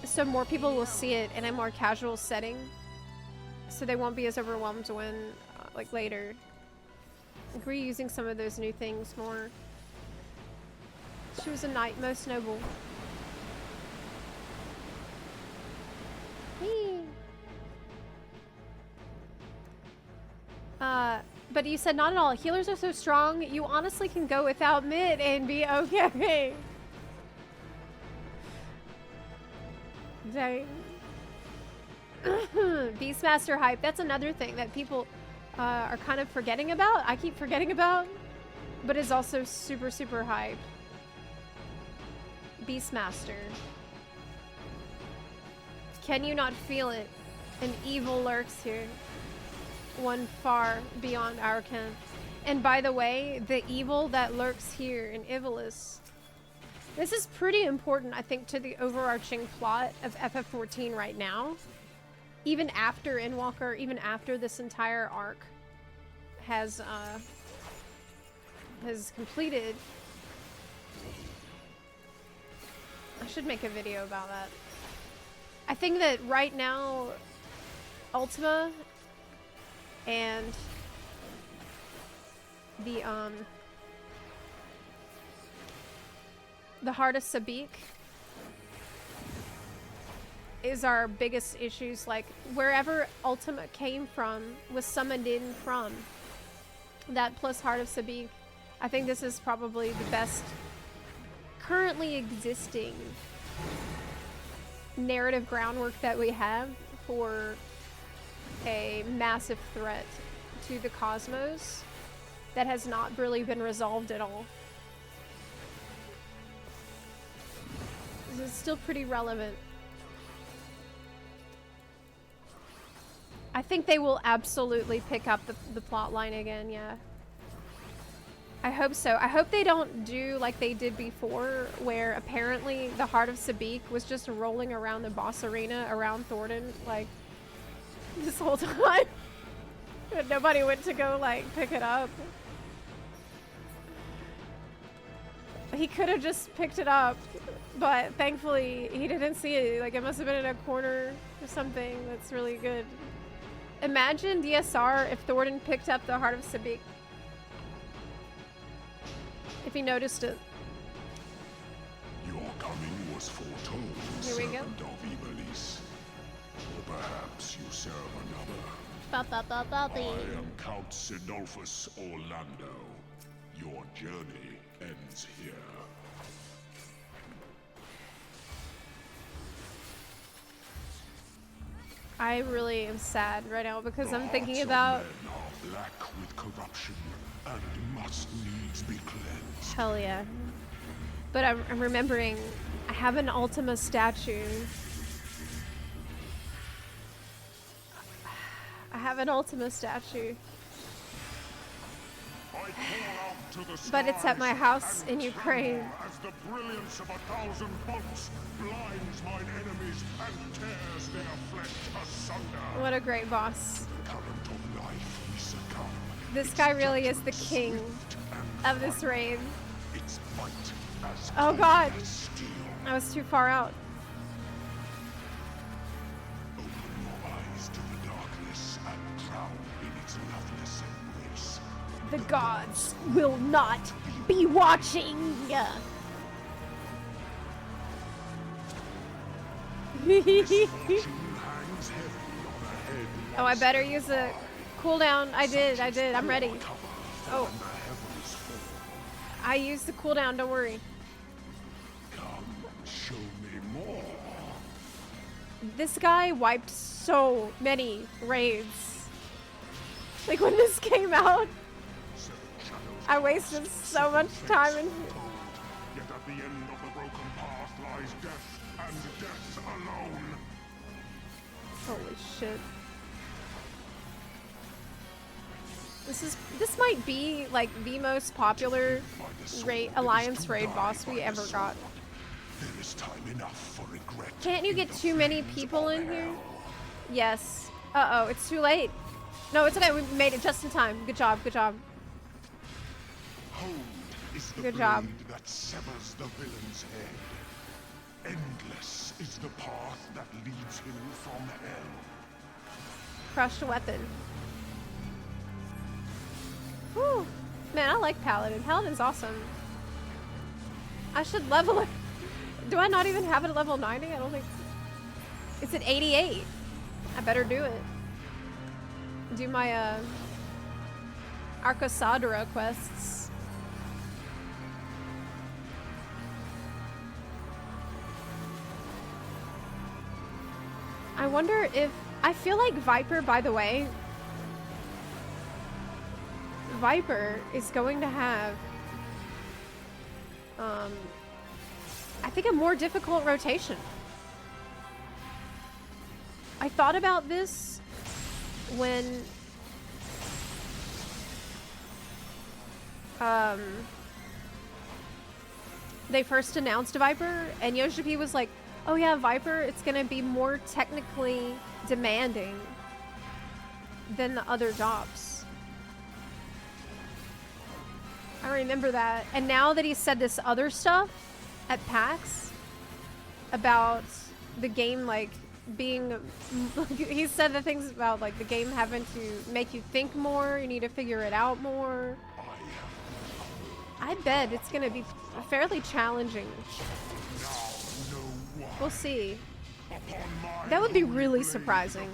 So more people will see it in a more casual setting. So they won't be as overwhelmed when, like, later. Like, reusing some of those new things more. She was a knight, most noble. Whee! But you said not at all. Healers are so strong, you honestly can go without mid and be okay. Dang. Beastmaster hype. That's another thing that people are kind of forgetting about. I keep forgetting about, but is also super, super hype. Beastmaster. Can you not feel it? An evil lurks here. One far beyond our ken. And by the way, the evil that lurks here in Ivalice, this is pretty important, I think, to the overarching plot of FF14 right now. Even after Endwalker, even after this entire arc has completed. I should make a video about that. I think that right now, Ultima and the Heart of Sabik is our biggest issues. Like, wherever Ultima came from, was summoned in from. That plus Heart of Sabik. I think this is probably the best currently existing narrative groundwork that we have for a massive threat to the cosmos that has not really been resolved at all. This is still pretty relevant. I think they will absolutely pick up the plot line again, yeah. I hope so. I hope they don't do like they did before, where apparently the Heart of Sabik was just rolling around the boss arena around Thornton, like, this whole time. But nobody went to go, like, pick it up. He could have just picked it up, but thankfully he didn't see it. Like, it must have been in a corner or something. That's really good. Imagine DSR if Thornton picked up the Heart of Sabik. If he noticed it. Your coming was foretold, Here we go. servant of Ivalice. Or perhaps you serve another. I am Count Sinolfus Orlando. Your journey ends here. I really am sad right now because I'm thinking Hearts of about... men are black with corruption and must needs be cleansed. Hell yeah. But I'm remembering I have an Ultima statue. I have an Ultima statue. I call out to the But it's at my skies house and in Ukraine. tremble as the brilliance of 1,000 bolts blinds mine enemies and tears their flesh asunder. What a great boss. Current of life we succumb. This Its guy really is the judgment king swift and of this final. raid. Its might as Oh great god. as steel. I was too far out. Open your eyes to the darkness and drown in its loveless embrace. The gods will not be watching. Misfortune hangs heavy on a head Oh, I better use a cooldown. I did. I'm ready. Oh. when the heavens fall. I used the cooldown, don't worry. Come, show me more. This guy wiped so many raids. Like, when this came out, Seven shadows I wasted so much time in... Yet at the end of the broken path lies death, and death alone. Holy shit. This might be, like, the most popular Alliance raid boss we ever got. There is time enough for regret. Can't you in get the too many flames people of in here? hell. Yes. Uh-oh, it's too late. No, it's okay. We made it just in time. Good job, good job. Behold is the Good blade job. that severs the villain's head. Endless is the path that leads him from hell. Crushed weapon. Whew. Man, I like Paladin. Paladin's awesome. I should level it. Do I not even have it at level 90? I don't think. It's at 88. I better do it. Do my Arcosadra quests. I wonder if I feel like Viper, by the way, Viper is going to have I think a more difficult rotation. I thought about this when they first announced Viper, and Yoshi was like, oh yeah, Viper, it's gonna be more technically demanding than the other jobs. I remember that. And now that he said this other stuff at PAX about the game, like, being, he said the things about, like, the game having to make you think more, you need to figure it out more. I bet it's gonna be fairly challenging. We'll see. That would be really surprising.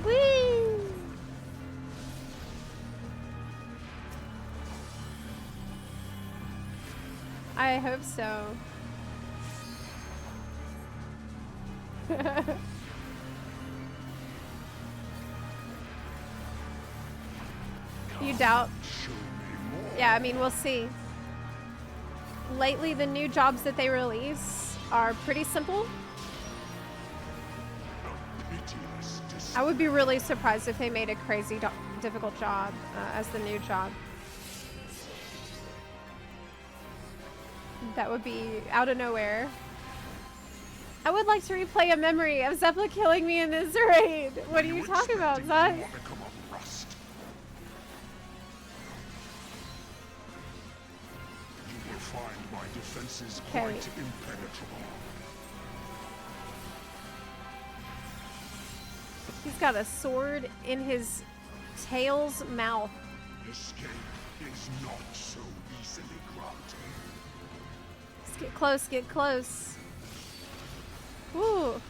Whee! I hope so. You doubt? Yeah, I mean, we'll see. Lately, the new jobs that they release are pretty simple. I would be really surprised if they made a crazy difficult job as the new job. That would be out of nowhere. I would like to replay a memory of Zepla killing me in this raid. What are you talking about, Zut? Okay. He's got a sword in his tail's mouth. Escape is not so easily granted. Let's get close, get close. Ooh.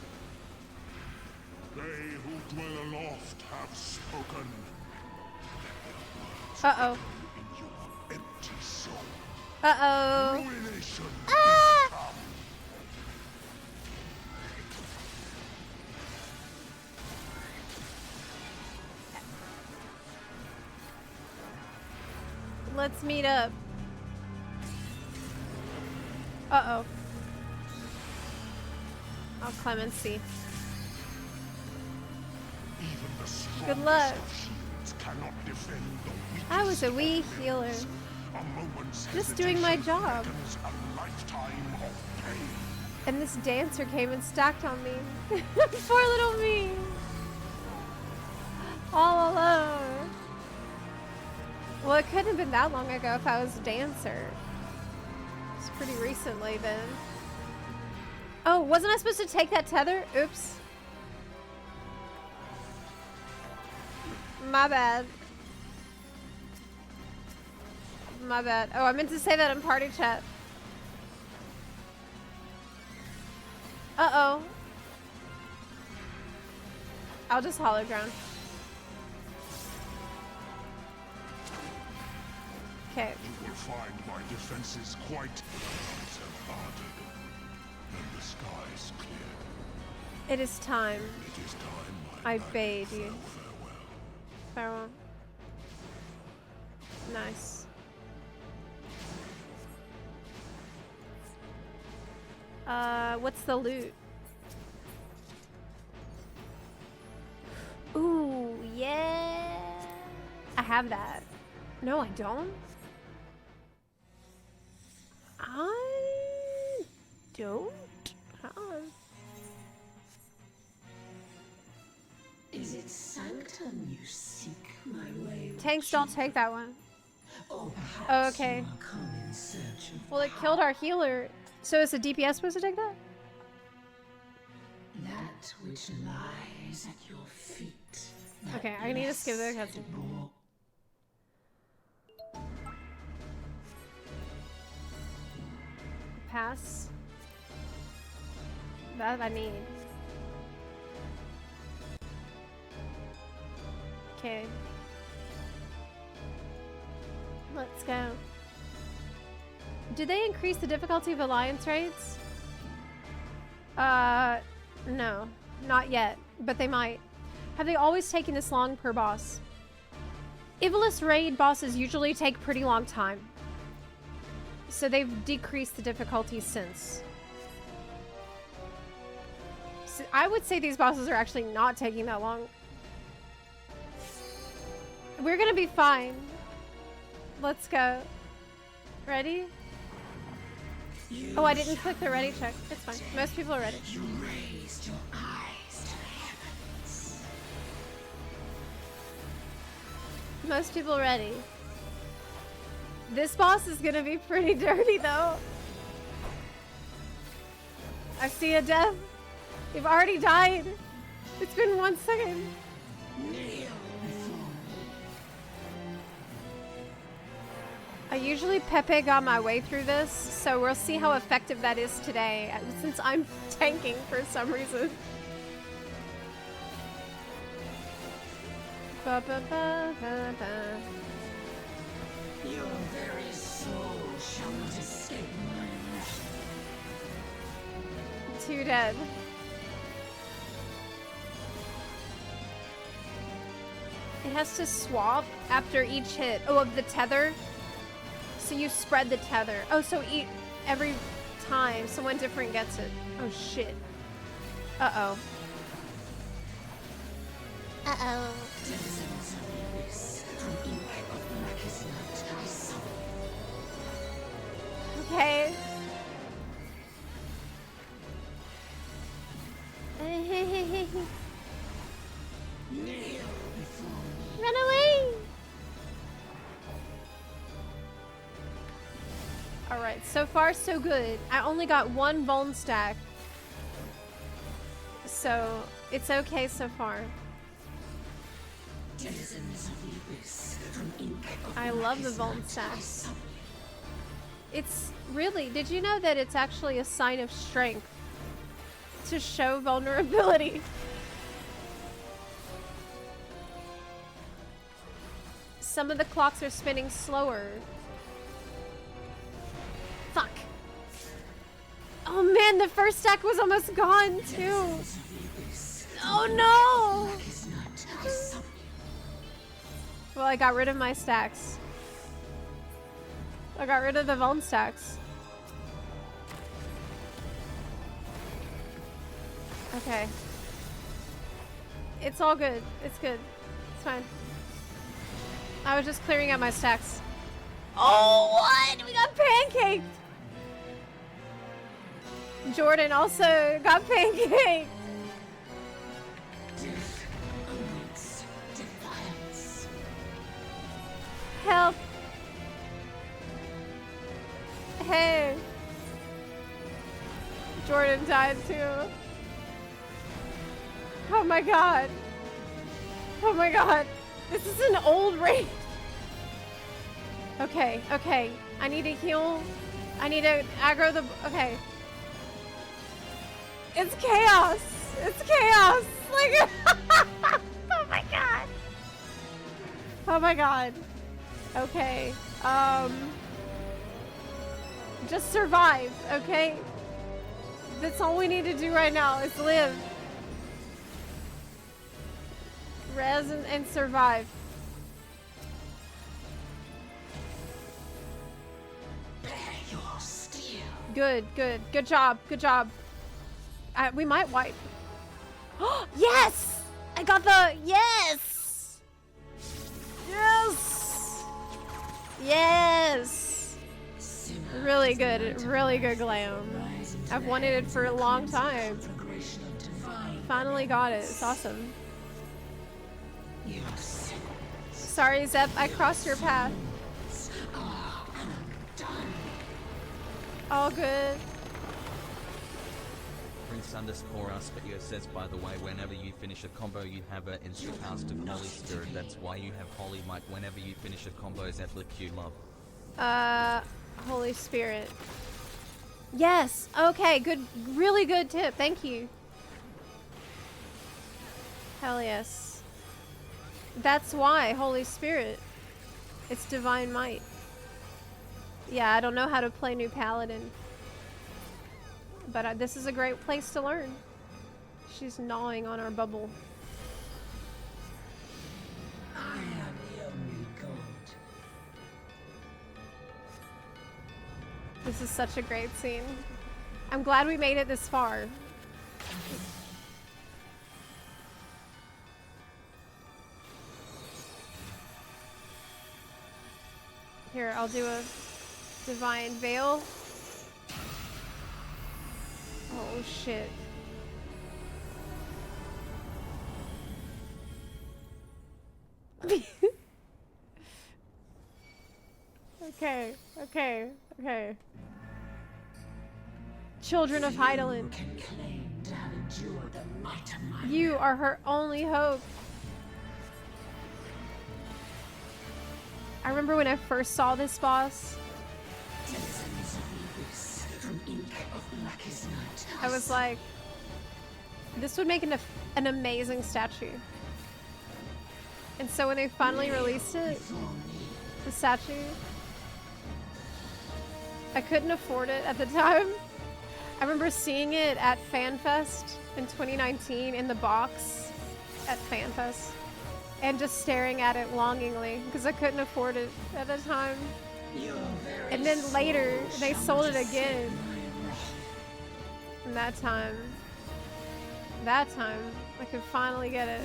They who dwell aloft have spoken. Uh-oh. In your empty soul. Uh-oh. Ruination Ah! is come. Let's meet up. Uh-oh. Oh, Clemency. Even the strongest Good luck. of shields cannot defend the weakest I was a wee of healer. enemies. A moment's Just doing my hesitation job. beckons a lifetime of pain. And this dancer came and stacked on me. Poor little me. All alone. Well, it couldn't have been that long ago if I was a dancer. It's pretty recently then. Oh, wasn't I supposed to take that tether? Oops. My bad. My bad. Oh, I meant to say that in party chat. Uh-oh. I'll just hologram. Okay. You will find my defenses quite hardened, and the skies clear. It is time. It is time I bade bade you. farewell. Farewell. Nice. What's the loot? Ooh, yeah. I have that. No, I don't. I don't. Hold on. sanctum you seek, my wayward Tanks don't take that one. Or perhaps Oh, okay. you are come in search of Well, it killed our healer. So is the DPS supposed to take that? that which lies at your feet. Okay, I need to skip the cutscene. Pass. That I need. Okay. Let's go. Did they increase the difficulty of alliance raids? No. Not yet, but they might. Have they always taken this long per boss? Ivalice raid bosses usually take pretty long time. So they've decreased the difficulty since. So I would say these bosses are actually not taking that long. We're gonna be fine. Let's go. Ready? Oh, I didn't click the ready check. It's fine. Most people are ready. You raised your eyes to heavens. Most people ready. This boss is gonna be pretty dirty though. I see a death. You've already died. It's been 1 second. I usually Pepe got my way through this, so we'll see how effective that is today, since I'm tanking for some reason. Ba, ba, ba, ba, ba. Your very soul shall not escape my wrath. 2 dead. It has to swap after each hit. Oh, of the tether. So you spread the tether. Oh, so every time someone different gets it. Oh shit. Uh-oh. Uh-oh. Denizens of the abyss, from ink of blackest night I summon. Okay. Kneel before me. Run away! Alright, so far so good. I only got 1 bone stack. So, it's okay so far. Denizens of the abyss, from ink of I love the blackest bone night I stacks. summon. It's really, did you know that it's actually a sign of strength to show vulnerability? Some of the clocks are spinning slower. Fuck. Oh man, the first stack was almost gone too. Oh no! Blackest night I summon. Well, I got rid of my stacks. I got rid of the Vuln stacks. Okay. It's all good. It's good. It's fine. I was just clearing out my stacks. Oh, what? We got pancaked! Jordan also got pancaked. Death awaits defiance. Help. Hey. Jordan died too. Oh my god. Oh my god. This is an old raid. Okay, okay. I need to heal. I need to aggro the... Okay. It's chaos. It's chaos. Like... oh my god. Oh my god. Okay. Just survive, okay? That's all we need to do right now is live. Res and survive. Bear your steel. Good, good. Good job. Good job. We might wipe. Yes! I got the... Yes! Yes! Yes! Really good. Really good glam. I've wanted it for a long time. Finally got it. It's awesome. Sorry, Zep, I crossed your path. All good. Prince_Aspio says, by the way, whenever you finish a combo, you have an instant cast of Holy Spirit. That's why you have Holy Might whenever you finish a combo. Zepla Q love. Holy Spirit. Yes. Okay. Good. Really good tip. Thank you. Hell yes. That's why Holy Spirit. It's divine might. Yeah, I don't know how to play new paladin. But this is a great place to learn. She's gnawing on our bubble. I am the only god. This is such a great scene. I'm glad we made it this far. Here, I'll do a divine veil. Oh shit. Okay, okay, okay. Children of Heidelin. Can claim to have endured the might of my You are her only hope. I remember when I first saw this boss, denizens of the abyss, from ink of blackest night. I was like, this would make an amazing statue. And so when they finally released it, the statue, I couldn't afford it at the time. I remember seeing it at FanFest in 2019 in the box at FanFest and just staring at it longingly because I couldn't afford it at the time. And then later they sold it again. And that time I could finally get it.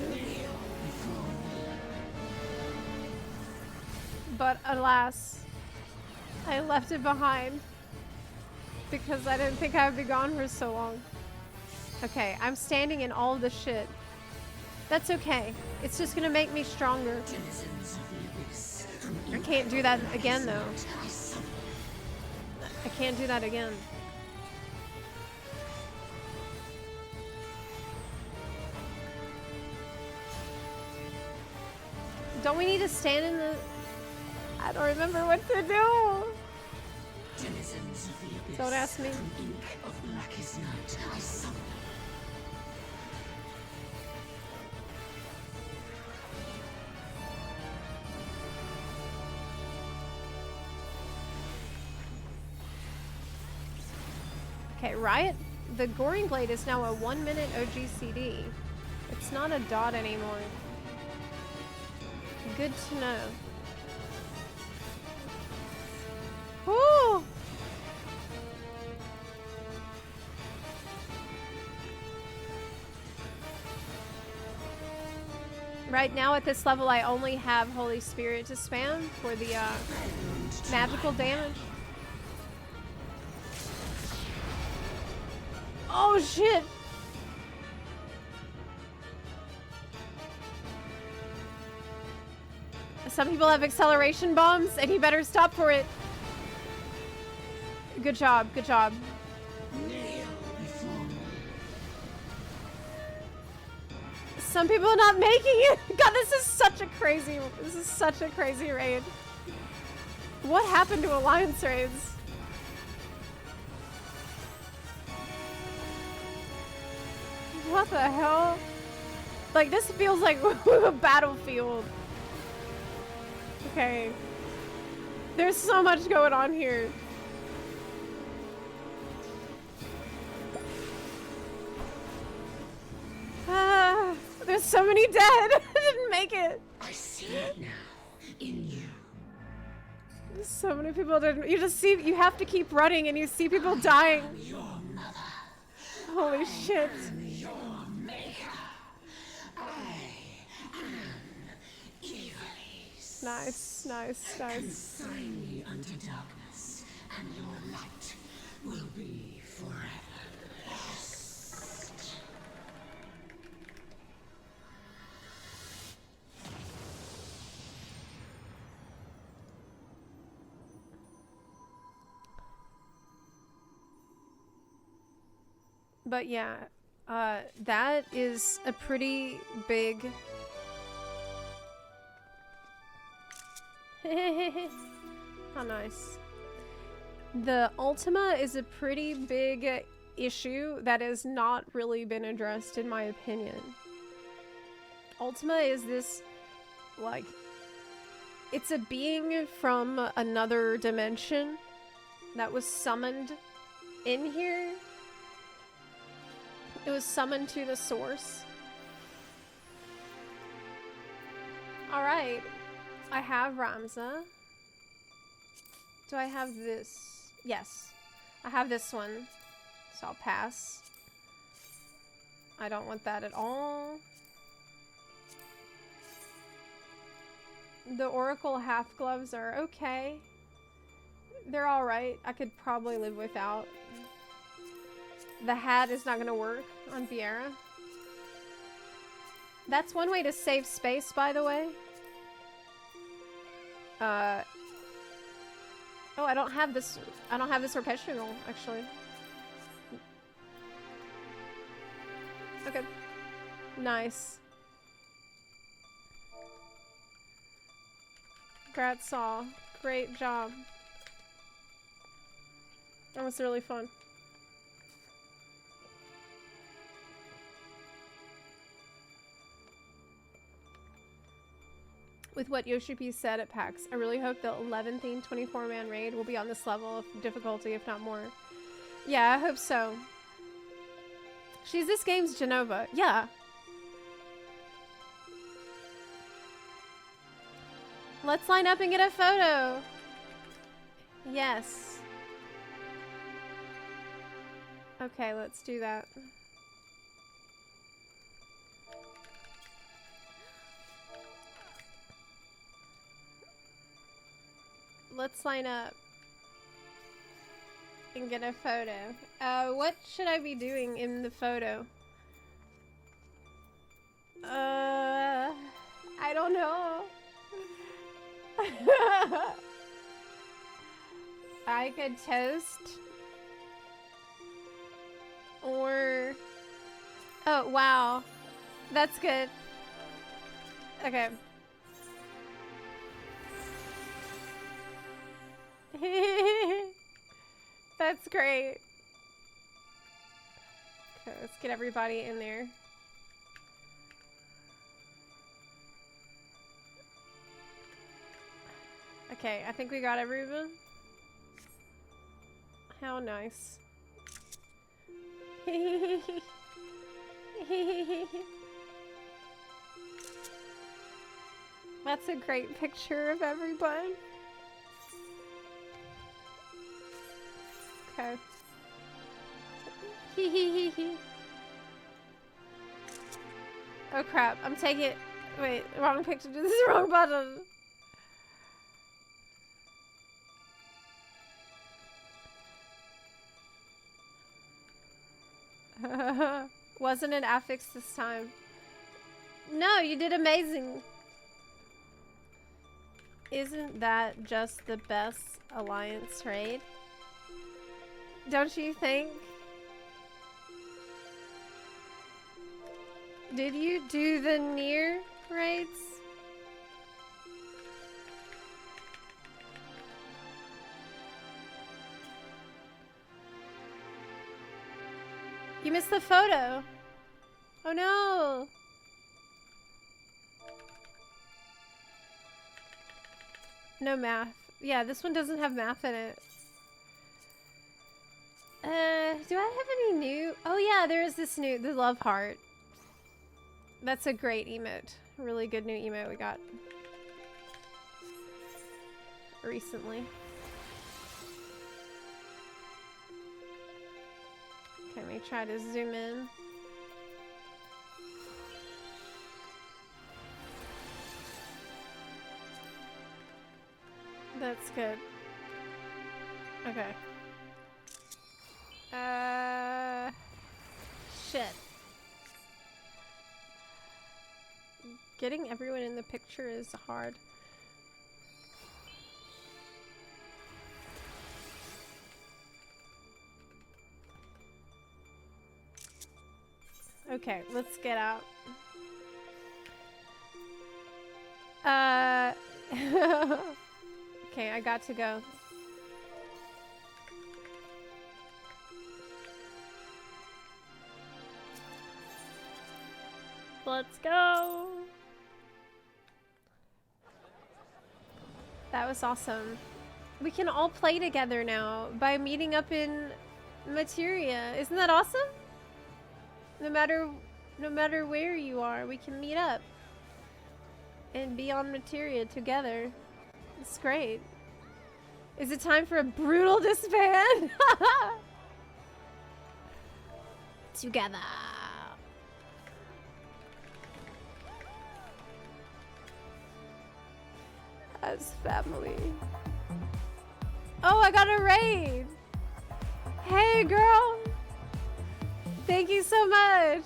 But alas, I left it behind because I didn't think I would be gone for so long. Okay, I'm standing in all the shit. That's okay. It's just gonna make me stronger. I can't do that again though. I can't do that again. Don't we need to stand in the... I don't remember what to do. Don't ask me. Okay, Riot, the Goring Blade is now a 1-minute OGCD. It's not a dot anymore. Good to know. Woo! Right now at this level I only have Holy Spirit to spam for the magical damage. Oh shit! Some people have acceleration bombs and he better stop for it. Good job, good job. Some people are not making it. God, this is such a crazy raid. What happened to Alliance raids? What the hell? Like, this feels like a battlefield. Okay. There's so much going on here. There's so many dead. I didn't make it. I see it now in you. So many people didn't. You just see, you have to keep running and you see people dying. Your mother. Holy shit. Your maker. I am Evilise. Nice, nice, nice. Consign me unto darkness, and your light will be forever lost. But yeah, that is a pretty big... How nice. The Ultima is a pretty big issue that has not really been addressed in my opinion. Ultima is this, like, it's a being from another dimension that was summoned in here. It was summoned to the source. Alright. I have Ramza. Do I have this? Yes. I have this one. So I'll pass. I don't want that at all. The Oracle half gloves are okay. They're alright. I could probably live without. The hat is not gonna work on Viera. That's one way to save space, by the way. Oh, I don't have this perpetual, actually. Okay. Nice. Congrats all. Great job. That was really fun. With what Yoshi said at PAX, I really hope the 11th 24-man raid will be on this level of difficulty, if not more. Yeah, I hope so. She's this game's Genova. Yeah. Let's line up and get a photo. Yes. Okay, let's do that. Let's line up and get a photo. What should I be doing in the photo? I don't know. I could toast. Or... Oh, wow. That's good. Okay. That's great. Okay, let's get everybody in there. Okay, I think we got everyone. How nice. That's a great picture of everyone. Okay. Oh crap, I'm taking it. Wait, wrong picture. This is the wrong button. Wasn't an affix this time. No, you did amazing. Isn't that just the best alliance raid? Don't you think? Did you do the near raids? You missed the photo. Oh no. No math. Yeah, this one doesn't have math in it. Do I have any new? Oh yeah, there is this new, the love heart. That's a great emote. Really good new emote we got recently. Okay, let me try to zoom in. That's good. Okay. Shit. Getting everyone in the picture is hard. Okay, let's get out. Okay, I got to go. Let's go. That was awesome. We can all play together now by meeting up in Materia. Isn't that awesome? No matter where you are, we can meet up and be on Materia together. It's great. Is it time for a brutal disband? Together. As family. Oh, I got a raid. Hey, girl. Thank you so much.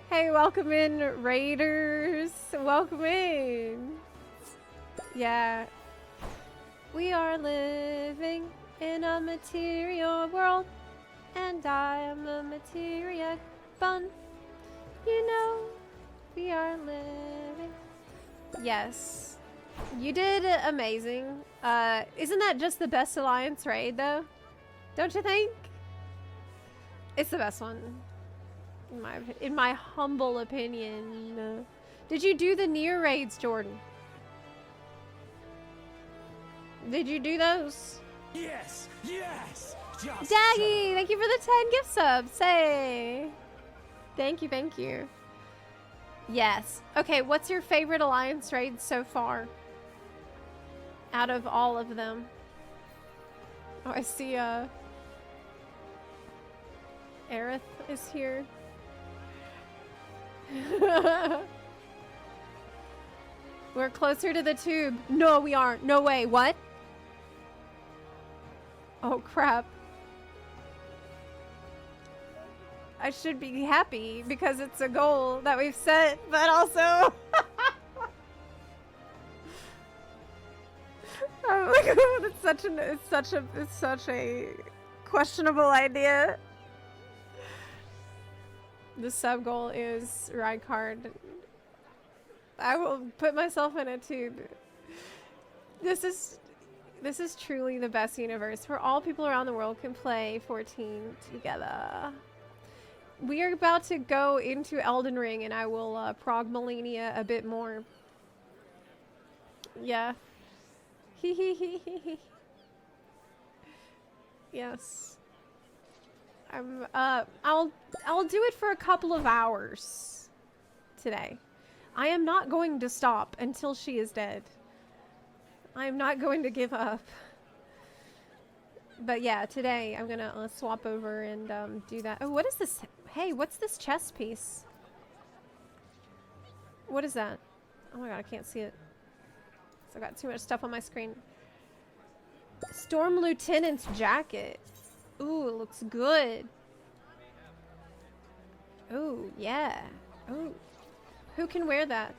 Hey, welcome in, raiders. Welcome in. Yeah. We are living in a material world, and I am a materia bun. You know, we are living. Yes. You did amazing. Isn't that just the best alliance raid, though? Don't you think? It's the best one. In my humble opinion. Did you do the near raids, Jordan? Did you do those? Yes, yes. Just Daggy, thank you for the 10 gift subs. Say. Thank you, thank you. Yes. Okay, what's your favorite alliance raid so far? Out of all of them. Oh, I see, Aerith is here. We're closer to the tube. No, we aren't. No way. What? Oh, crap. I should be happy because it's a goal that we've set, but also... I'm like, oh, it's such a questionable idea. The sub goal is Rykard. I will put myself in a tube. This is truly the best universe where all people around the world can play 14 together. We are about to go into Elden Ring, and I will prog Malenia a bit more. Yeah. Yes. I'll do it for a couple of hours today. I am not going to stop until she is dead. I am not going to give up. But yeah, today I'm gonna swap over and do that. Oh, what is this? Hey, what's this chess piece? What is that? Oh my god, I can't see it. So I got too much stuff on my screen. Storm Lieutenant's jacket. Ooh, it looks good. Ooh, yeah. Ooh. Who can wear that?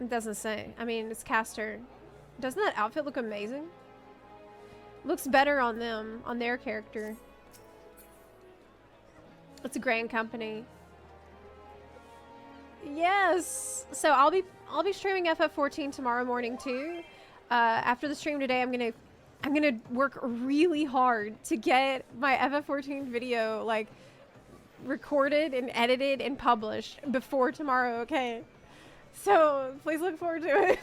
It doesn't say. I mean, it's Caster. Doesn't that outfit look amazing? Looks better on them, on their character. It's a grand company. Yes. So I'll be streaming FF14 tomorrow morning too. After the stream today, I'm gonna work really hard to get my FF14 video like recorded and edited and published before tomorrow. Okay. So please look forward to it.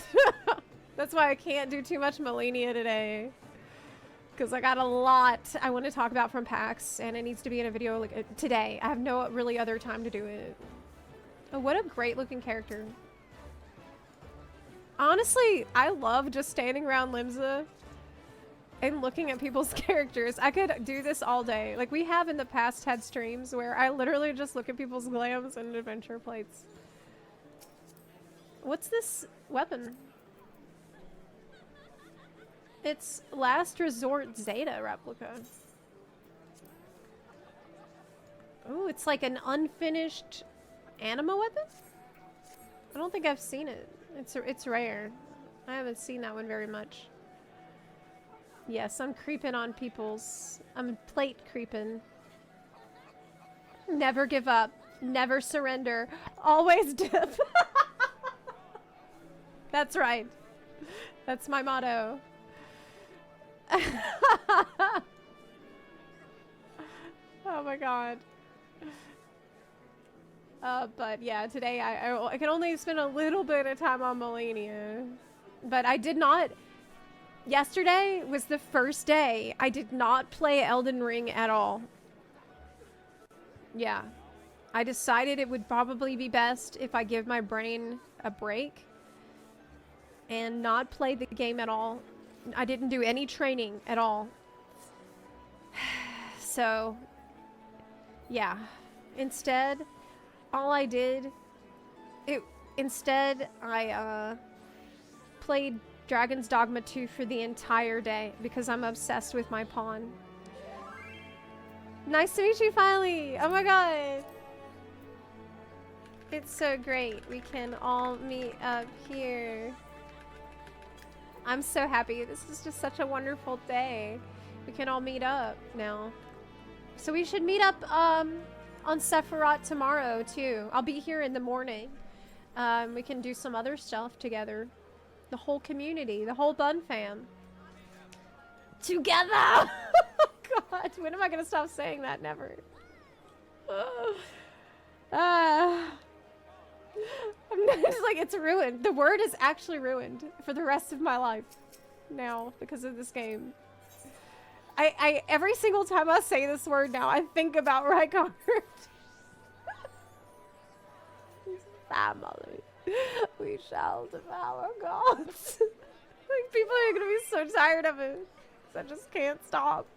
That's why I can't do too much Malenia today. Because I got a lot I want to talk about from PAX, and it needs to be in a video like today. I have no really other time to do it. Oh, what a great looking character. Honestly, I love just standing around Limsa and looking at people's characters. I could do this all day. Like we have in the past had streams where I literally just look at people's glams and adventure plates. What's this weapon? It's Last Resort Zeta replica. Ooh, it's like an unfinished anima weapon? I don't think I've seen it. It's rare. I haven't seen that one very much. Yes, I'm creeping on people's... I'm plate creeping. Never give up. Never surrender. Always dip. That's right. That's my motto. Oh my god. But yeah, today I can only spend a little bit of time on Malenia. But I did not... Yesterday was the first day I did not play Elden Ring at all. Yeah. I decided it would probably be best if I give my brain a break and not play the game at all. I didn't do any training at all. So, yeah. Instead, all I did, instead I played Dragon's Dogma 2 for the entire day because I'm obsessed with my pawn. Nice to meet you finally! Oh my god! It's so great. We can all meet up here. I'm so happy. This is just such a wonderful day. We can all meet up now. So we should meet up on Sephiroth tomorrow too. I'll be here in the morning. We can do some other stuff together. The whole community, the whole Bun fam. Together! Oh god, when am I gonna stop saying that? Never. It's like, it's ruined. The word is actually ruined for the rest of my life now because of this game. I every single time I say this word now, I think about Rykard. Family. We shall devour gods. Like, people are gonna be so tired of it. I just can't stop.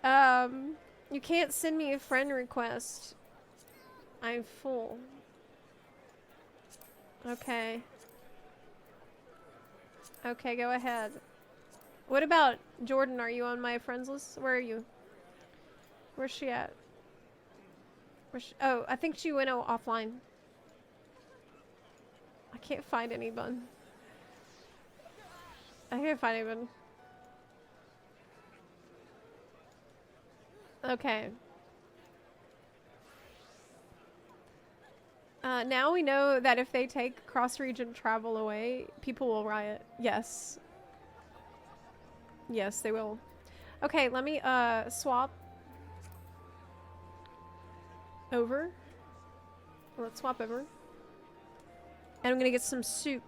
You can't send me a friend request. I'm full. Okay. Okay, go ahead. What about Jordan? Are you on my friends list? Where are you? Where's she at? Oh, I think she went offline. I can't find anyone. I can't find anyone. Okay. Now we know that if they take cross-region travel away, people will riot. Yes. Yes, they will. Okay, let me swap over. Let's swap over. And I'm gonna get some soup.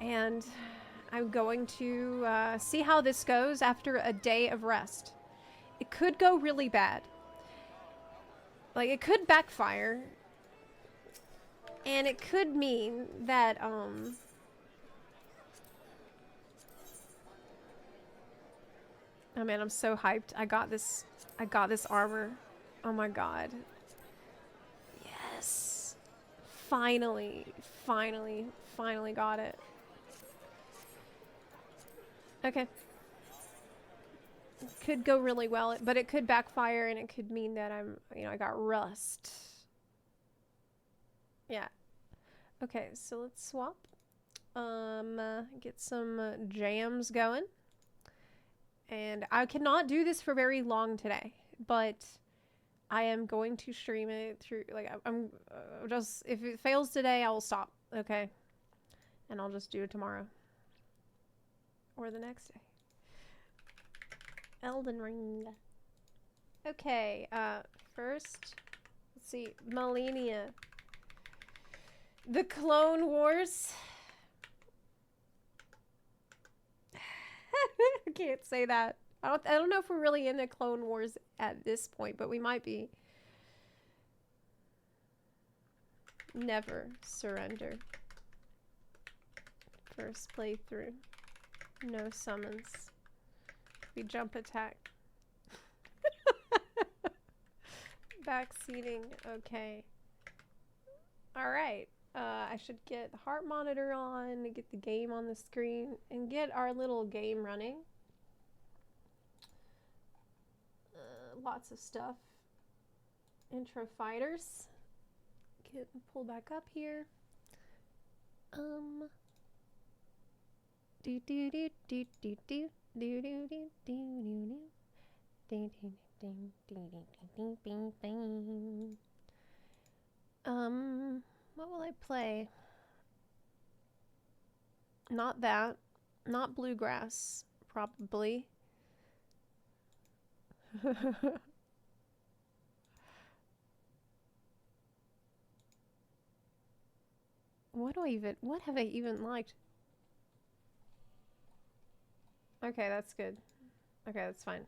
And I'm going to see how this goes after a day of rest. It could go really bad. Like, it could backfire. And it could mean that, oh man, I'm so hyped. I got this armor. Oh my god. Yes. Finally got it. Okay. It could go really well, but it could backfire and it could mean that I got rust. Yeah. Okay, so let's swap. Get some jams going. And I cannot do this for very long today, but I am going to stream it through, like, I'm just, if it fails today, I will stop, okay? And I'll just do it tomorrow. Or the next day. Elden Ring. Okay, first, let's see, Malenia. The Clone Wars. I can't say that. I don't know if we're really in the Clone Wars at this point, but we might be. Never surrender. First playthrough. No summons. We jump attack. Backseating. Okay. Alright. I should get the heart monitor on, get the game on the screen, and get our little game running. Lots of stuff. Intro fighters. Pull back up here. Do do do do do do do do do do do do. Ding, ding, ding, ding, ding, ding, ding. What will I play? Not that. Not bluegrass, probably. What have I even liked? Okay, that's good. Okay, that's fine.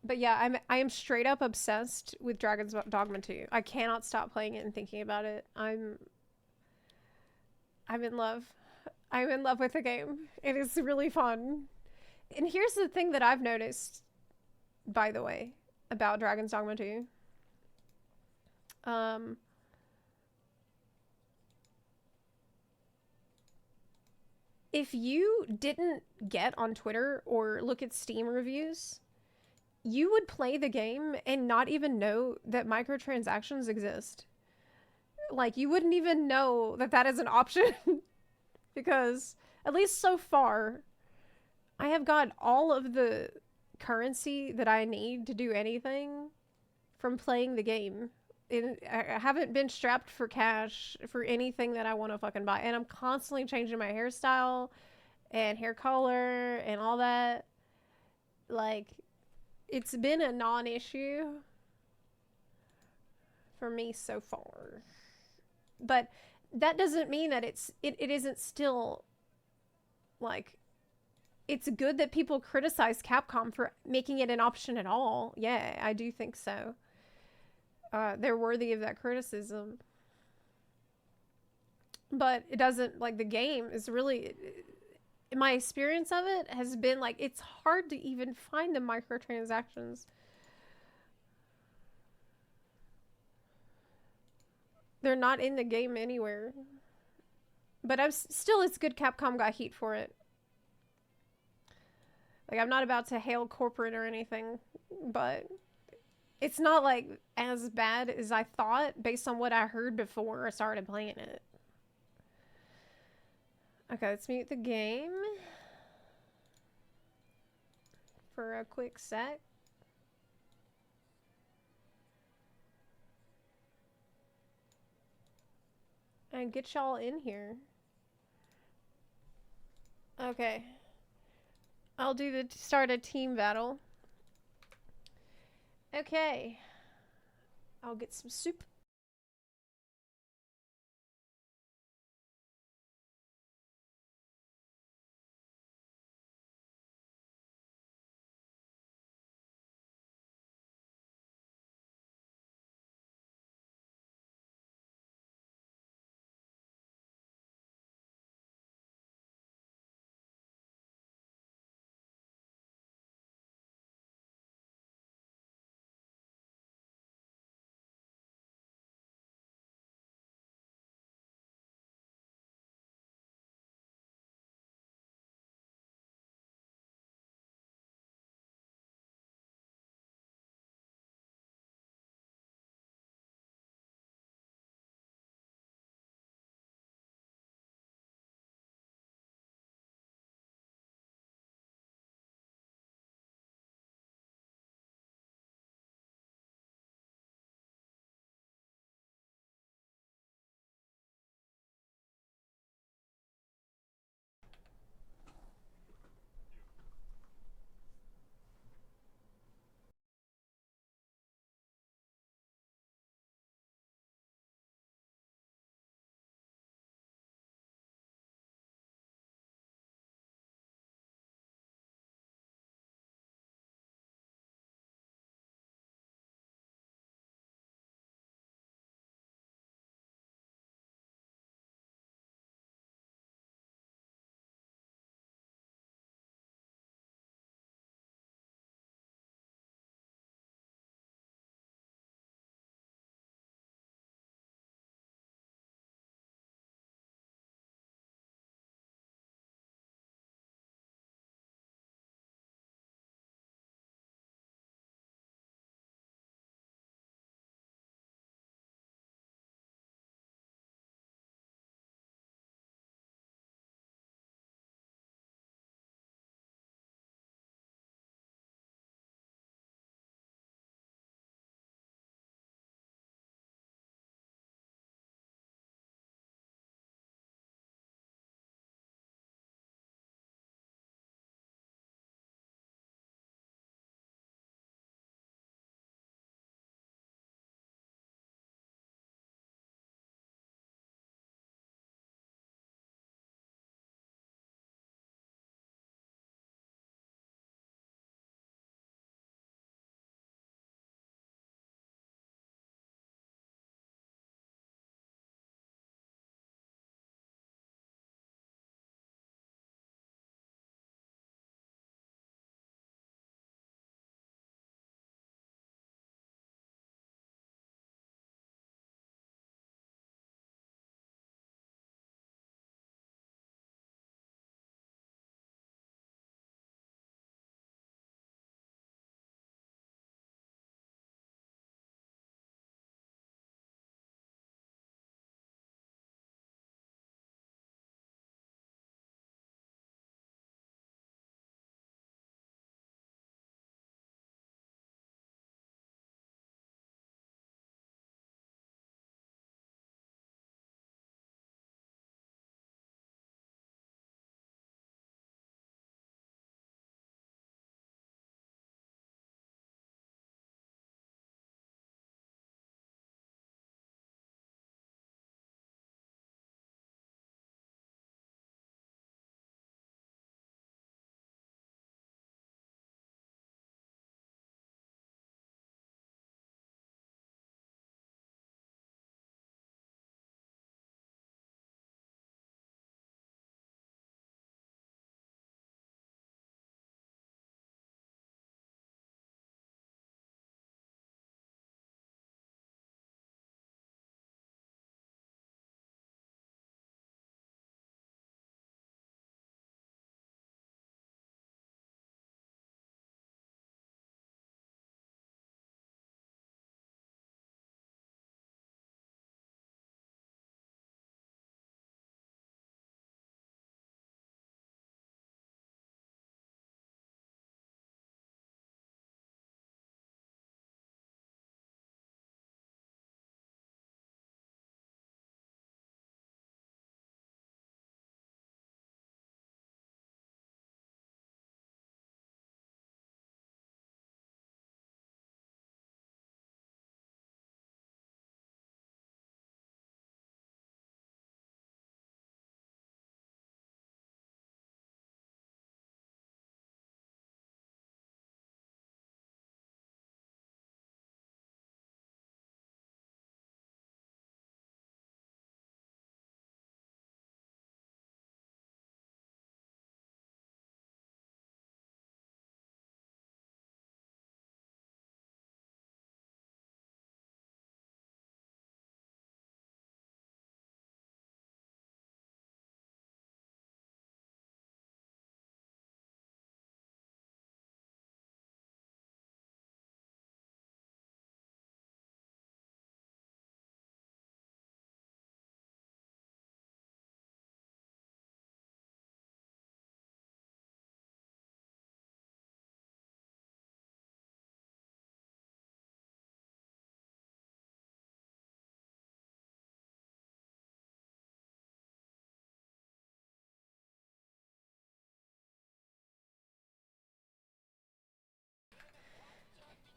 But yeah, I am straight up obsessed with Dragon's Dogma 2. I cannot stop playing it and thinking about it. I'm in love. I'm in love with the game. It is really fun. And here's the thing that I've noticed, by the way, about Dragon's Dogma 2. If you didn't get on Twitter or look at Steam reviews, you would play the game and not even know that microtransactions exist. Like, you wouldn't even know that that is an option. Because, at least so far, I have got all of the currency that I need to do anything from playing the game. I haven't been strapped for cash for anything that I want to fucking buy. And I'm constantly changing my hairstyle and hair color and all that. Like, it's been a non-issue for me so far. But that doesn't mean that it isn't still, like, it's good that people criticize Capcom for making it an option at all. Yeah, I do think so. They're worthy of that criticism. But it doesn't, like, the game is really, my experience of it has been, like, it's hard to even find the microtransactions. They're not in the game anywhere. But still, it's good Capcom got heat for it. Like, I'm not about to hail corporate or anything, but it's not, like, as bad as I thought based on what I heard before I started playing it. Okay, let's mute the game for a quick sec. And get y'all in here. Okay. I'll do the start a team battle. Okay. I'll get some soup.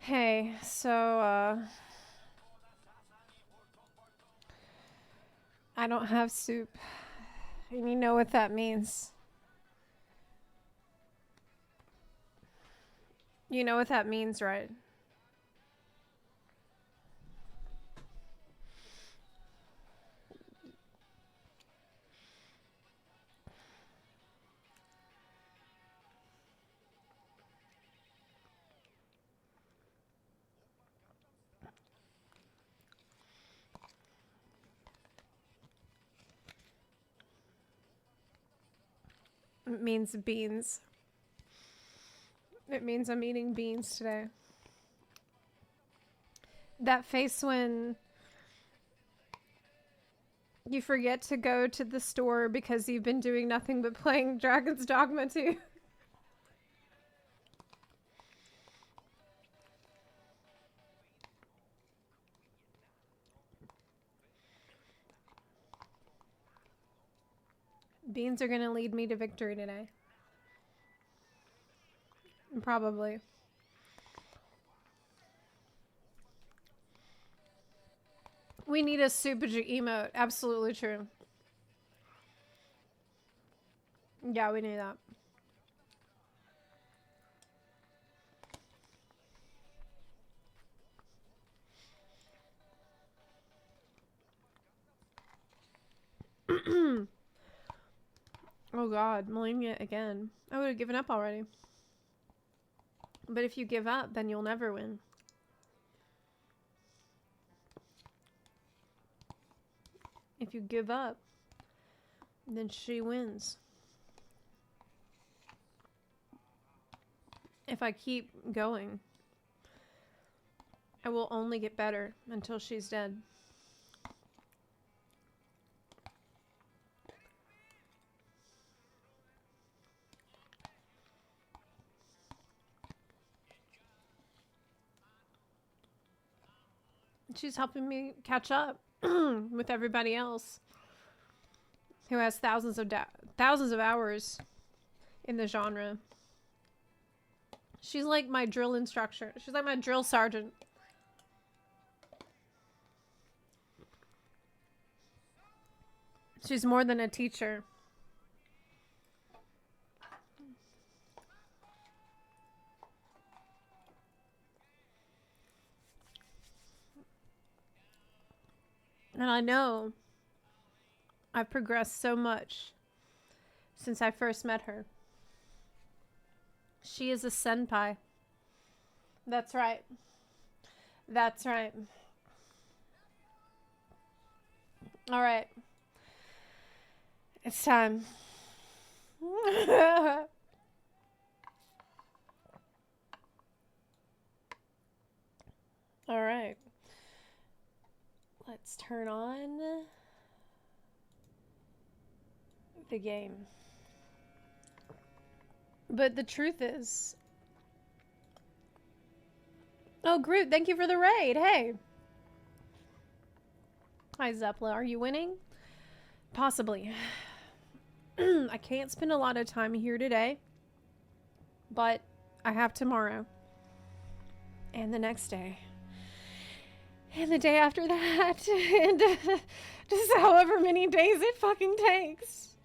Hey, so, I don't have soup. And you know what that means. You know what that means, right? It means beans. It means I'm eating beans today. That face when you forget to go to the store because you've been doing nothing but playing Dragon's Dogma 2. Beans are gonna lead me to victory today. Probably. We need a super emote. Absolutely true. Yeah, we need that. Oh god, Malenia again. I would have given up already. But if you give up, then you'll never win. If you give up, then she wins. If I keep going, I will only get better until she's dead. She's helping me catch up with everybody else who has thousands of hours in the genre. She's like my drill instructor. She's like my drill sergeant. She's more than a teacher. And I know I've progressed so much since I first met her. She is a senpai. That's right. That's right. All right. It's time. All right. Let's turn on the game. But the truth is... Oh, Groot, thank you for the raid. Hey. Hi, Zepla. Are you winning? Possibly. I can't spend a lot of time here today. But I have tomorrow. And the next day. And the day after that. And just however many days it fucking takes.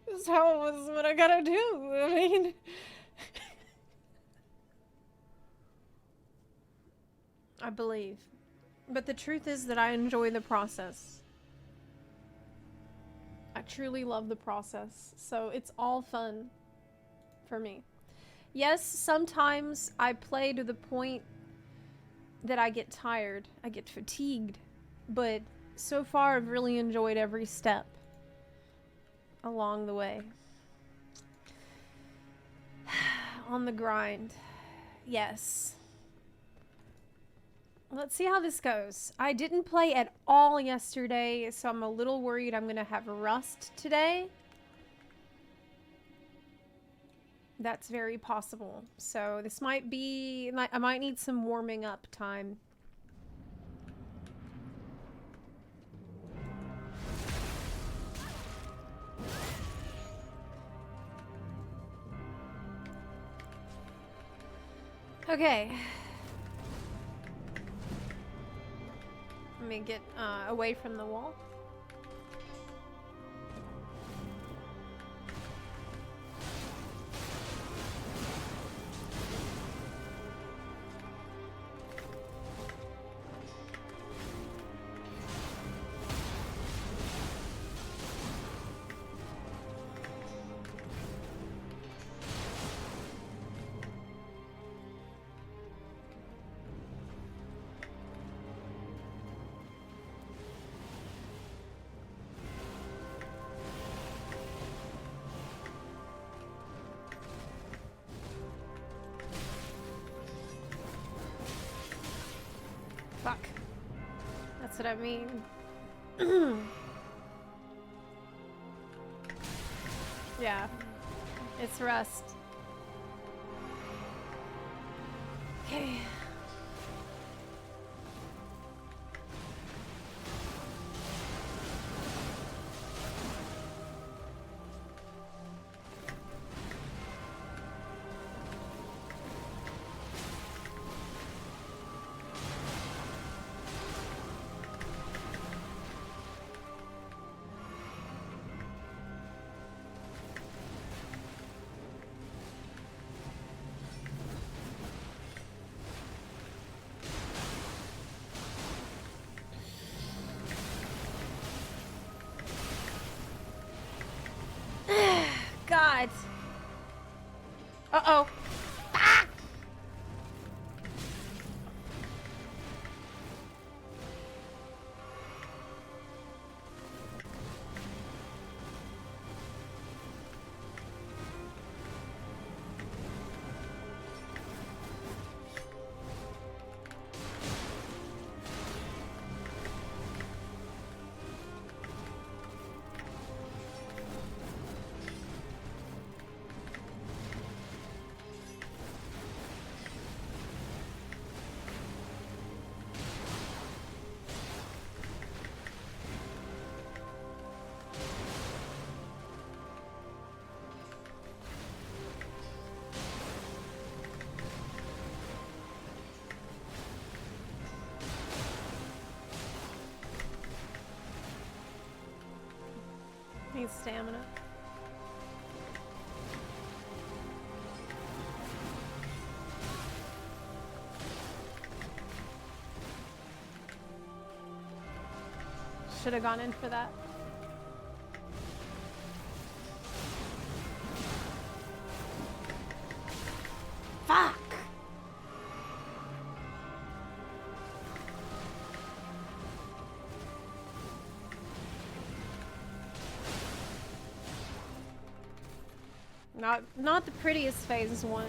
This is how it was what I gotta do. I mean... I believe. But the truth is that I enjoy the process. I truly love the process. So it's all fun for me. Yes, sometimes I play to the point that I get tired. I get fatigued. But so far I've really enjoyed every step along the way. On the grind. Yes. Let's see how this goes. I didn't play at all yesterday, so I'm a little worried I'm gonna have rust today. That's very possible. So this might be... I might need some warming up time. Okay. Let me get away from the wall. Fuck. That's what I mean. Yeah. It's rust. Okay. God. Uh-oh. Ah! Need stamina. Should have gone in for that. Fuck! Not the prettiest phase 1.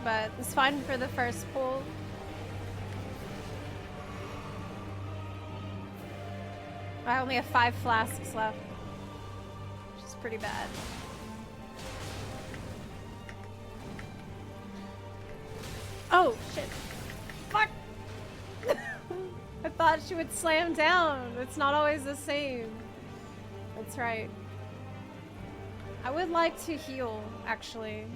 But it's fine for the first pull. I only have 5 flasks left, which is pretty bad. Oh, shit. Fuck! I thought she would slam down. It's not always the same. That's right. I would like to heal, actually.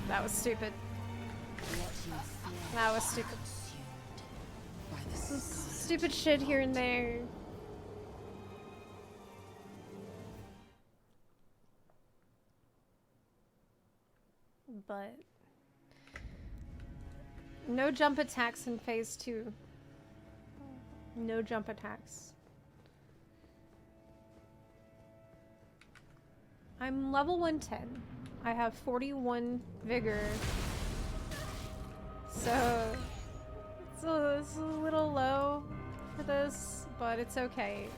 That was stupid. That was stupid. Some stupid shit here and there. But no jump attacks in phase 2. No jump attacks. I'm level 110. I have 41 vigor. So it's a little low for this, but it's okay.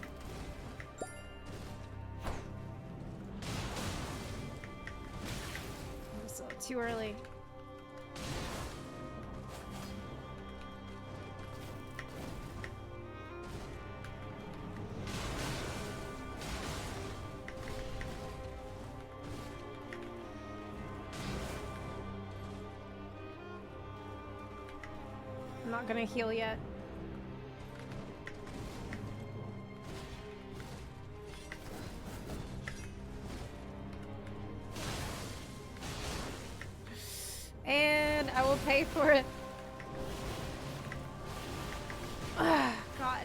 So too early. I'm not gonna heal yet. I will pay for it. Ah, God.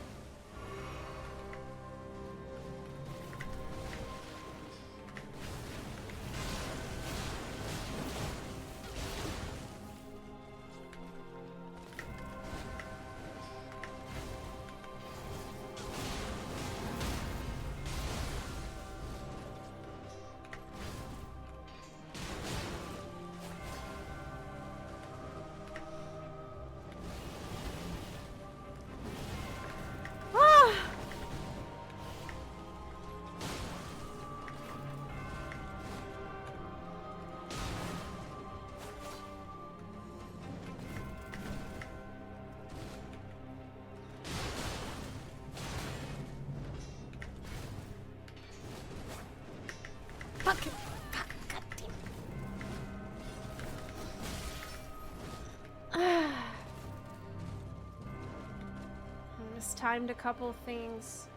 Fuck. Fuck. God damn. I mistimed a couple things.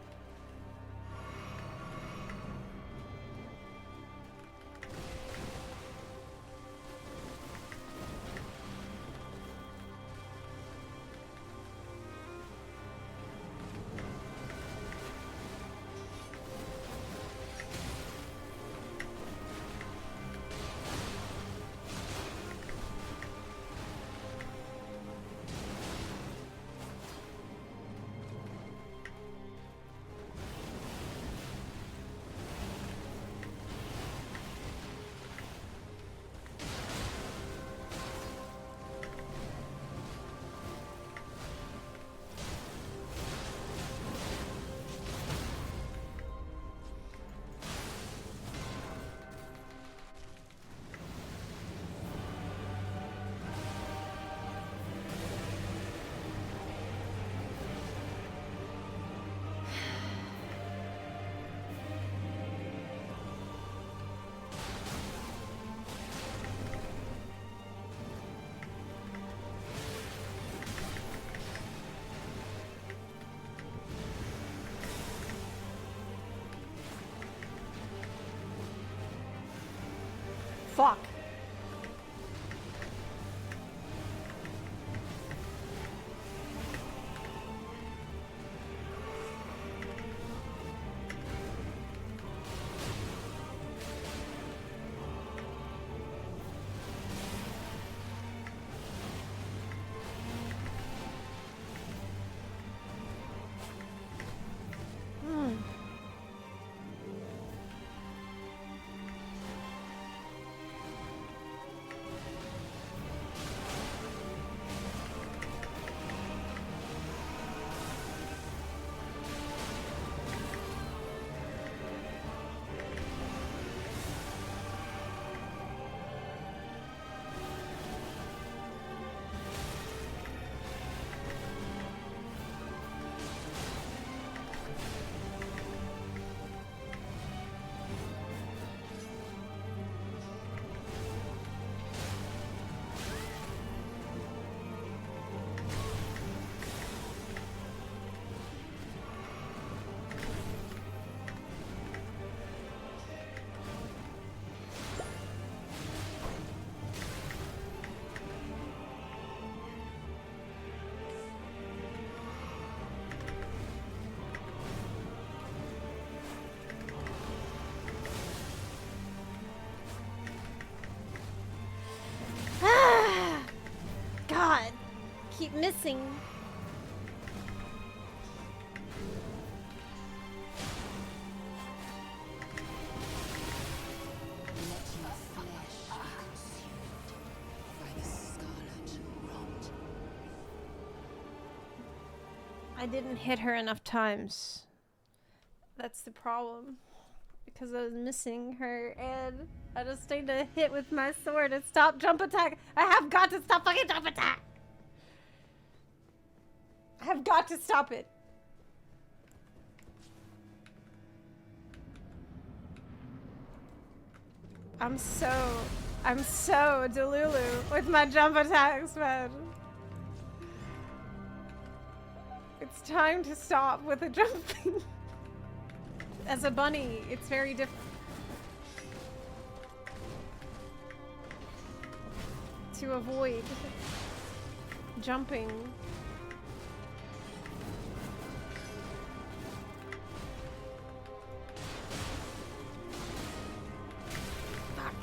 Fuck. God, keep missing. I didn't hit her enough times. That's the problem. Because I was missing her and I just need to hit with my sword and stop jump attack. I have got to stop fucking jump attack. I have got to stop it. I'm so delulu with my jump attacks, man. It's time to stop with the jumping. As a bunny, it's very different. to avoid jumping. Fuck.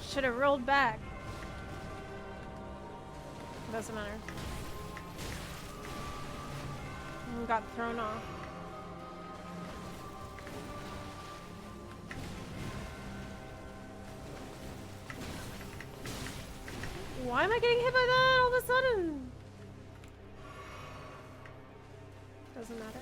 Should have rolled back. Doesn't matter. Got thrown off. Why am I getting hit by that all of a sudden? Doesn't matter.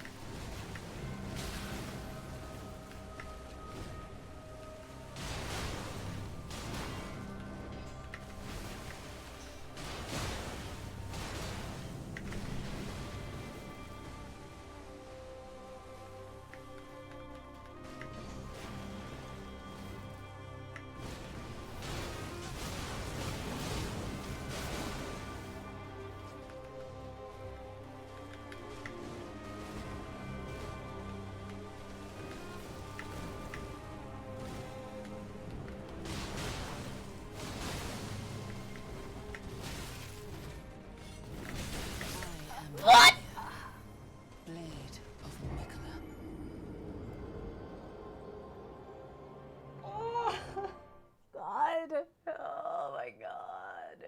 What? Blade of Mikola. Oh, God. Oh, my God.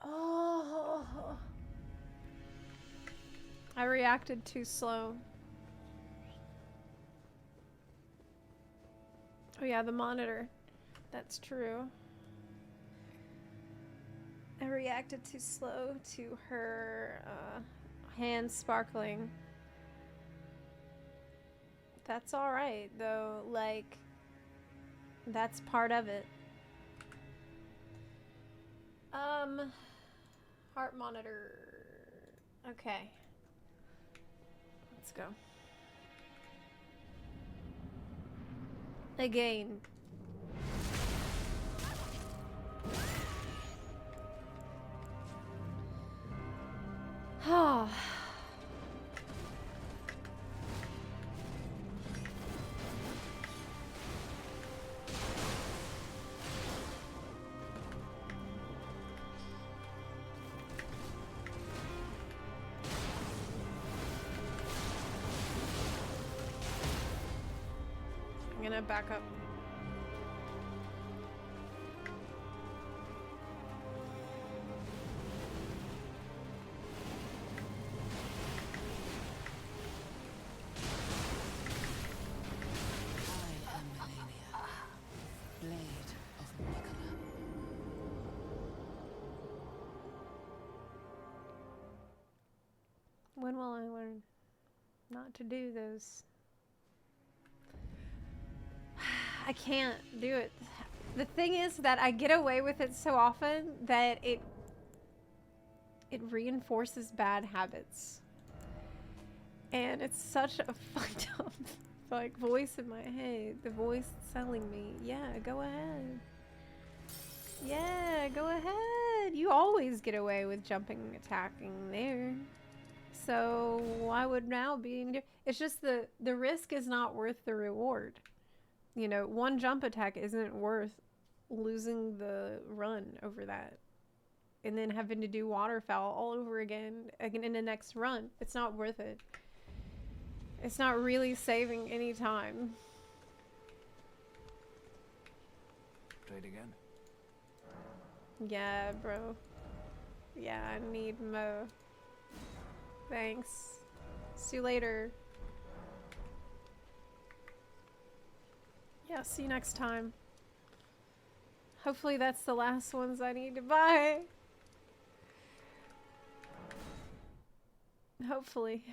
Oh. I reacted too slow. Oh, yeah, the monitor. That's true. I reacted too slow to her hands sparkling. That's alright, though. Like, that's part of it. Heart monitor. Okay. Let's go. Again. Oh. I'm gonna back up. I am Malenia, Blade of Mikola. When will I learn not to do those? I can't do it. The thing is that I get away with it so often that it reinforces bad habits. And it's such a fucked up like voice in my head. The voice telling me, yeah, go ahead. Yeah, go ahead. You always get away with jumping and attacking there. So why would now be any different? It's just the risk is not worth the reward. You know, one jump attack isn't worth losing the run over that. And then having to do waterfowl all over again in the next run. It's not worth it. It's not really saving any time. Try it again. Yeah, bro. Yeah, I need mo. Thanks. See you later. Yeah, Yeah, see you next time. Hopefully that's the last ones I need to buy. Hopefully.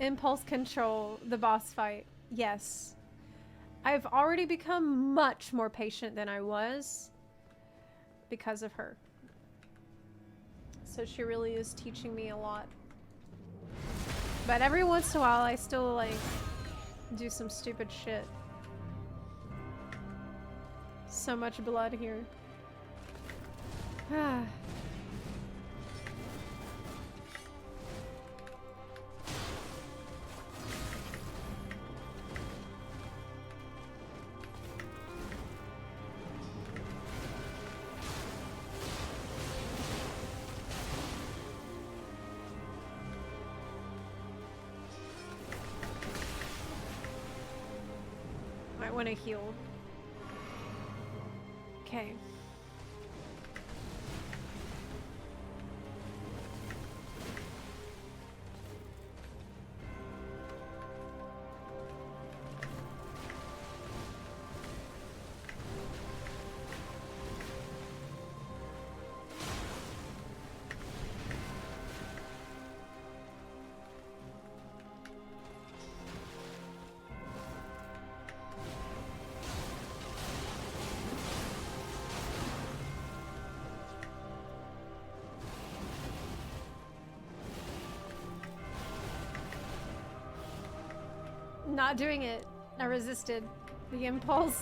Impulse control, the boss fight. Yes. I've already become much more patient than I was because of her. So she really is teaching me a lot. But every once in a while I still like do some stupid shit. So much blood here. Ah. Might want to heal. Okay. Not doing it. I resisted the impulse.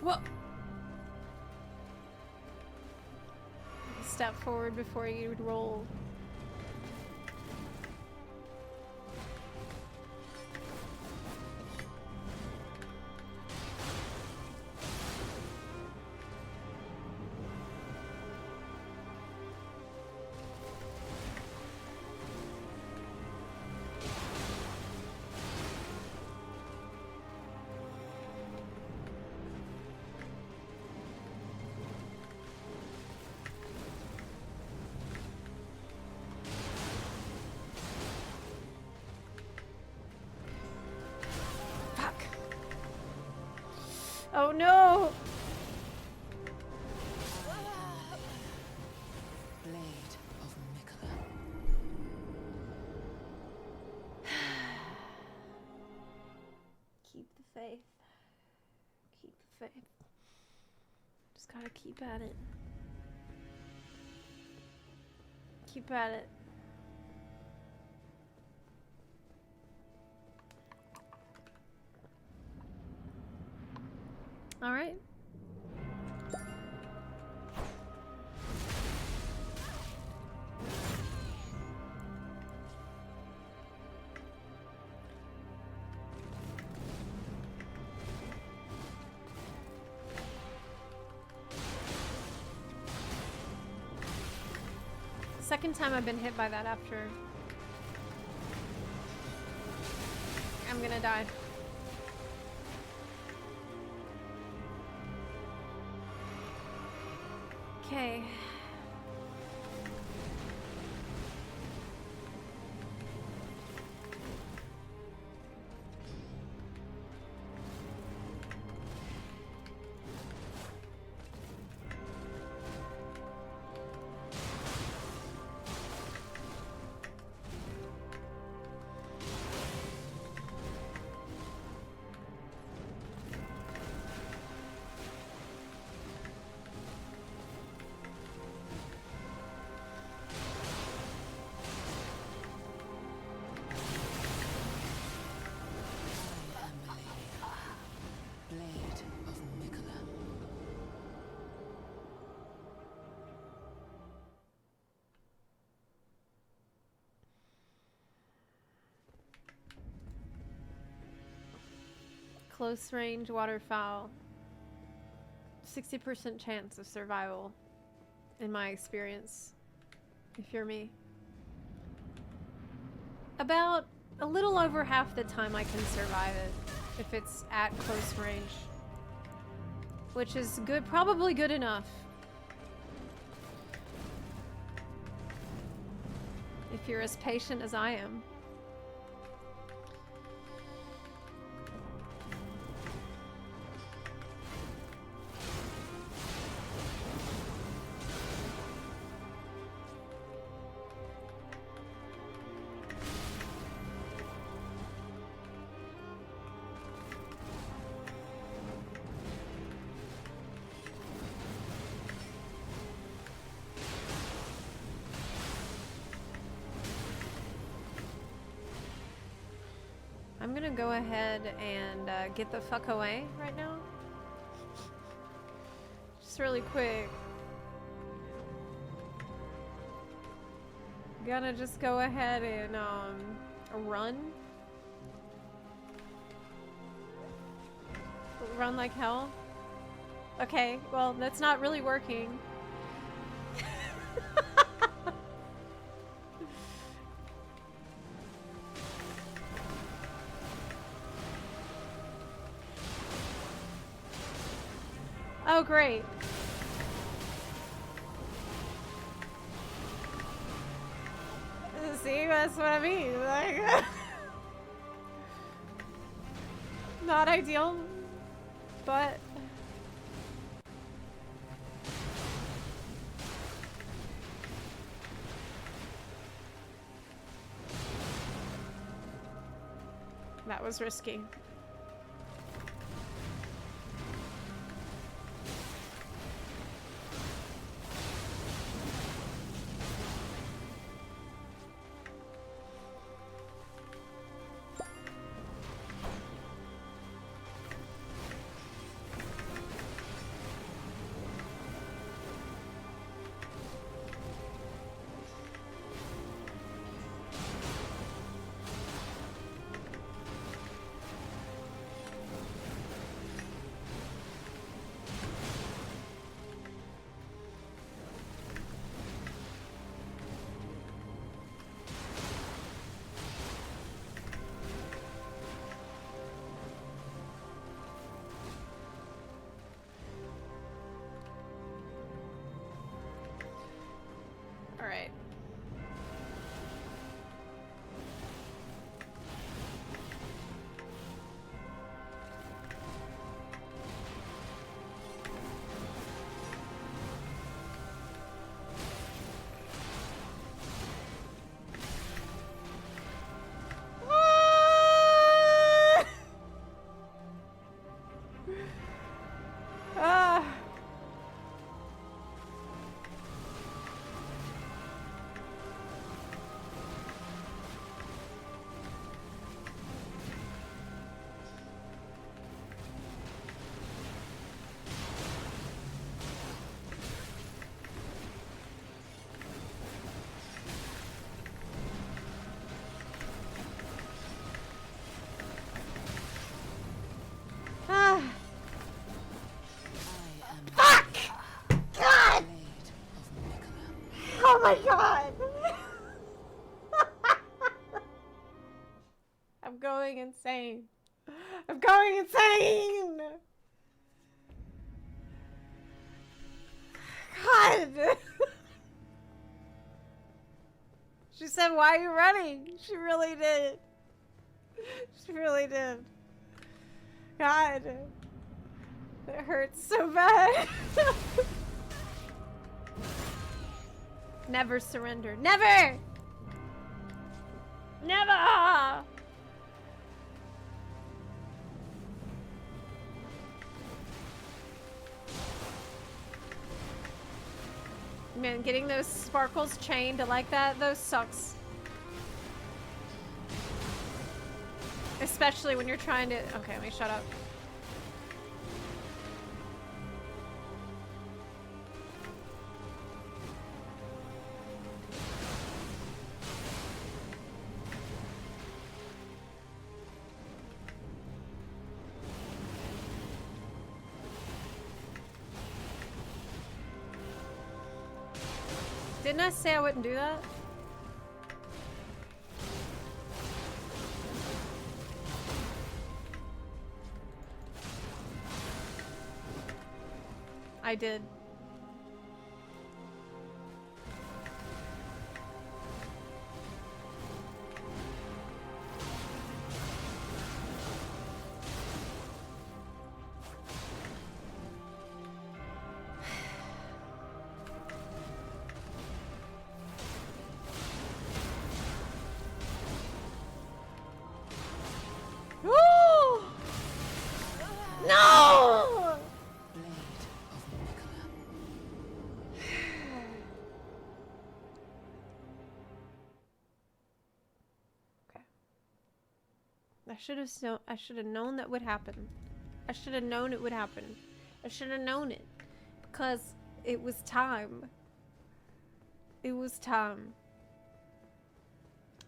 Whoa! Step forward before you would roll. Oh no! Blade of Mikola. Keep the faith. Keep the faith. Just gotta keep at it. Keep at it. All right. Second time I've been hit by that after. I'm gonna die. Okay. Close range waterfowl. 60% chance of survival, in my experience, if you're me. About a little over half the time I can survive it, if it's at close range. Which is good, probably good enough. If you're as patient as I am. I'm gonna go ahead and get the fuck away right now. Just really quick. Gonna just go ahead and run. Run like hell. Okay, well that's not really working. Oh, great. See, that's what I mean. Like, not ideal, but that was risky. All right. Ah. Ah. Fuck! God! Oh my god! I'm going insane. I'm going insane! God! She said, "Why are you running?" She really did. She really did. God. It hurts so bad. Never surrender. Never! Never! Man, getting those sparkles chained like that, those sucks. Especially when you're trying to... Okay, let me shut up. Didn't I say I wouldn't do that? I did. No! Okay. I should have known that would happen. I should have known it would happen. I should have known it. Because it was time. It was time.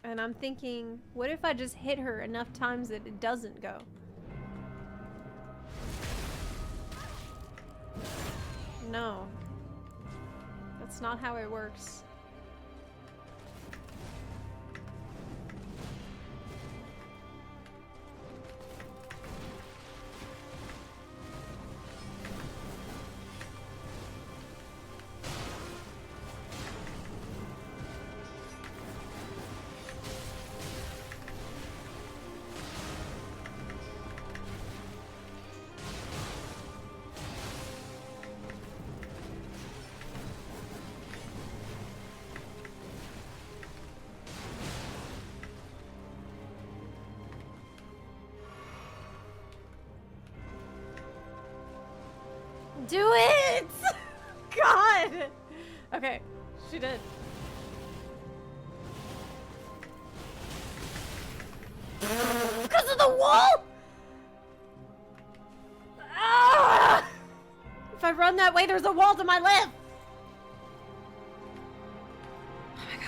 And I'm thinking, what if I just hit her enough times that it doesn't go? No. That's not how it works. Do it! God! Okay, she did. Because of the wall? Ah! If I run that way, there's a wall to my left! Oh my god.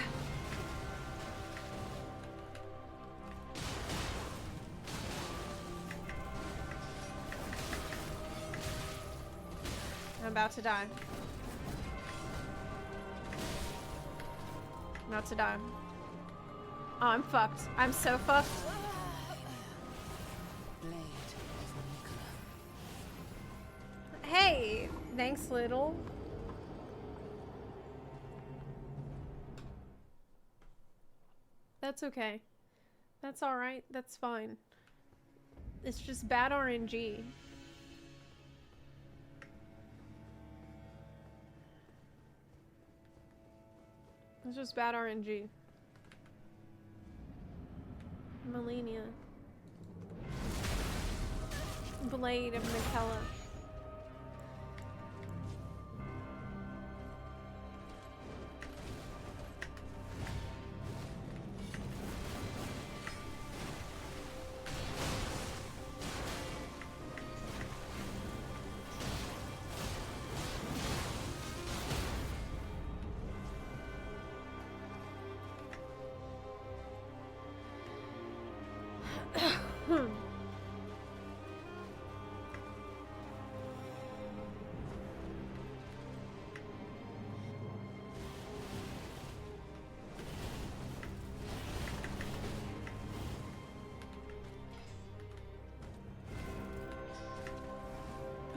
I'm about to die. I'm about to die. Oh, I'm fucked. I'm so fucked. Hey! Thanks, little. That's okay. That's alright. That's fine. It's just bad RNG. It's just bad RNG. Malenia. Blade of Michaela.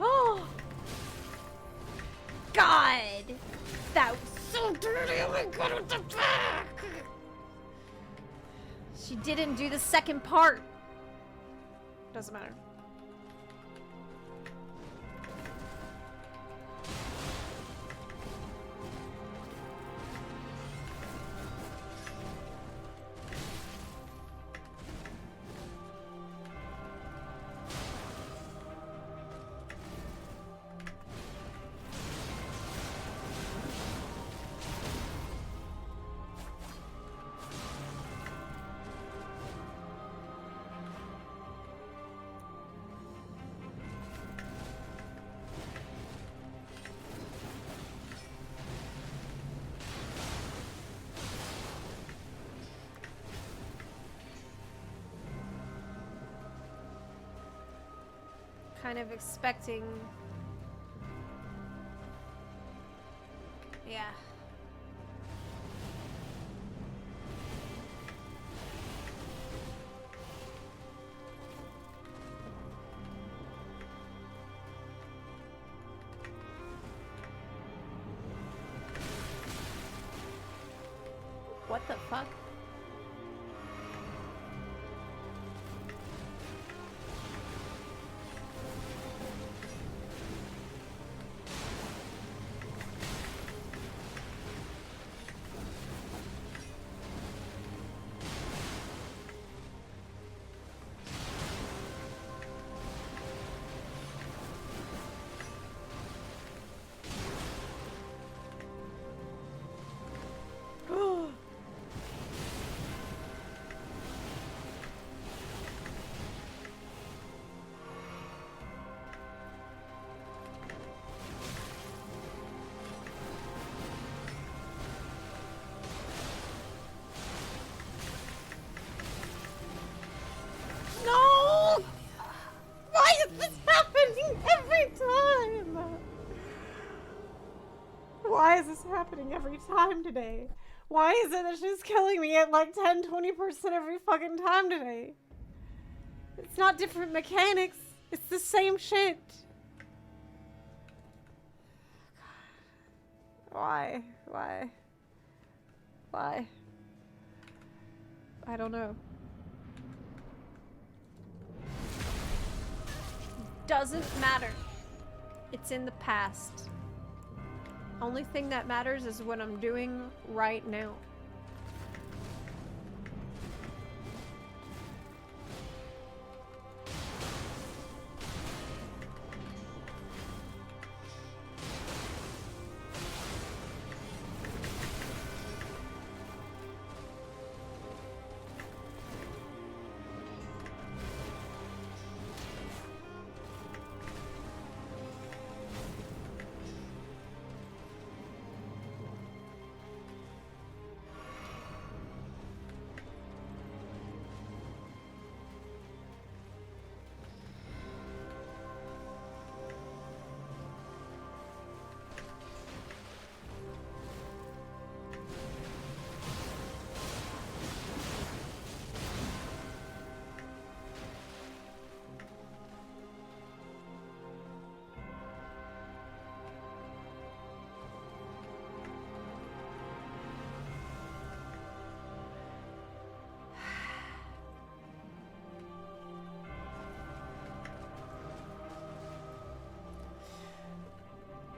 Oh God, that was so dirty. Oh my God, what the fuck? She didn't do the second part. Doesn't matter. Kind of expecting. Yeah. What the fuck? No! Why is this happening every time? Why is this happening every time today? Why is it that she's killing me at like 10-20% every fucking time today? It's not different mechanics. It's the same shit. Why? Why? Why? I don't know. Doesn't matter. It's in the past. Only thing that matters is what I'm doing right now.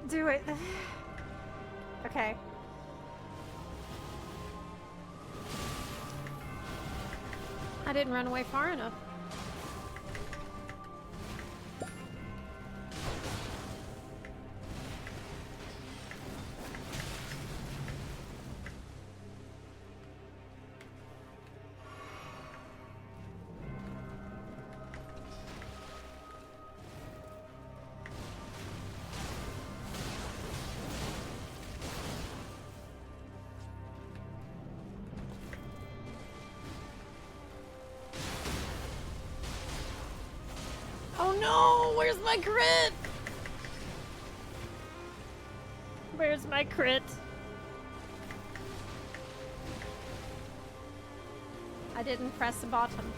Do it. Okay. I didn't run away far enough. Oh no! Where's my crit? Where's my crit? I didn't press the button.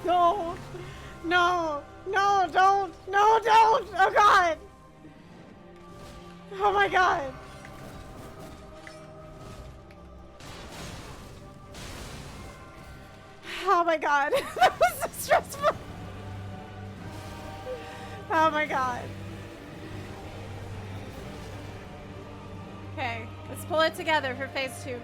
No! No! No, don't! No, don't! Oh god! Oh my god! Oh my god! That was so stressful! Oh my god. Okay, let's pull it together for phase 2.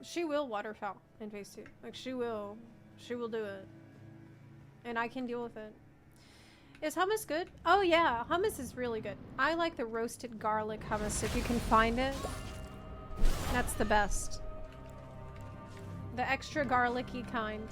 She will waterfowl in phase 2. Like, she will do it. And I can deal with it. Is hummus good? Oh yeah, hummus is really good. I like the roasted garlic hummus if you can find it. That's the best. The extra garlicky kind.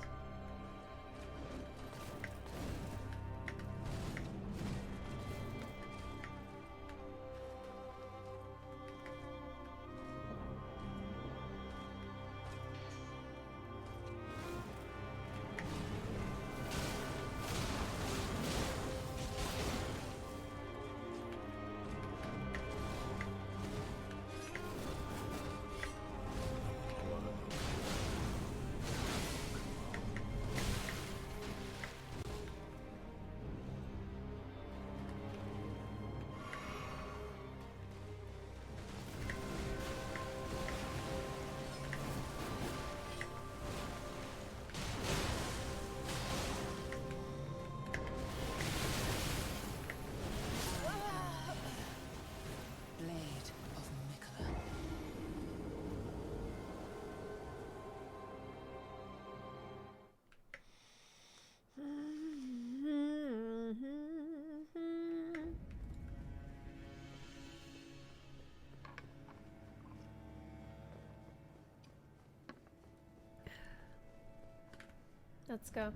Let's go.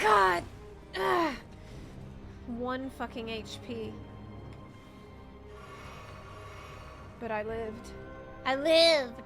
God! Ugh. 1 fucking HP. But I lived. I lived!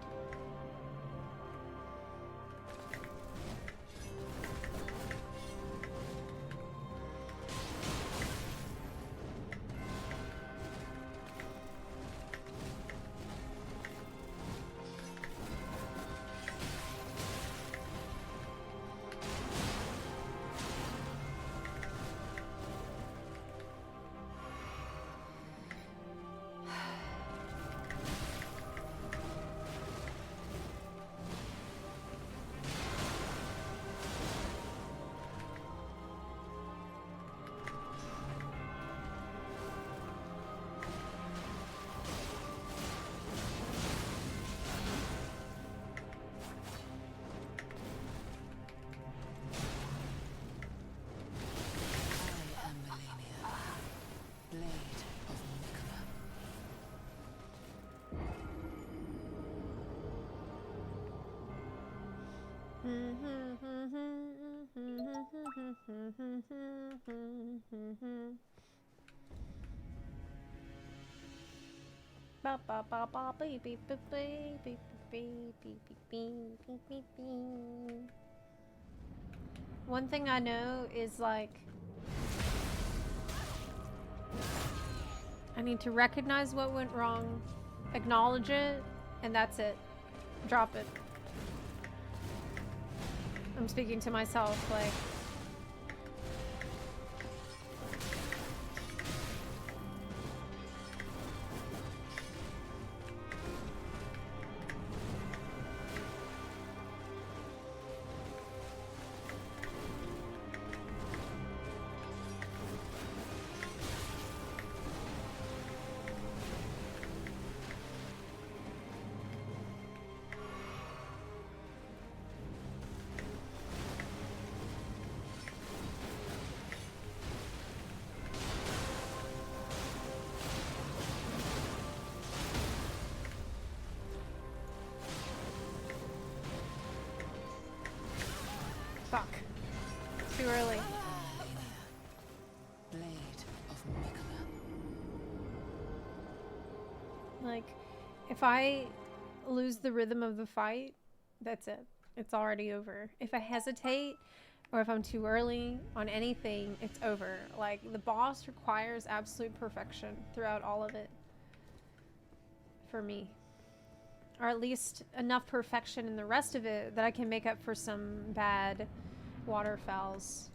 One thing I know is, like, I need to recognize what went wrong, acknowledge it, and that's it. Drop it. I'm speaking to myself, like... Fuck. Too early. Like, if I lose the rhythm of the fight, that's it. It's already over. If I hesitate, or if I'm too early on anything, it's over. Like, the boss requires absolute perfection throughout all of it. For me. Or at least enough perfection in the rest of it that I can make up for some bad waterfowls.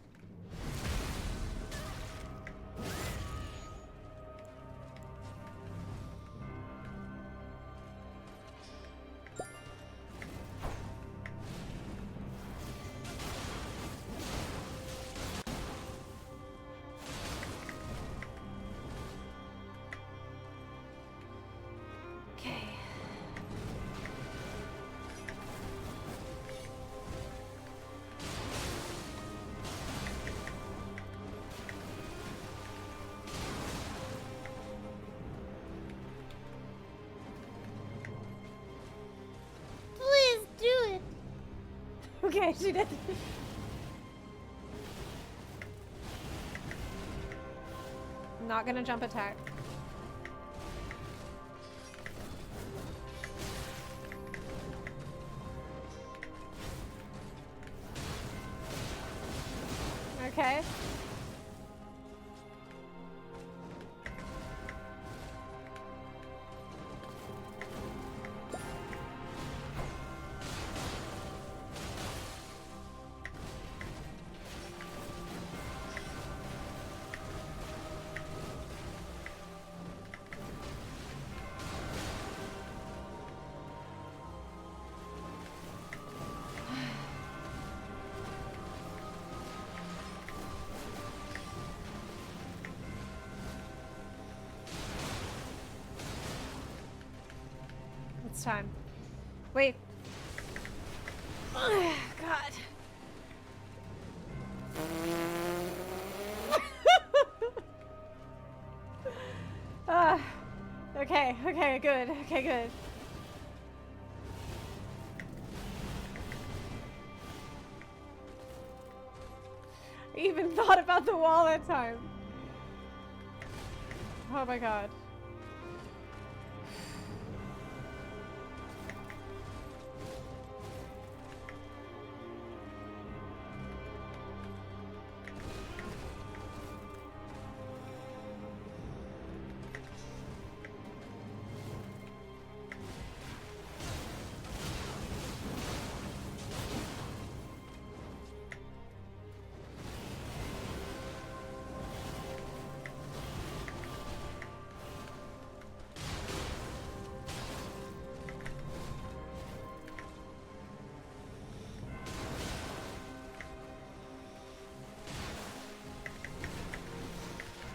Okay, she did. I'm not gonna jump attack. Okay. It's time. Wait. Oh, God. Okay, okay, good. Okay, good. I even thought about the wall that time. Oh my God.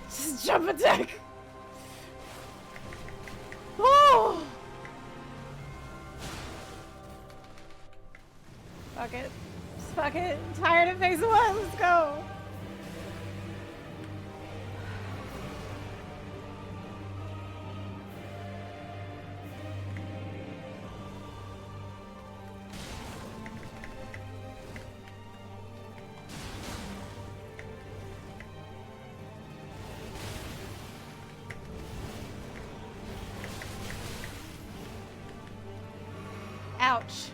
Just jump attack. Oh! Fuck it. Just fuck it. I'm tired of phase 1. Let's go. Ouch.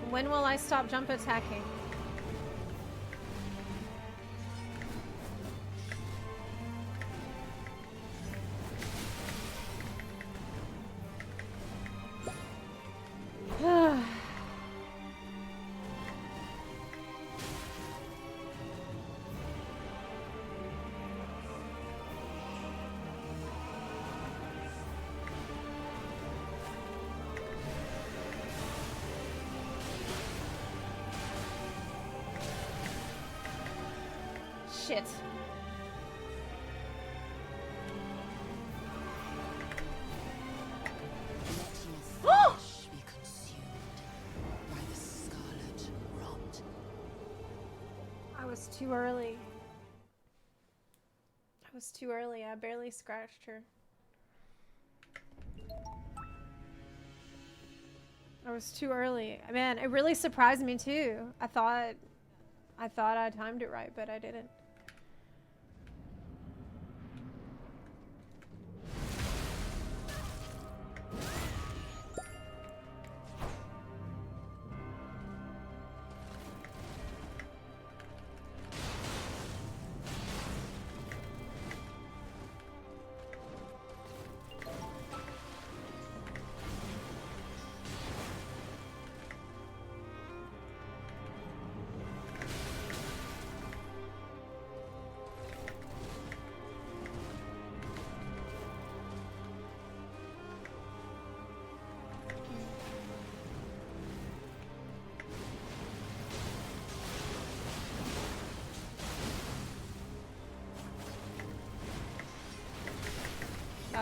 When will I stop jump attacking? Shit. Oh! Be consumed by the scarlet rot. I was too early. I was too early. I barely scratched her. I was too early. Man, it really surprised me too. I thought I timed it right, but I didn't.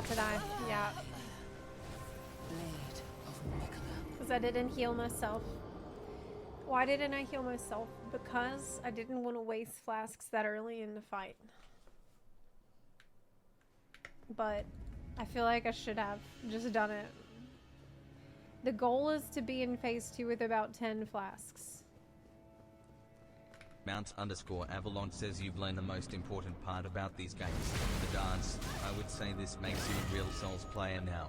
about to die. Yeah. Blade of Nicola. Because I didn't heal myself. Why didn't I heal myself? Because I didn't want to waste flasks that early in the fight. But I feel like I should have just done it. The goal is to be in phase 2 with about 10 flasks. Mount_Avalon says you've learned the most important part about these games, the dance. I would say this makes you a real Souls player now.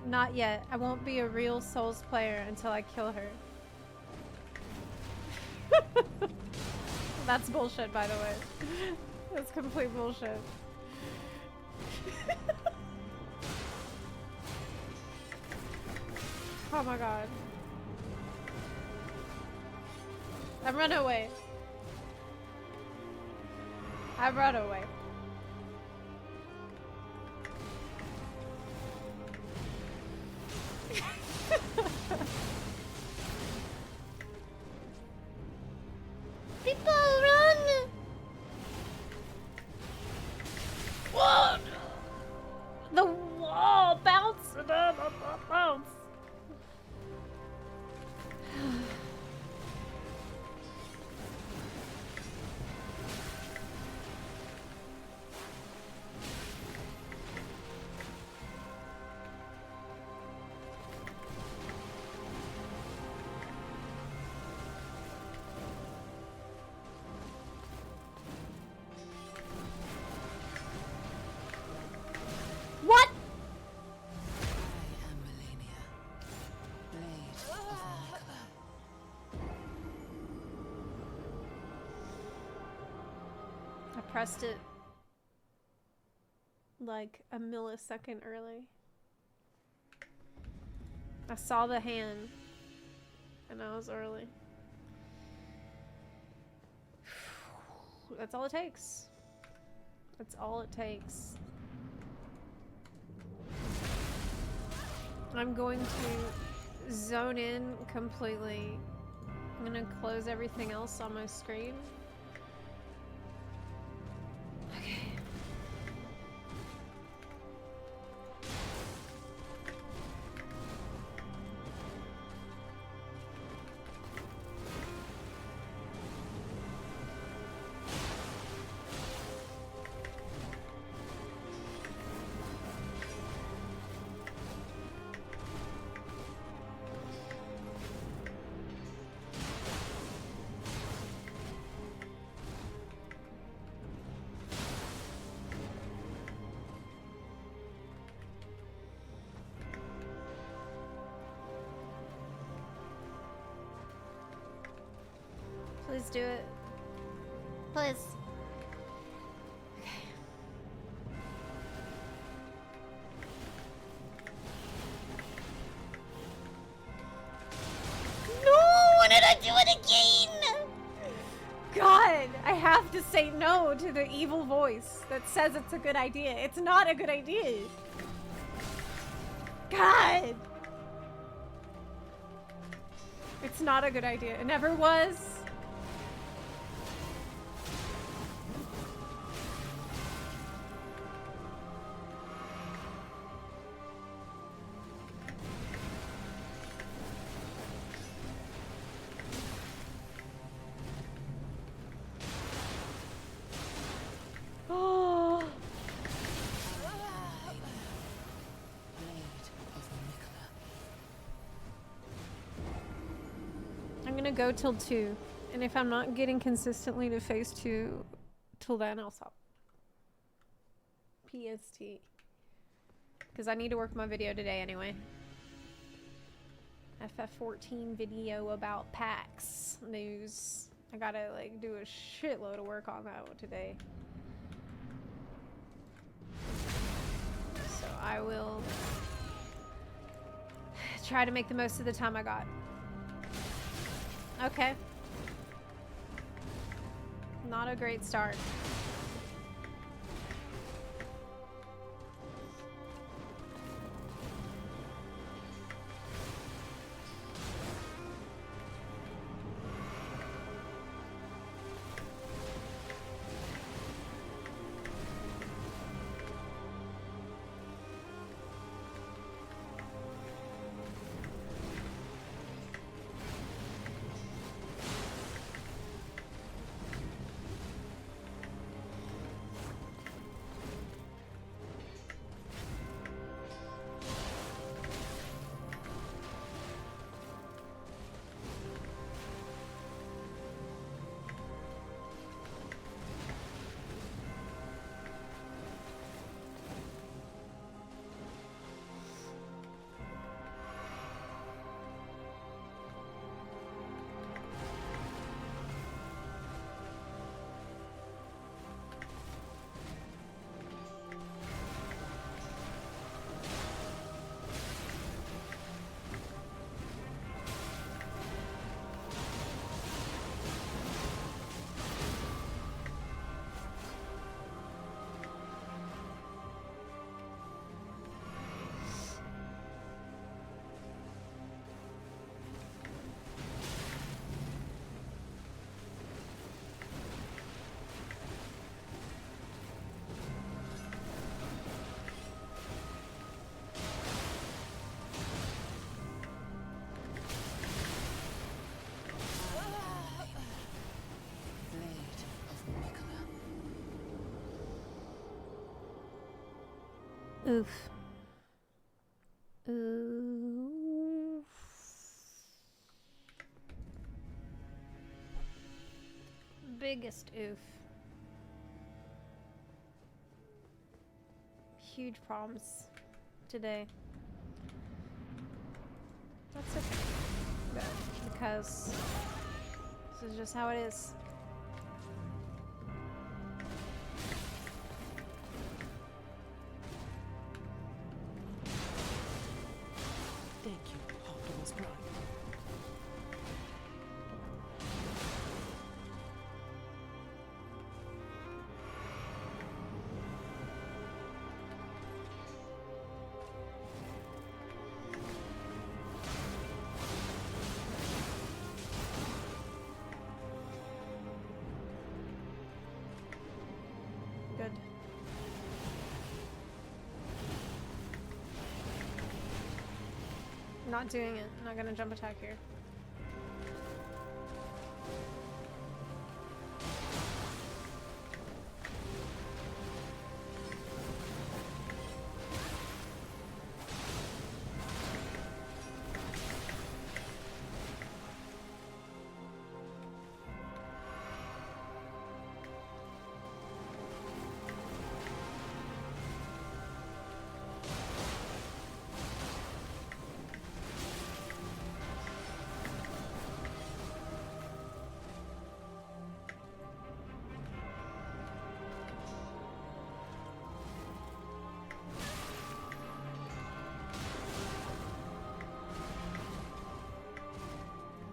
Not yet. I won't be a real Souls player until I kill her. That's bullshit, by the way. That's complete bullshit. Oh my god. I run away. I run away. People run! Whoa! The wall bounce! Bounce! What? I am Malenia. Blade of Nicola. I pressed it like a millisecond early. I saw the hand and I was early. That's all it takes. That's all it takes. I'm going to zone in completely. I'm gonna close everything else on my screen. Okay. Please do it. Please. Okay. No! Why did I do it again? God, I have to say no to the evil voice that says it's a good idea. It's not a good idea. God! It's not a good idea. It never was. Oh. I'm gonna go till 2, and if I'm not getting consistently to phase 2 till then, I'll stop. PST. Because I need to work my video today anyway. FF14 video about PAX news. I gotta like do a shitload of work on that one today. So I will try to make the most of the time I got. Okay. Not a great start. Oof. Oof. Biggest oof. Huge problems today. That's okay. Good, because this is just how it is. Thank you, Optimus Prime. Good. Not doing it. Not gonna jump attack here.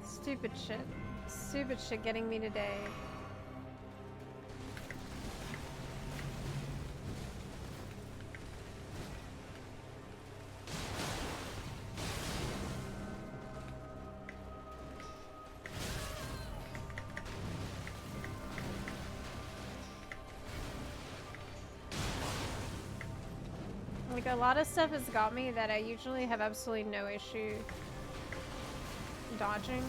Stupid shit. Stupid shit getting me today. Like, a lot of stuff has got me that I usually have absolutely no issue dodging.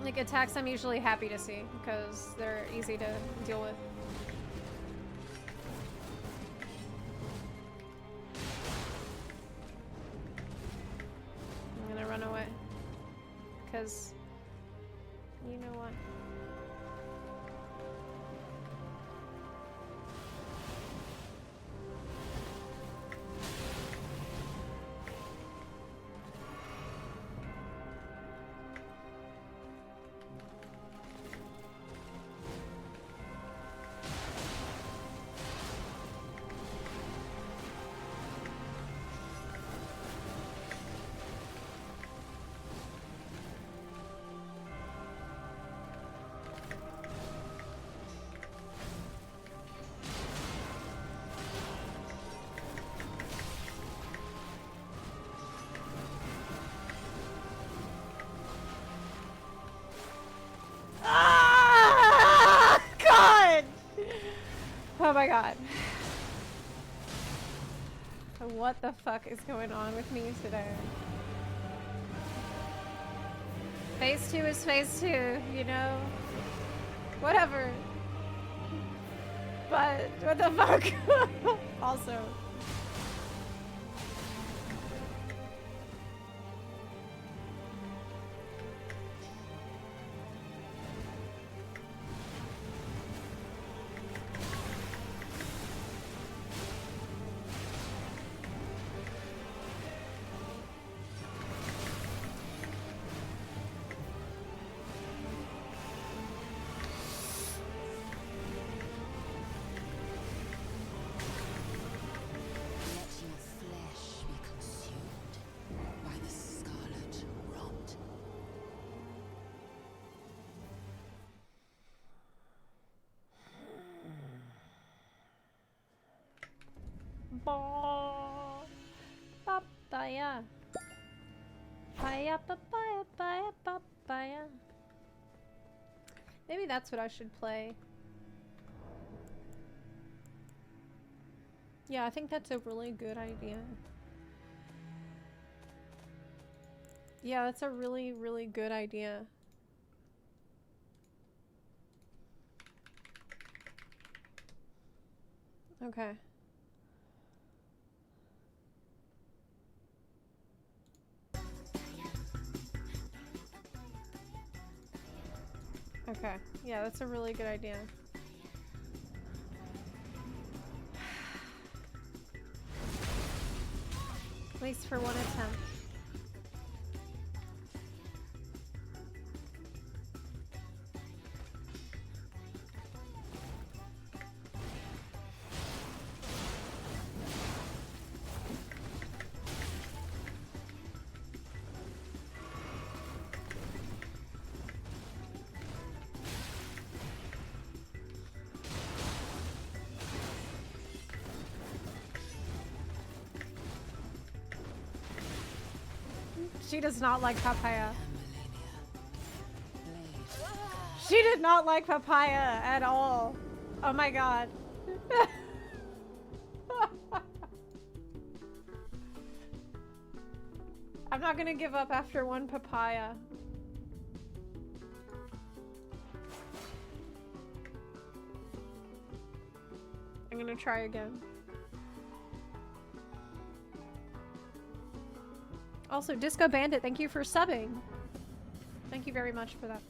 Like, attacks I'm usually happy to see because they're easy to deal with. I'm gonna run away because you know what? Ah! God! Oh my god. What the fuck is going on with me today? Phase 2 is phase 2, you know? Whatever. But, what the fuck? Also. Papaya. Papaya, papaya, papaya, papaya. Maybe that's what I should play. Yeah, I think that's a really good idea. Yeah, that's a really, really good idea. Okay. Okay. Yeah, that's a really good idea. At least for one attempt. She does not like papaya. She did not like papaya at all. Oh my god. I'm not gonna give up after one papaya. I'm gonna try again. Also, Disco Bandit, thank you for subbing. Thank you very much for that.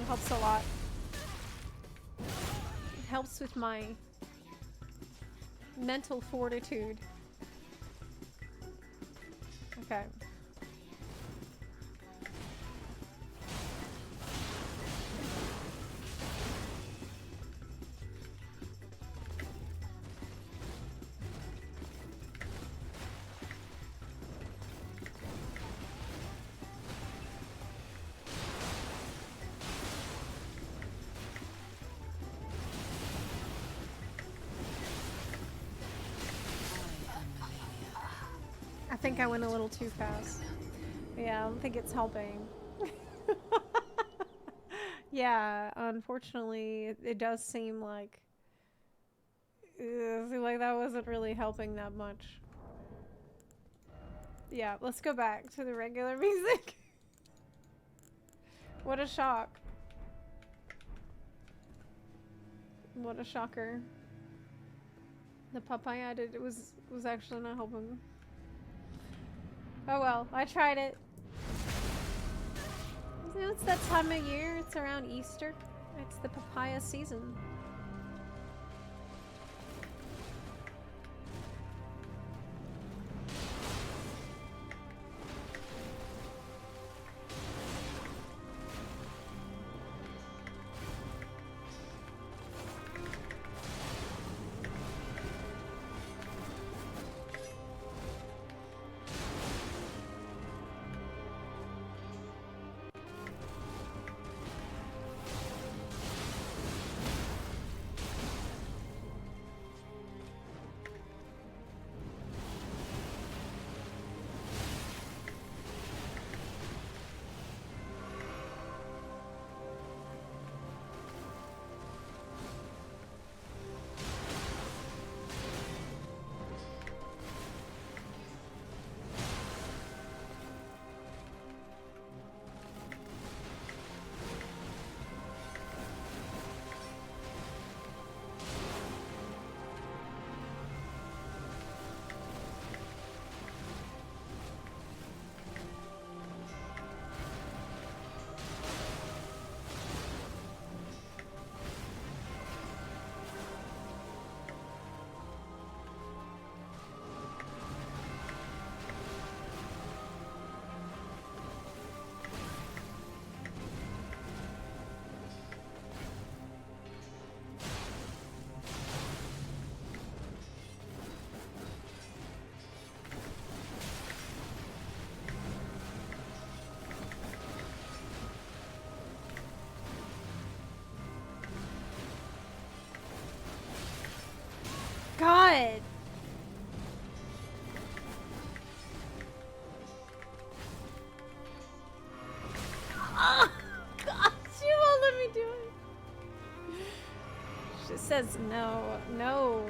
It helps a lot. It helps with my mental fortitude. Okay. I think I went a little too fast. Yeah, I don't think it's helping. Yeah, unfortunately, it does seem like that wasn't really helping that much. Yeah, let's go back to the regular music. What a shock. What a shocker. The papaya did was actually not helping. Oh well, I tried it. You know, it's that time of year, it's around Easter. It's the papaya season. God! Oh, God, she won't let me do it. She says no, no.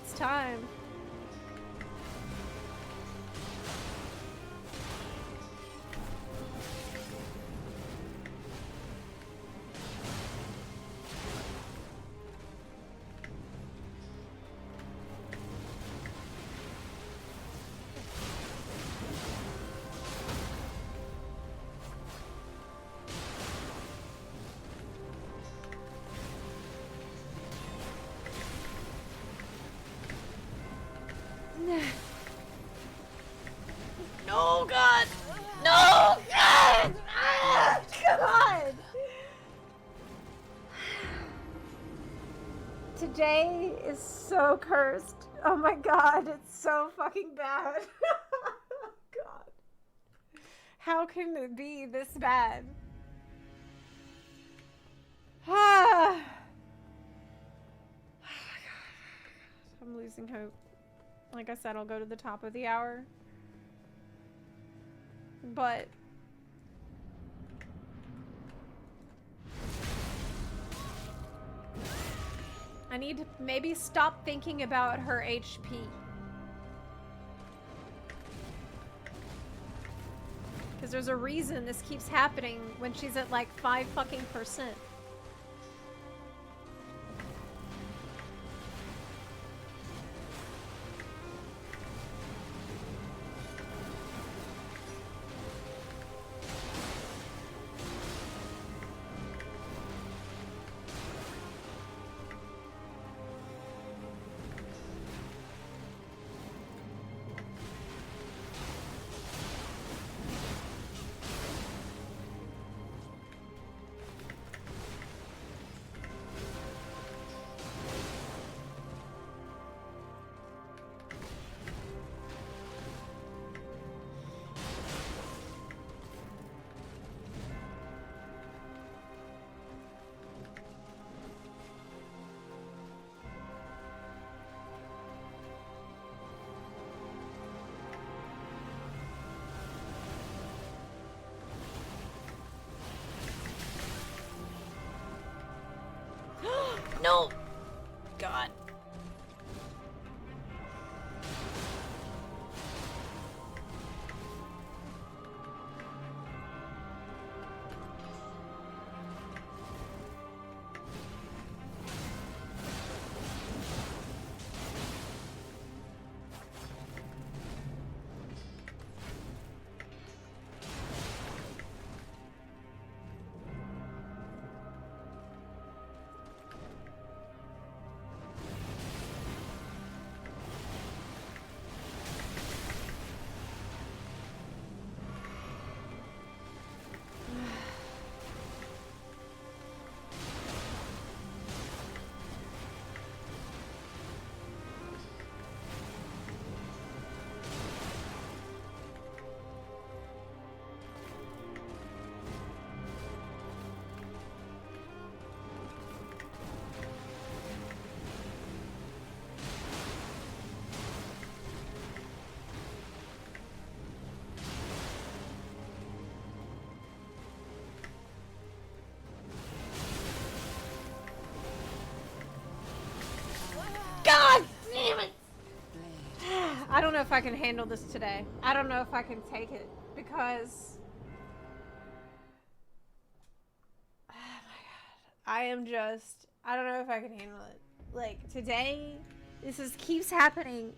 It's time. Today is so cursed. Oh my god, it's so fucking bad. God. How can it be this bad? Ah. Oh my god. I'm losing hope. Like I said, I'll go to the top of the hour. But I need to maybe stop thinking about her HP. Because there's a reason this keeps happening when she's at like 5 fucking %. No! God. God damn it! I don't know if I can handle this today. I don't know if I can take it because oh my god. I am just I don't know if I can handle it. Like today this keeps happening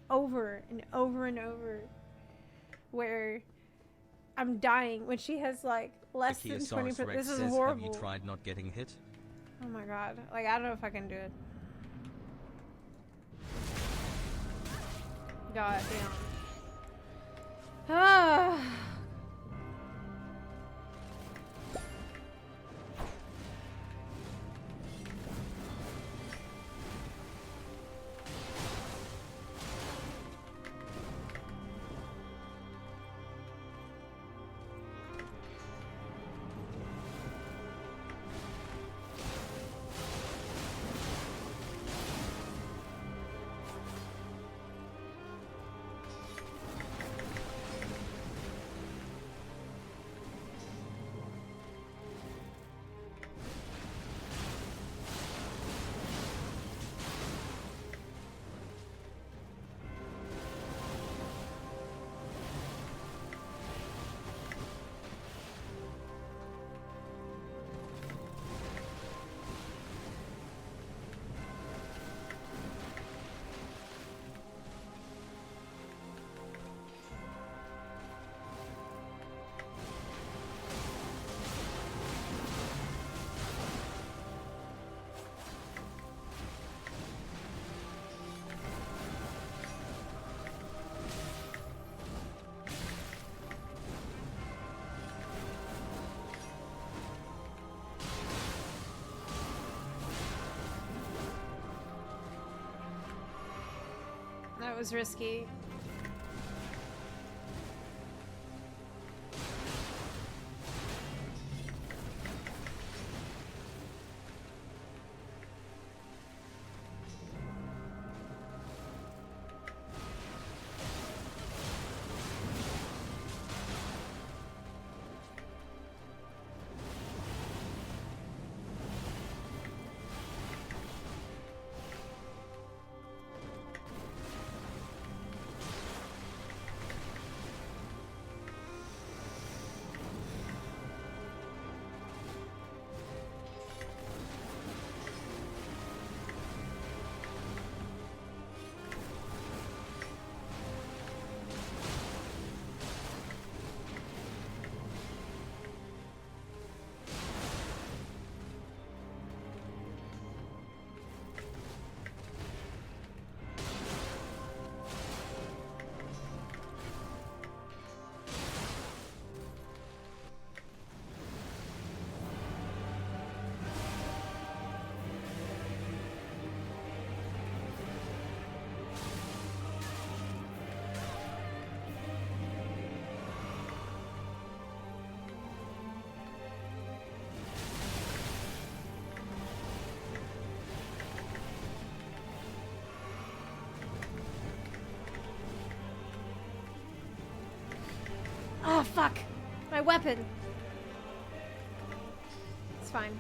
over and over and over where I'm dying when she has like less than 20%. This is horrible. Have you tried not getting hit? Oh my god. Like I don't know if I can do it. God damn. Ah. was risky. Oh, fuck. My weapon. It's fine.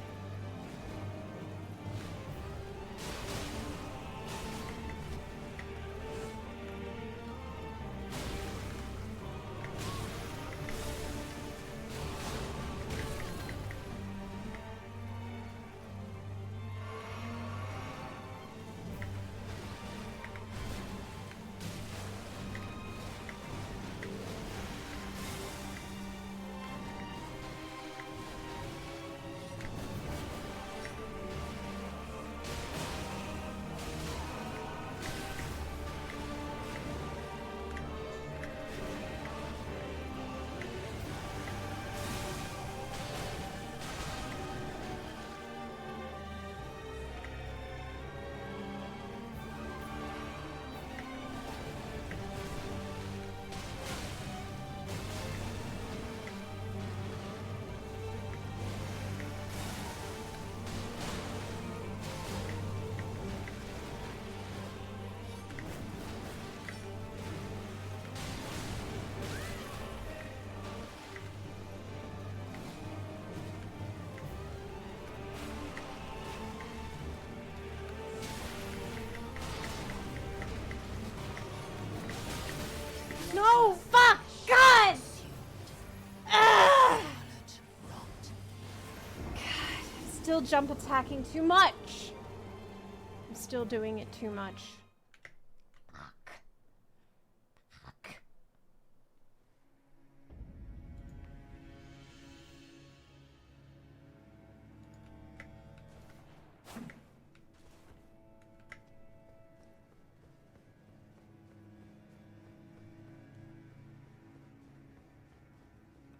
No! Fuck! God! Ugh! God, I'm still jump attacking too much. I'm still doing it too much. Fuck. Fuck.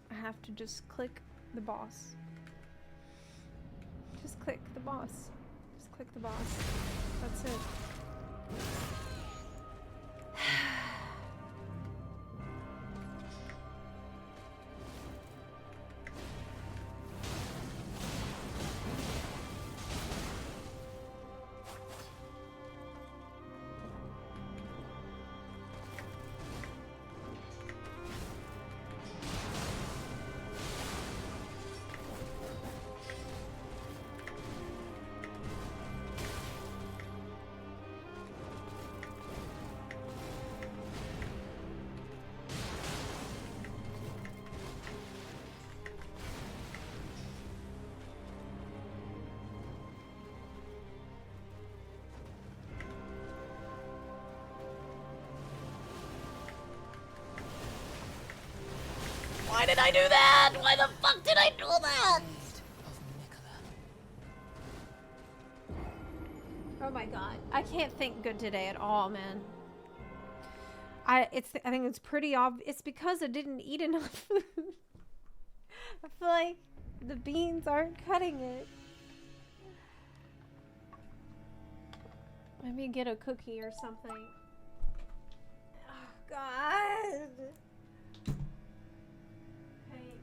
I have to just click the boss. Just click the boss. Just click the boss. That's it. Why did I do that? Why the fuck did I do that? Oh my god. I can't think good today at all, man. I think it's pretty obvious. It's because I didn't eat enough food. I feel like the beans aren't cutting it. Maybe get a cookie or something. God. Hey.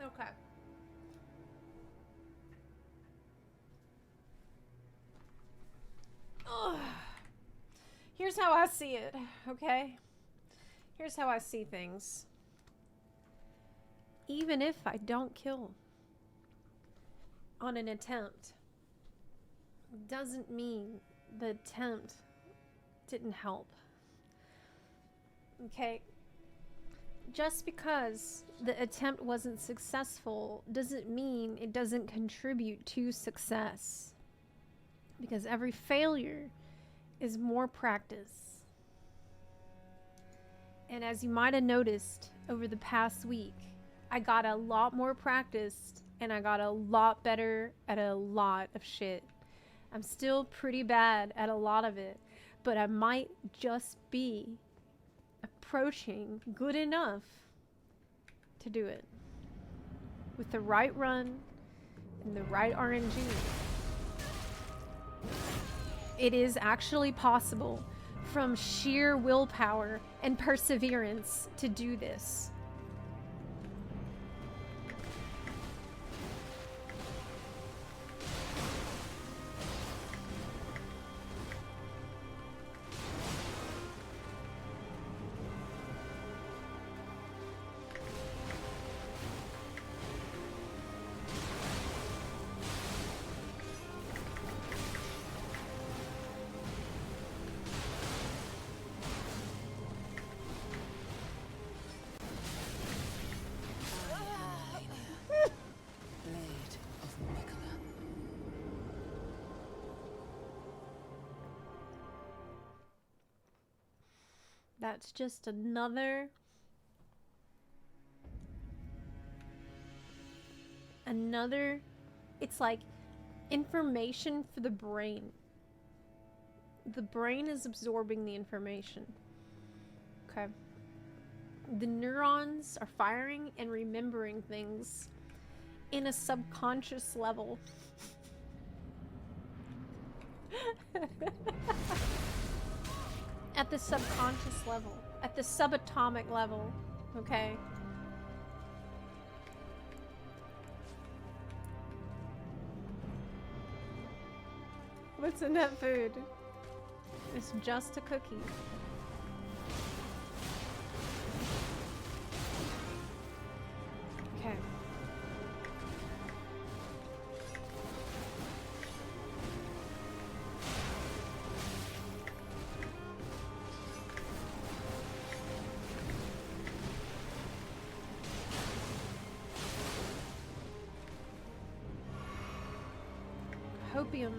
Okay. Ugh. Here's how I see it, okay? Here's how I see things. Even if I don't kill on an attempt, doesn't mean the attempt didn't help. Okay? Just because the attempt wasn't successful doesn't mean it doesn't contribute to success. Because every failure is more practice. And as you might have noticed over the past week, I got a lot more practiced and I got a lot better at a lot of shit. I'm still pretty bad at a lot of it, but I might just be approaching good enough to do it. With the right run and the right RNG. It is actually possible from sheer willpower and perseverance to do this. That's just another it's like information for the brain. The brain is absorbing the information. Okay. The neurons are firing and remembering things in a subconscious level. At the subconscious level, at the subatomic level, okay? What's in that food? It's just a cookie. Okay. Hopium.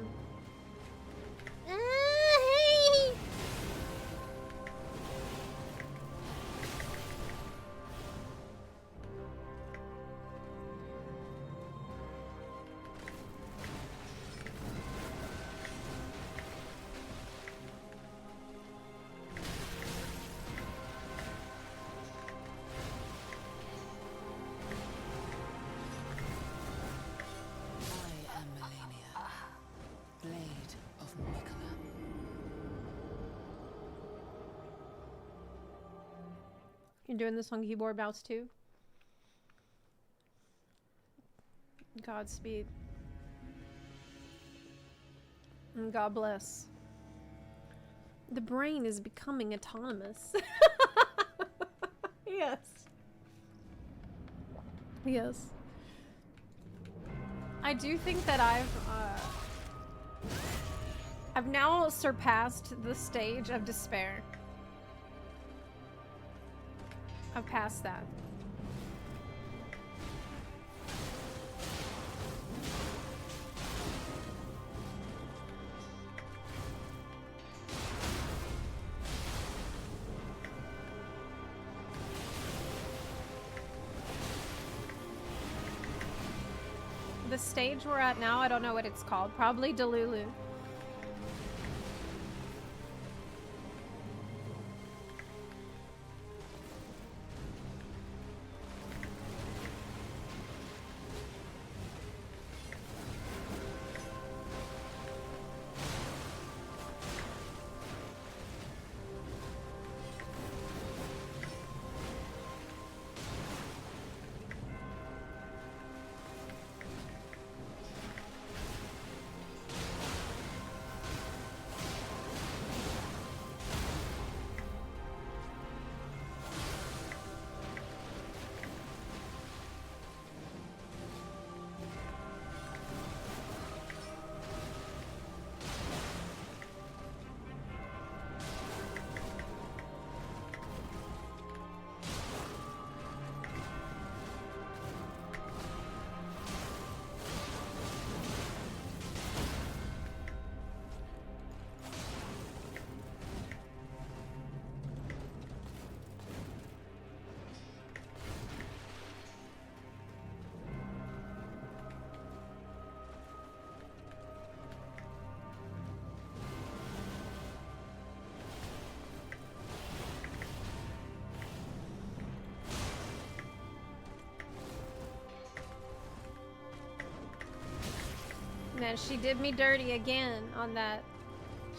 You're doing this on keyboard mouse too? Godspeed. And God bless. The brain is becoming autonomous. Yes. Yes. I do think that I've now surpassed the stage of despair. I've passed that. The stage we're at now, I don't know what it's called. Probably Delulu. Man, she did me dirty again on that.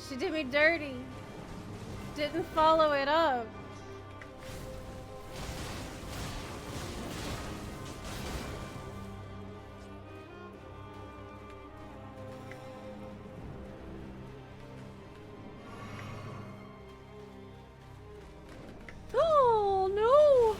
She did me dirty. Didn't follow it up. Oh, no.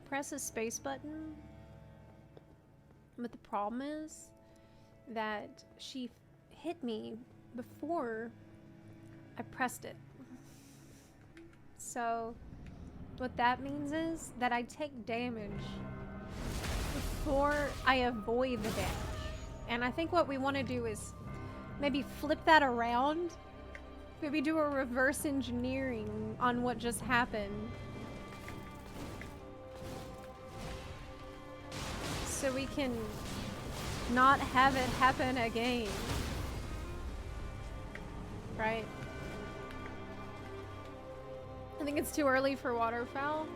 Press a space button, but the problem is that she hit me before I pressed it. So what that means is that I take damage before I avoid the damage. And I think what we want to do is maybe flip that around, maybe do a reverse engineering on what just happened. So we can not have it happen again. Right? I think it's too early for waterfowl.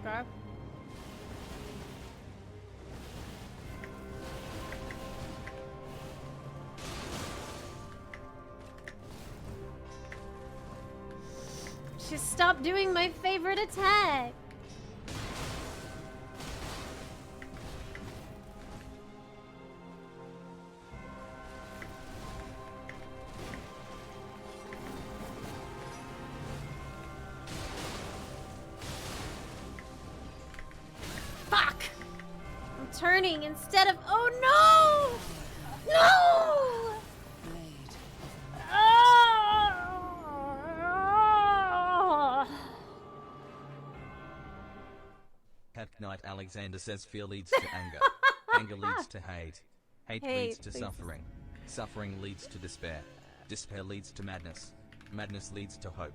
Okay. Just stop doing my favorite attack. turning instead of. Oh no! No! Blade. Oh! Cat Knight Alexander says fear leads to anger. Anger leads to hate. Hate leads to please. suffering. Suffering leads to despair. Despair leads to madness. Madness leads to hope.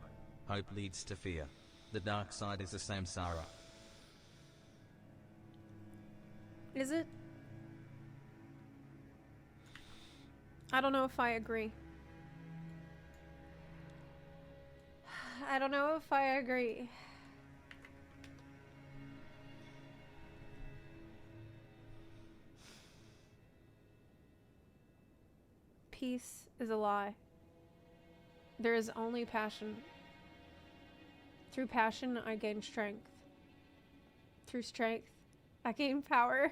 Hope leads to fear. The dark side is the samsara. Is it? I don't know if I agree. I don't know if I agree. Peace is a lie. There is only passion. Through passion, I gain strength. Through strength, I gain power.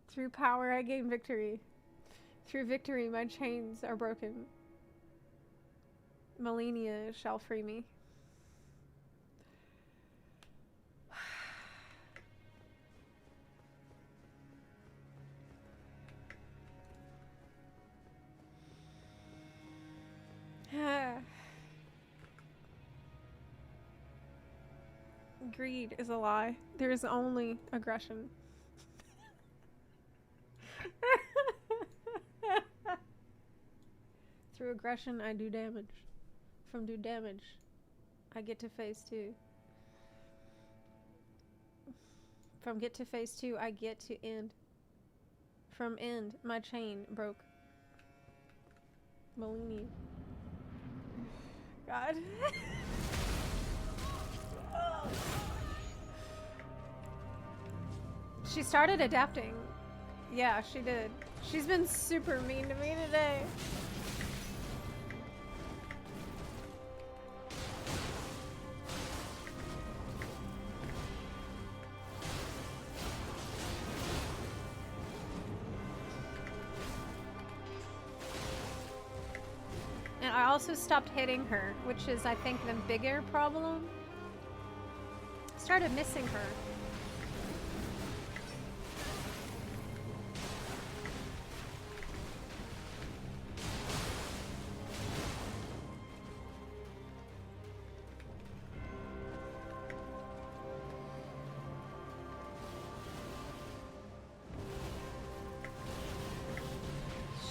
Through power, I gain victory. Through victory, my chains are broken. Malenia shall free me. Greed is a lie. There is only aggression. Through aggression, I do damage. From do damage, I get to phase 2. From get to phase 2, I get to end. From end, my chain broke. Malenia. God. She started adapting. Yeah, she did. She's been super mean to me today. And I also stopped hitting her, which is, I think, the bigger problem. Started missing her.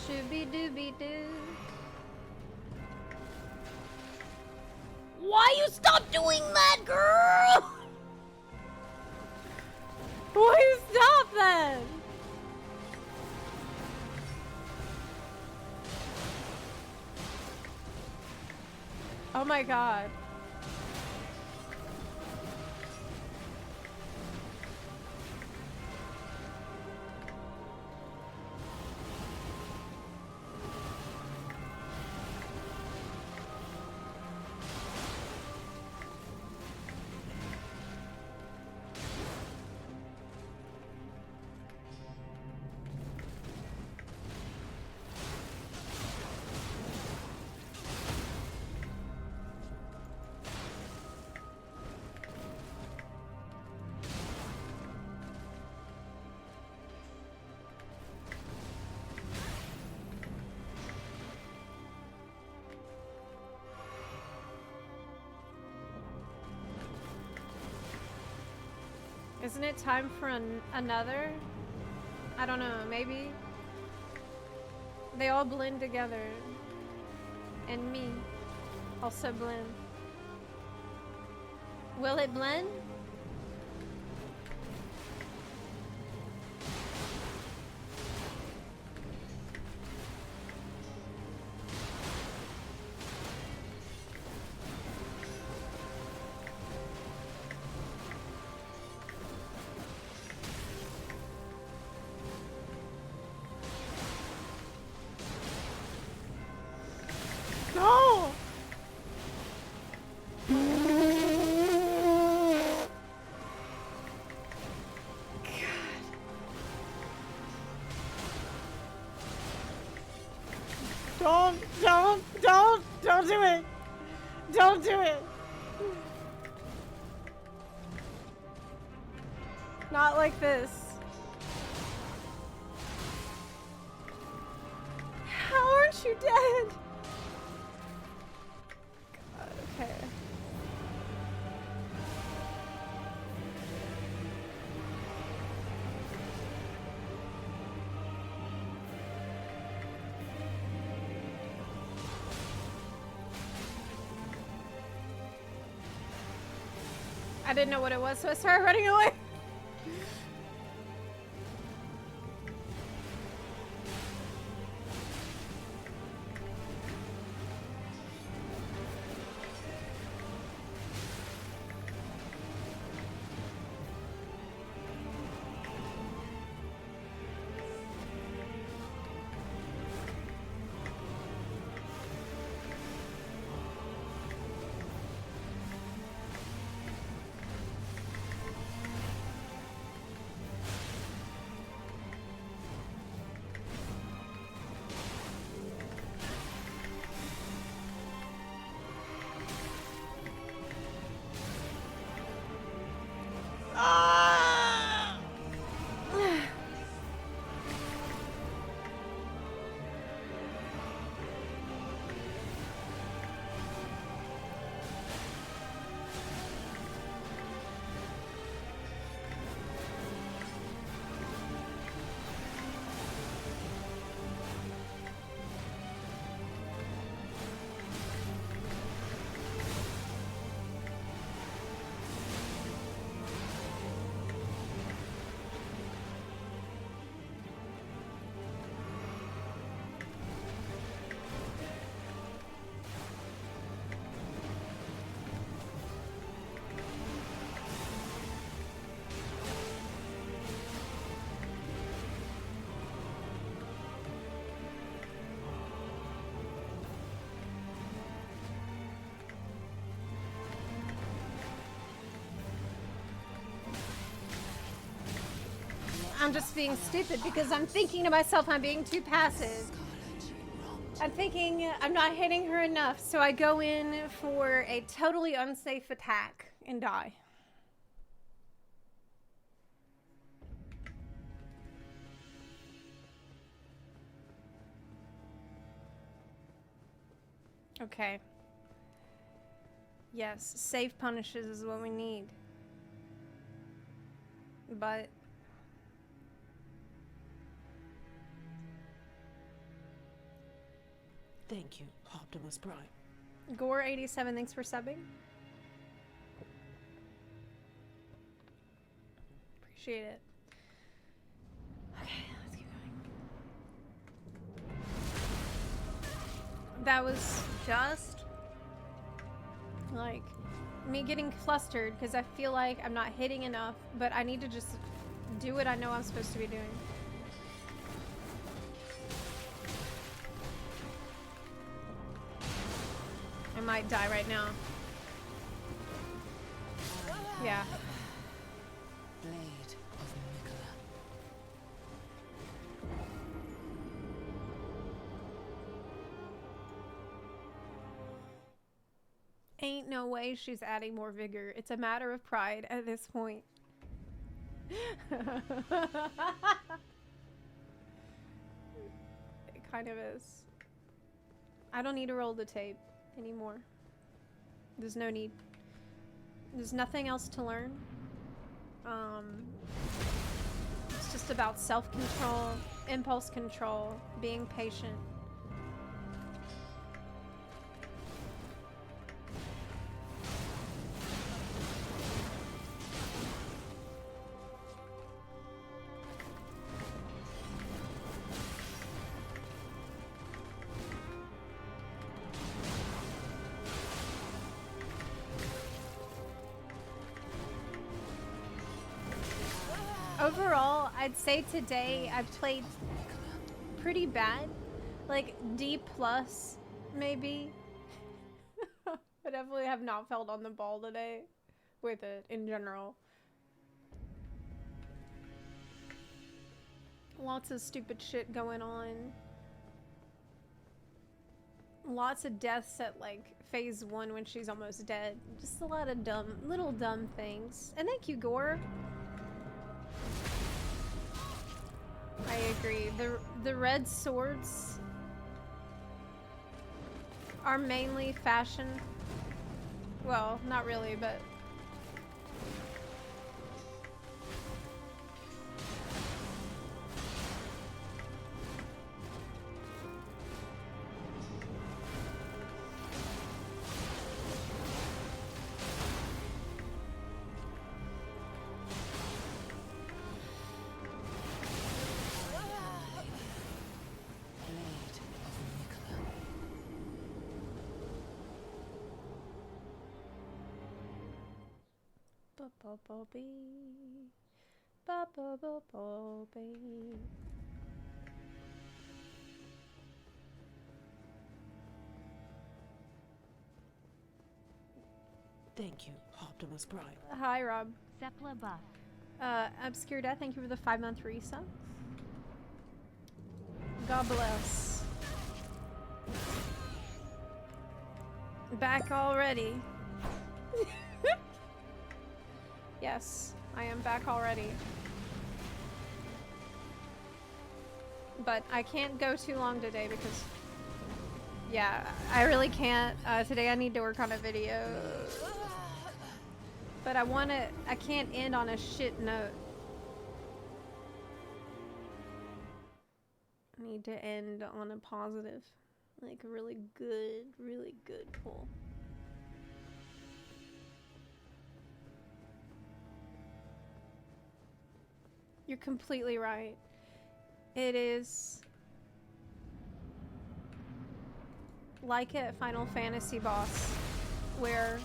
Shooby-dooby-doo. Why you stop doing that, girl? Why you stop then? Oh my god. Isn't it time for another? I don't know, maybe? They all blend together. And me also blend. Will it blend? No! Don't do it! Don't do it! Not like this. How aren't you dead? God, okay. I didn't know what it was, so I started running away. I'm just being stupid because I'm thinking to myself I'm being too passive. I'm thinking I'm not hitting her enough, so I go in for a totally unsafe attack and die. Okay. Yes, safe punishes is what we need. But Thank you, Optimus Prime. Gore87, thanks for subbing. Appreciate it. Okay, let's keep going. That was just like me getting flustered because I feel like I'm not hitting enough, but I need to just do what I know I'm supposed to be doing. I might die right now. Yeah. Blade of Nicola. Ain't no way she's adding more vigor. It's a matter of pride at this point. It kind of is. I don't need to roll the tape anymore. There's no need. There's nothing else to learn. It's just about self-control, impulse control, being patient. Overall, I'd say today I've played pretty bad. Like D+, maybe. I definitely have not felt on the ball today with it in general. Lots of stupid shit going on. Lots of deaths at like phase 1 when she's almost dead. Just a lot of little dumb things. And thank you, Gore. I agree. The red swords are mainly fashion. Well, not really, but Thank you, Optimus Prime. hi, Rob. Zepla buff. Obscure Death, thank you for the 5-month resub. God bless. Back already. Yes, I am back already. But I can't go too long today because, yeah, I really can't. Today I need to work on a video. But I can't end on a shit note. I need to end on a positive. Like a really good pull. You're completely right. It is like a Final Fantasy boss where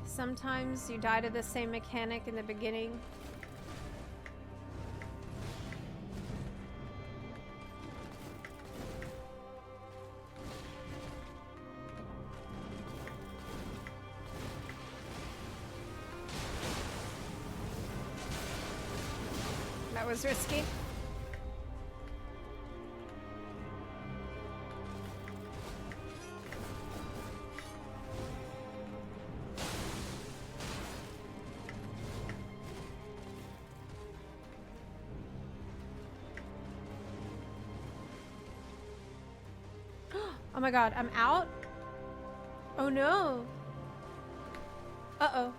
sometimes you die to the same mechanic in the beginning. That was risky. Oh my god, I'm out? Oh no. Uh-oh.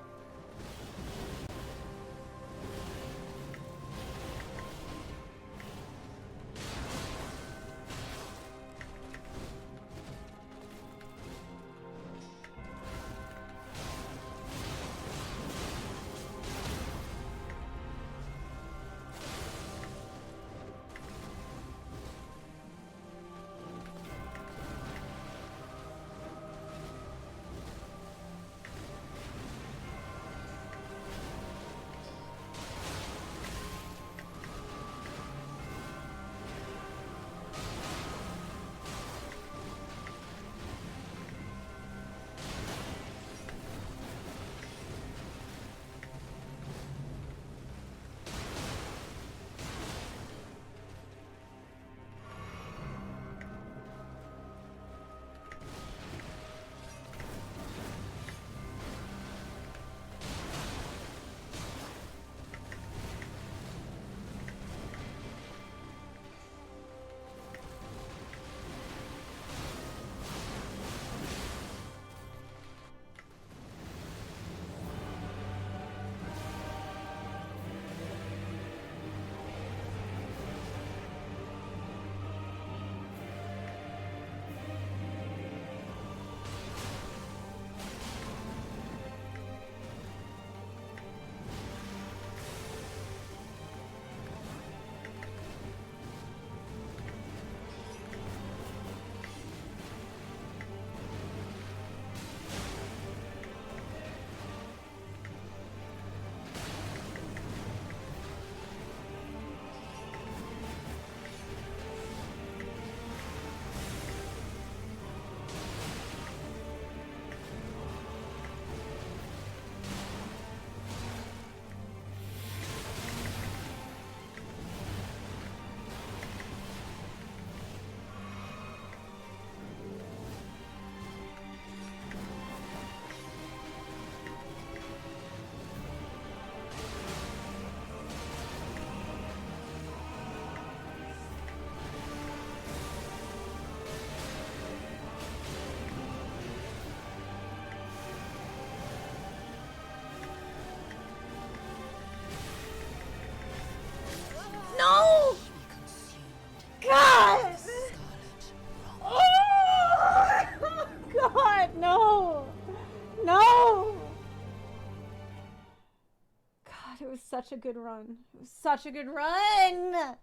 such a good run. It was such a good run!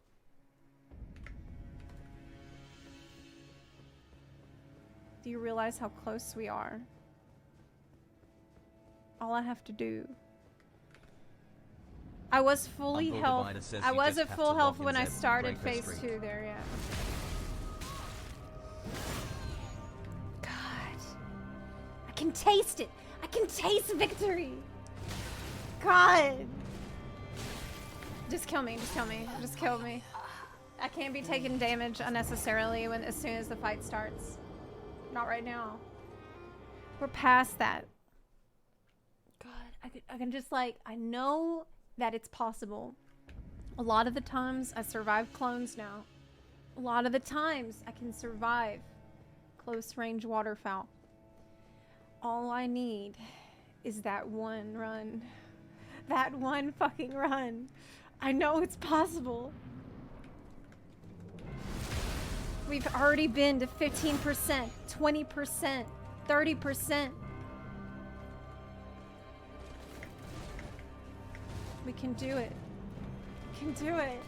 Do you realize how close we are? All I have to do. I was fully health. I was at full health when I started phase 2 there, yeah. God. I can taste it. I can taste victory. God. Just kill me. Just kill me. Just kill me. I can't be taking damage unnecessarily as soon as the fight starts. Not right now. We're past that. God, I can just like, I know that it's possible. A lot of the times I survive clones now. A lot of the times I can survive close range waterfowl. All I need is that one run. That one fucking run. I know it's possible. We've already been to 15%, 20%, 30%. We can do it. We can do it.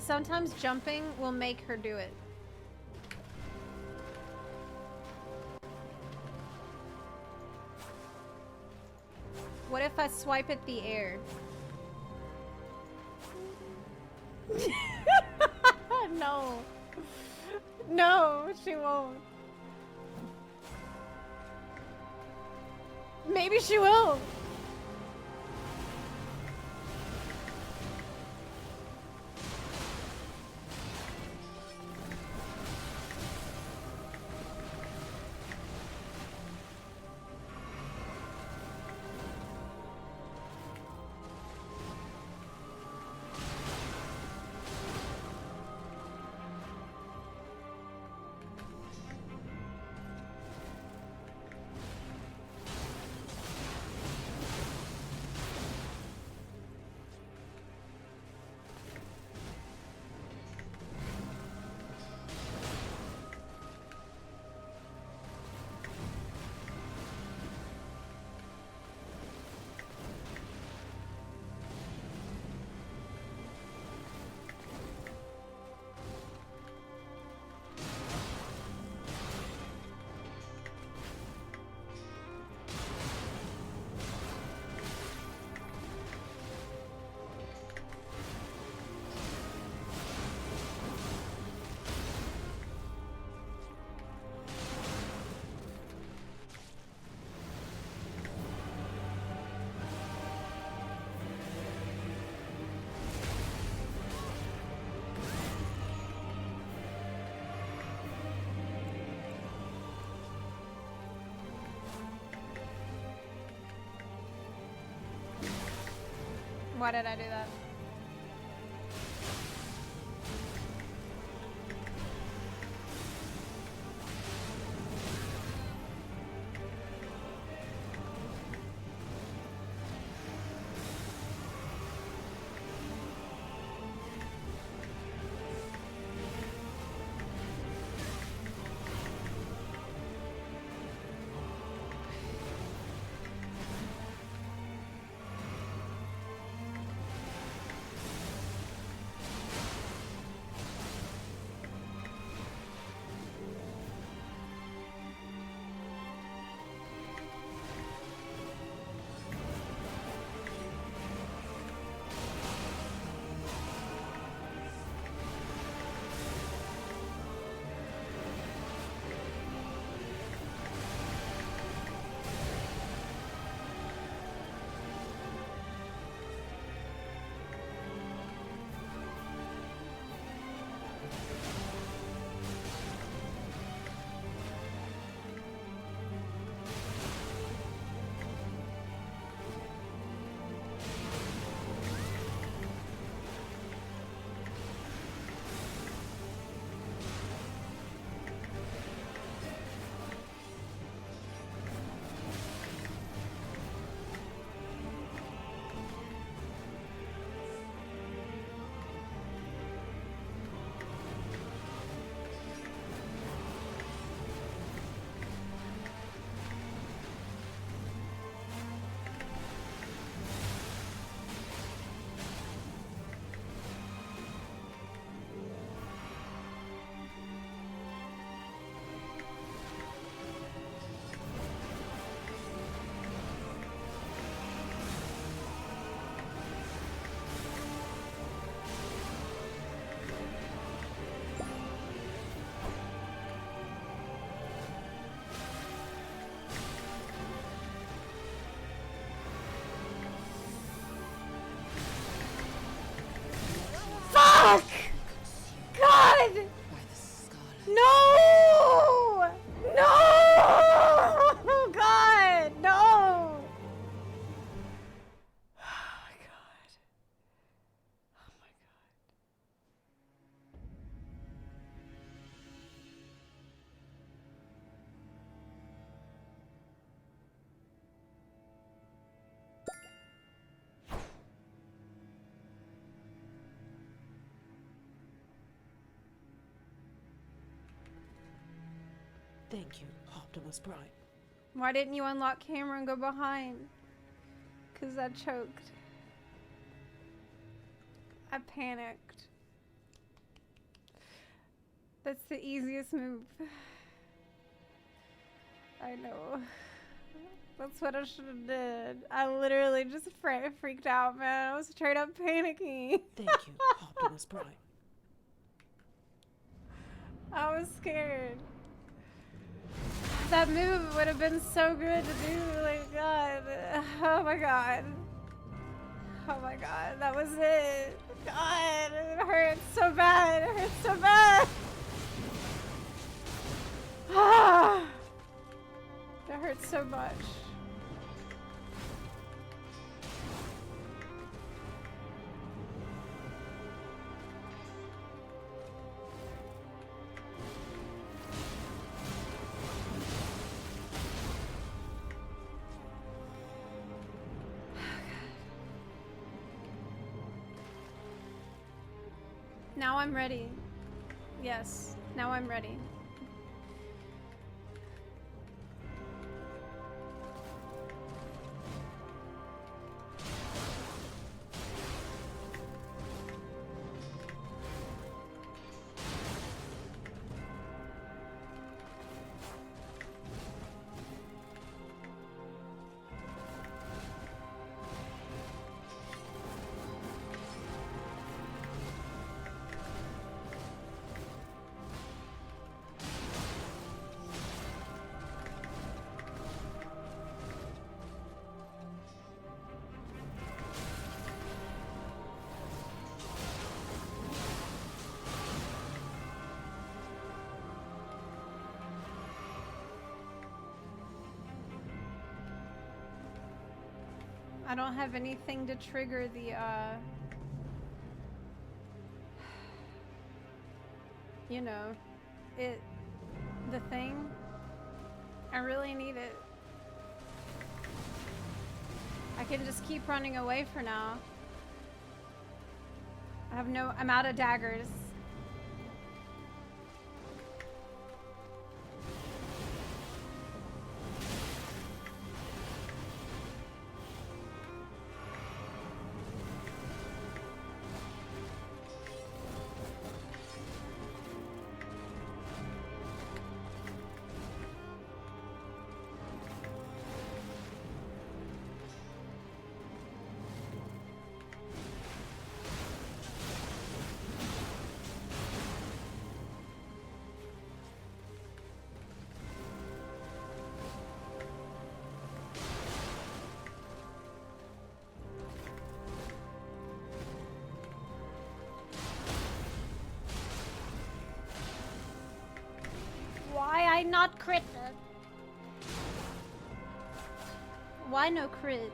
Sometimes jumping will make her do it. What if I swipe at the air? No. No, she won't. Maybe she will. Why did I do that? God! By the scarlet. No! No! God, no! Oh my God. Oh my God. Thank you, Optimus Prime. Why didn't you unlock camera and go behind? Because I choked. I panicked. That's the easiest move. I know. That's what I should have did. I literally just freaked out, man. I was straight up panicking. Thank you, Optimus Prime. I was scared. That move would have been so good to do. Like, God. Oh my God. Oh my God. That was it. God. It hurts so bad. It hurts so bad. Ah. It hurts so much. Now I'm ready. Yes, now I'm ready. I don't have anything to trigger the, you know, the thing. I really need it. I can just keep running away for now. I'm out of daggers. Why I not crit? Why no crits?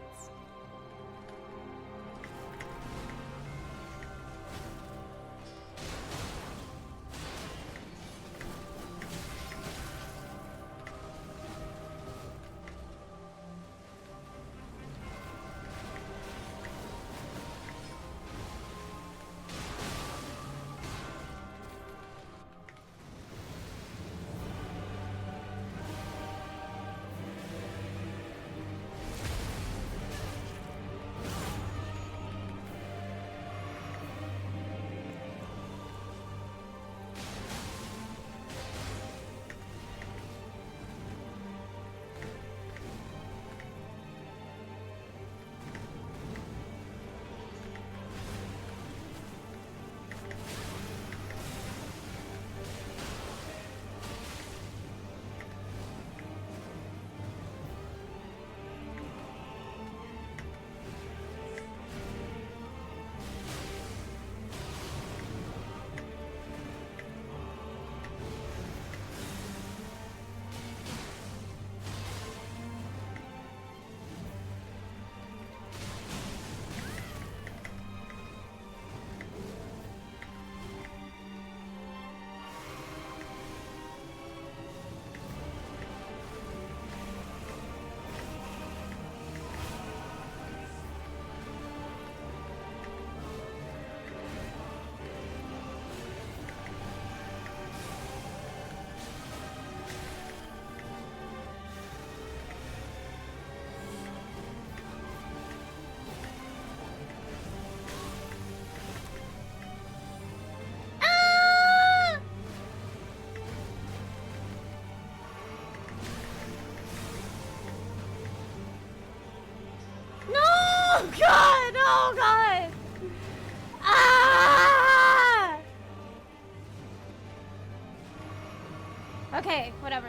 Okay, whatever.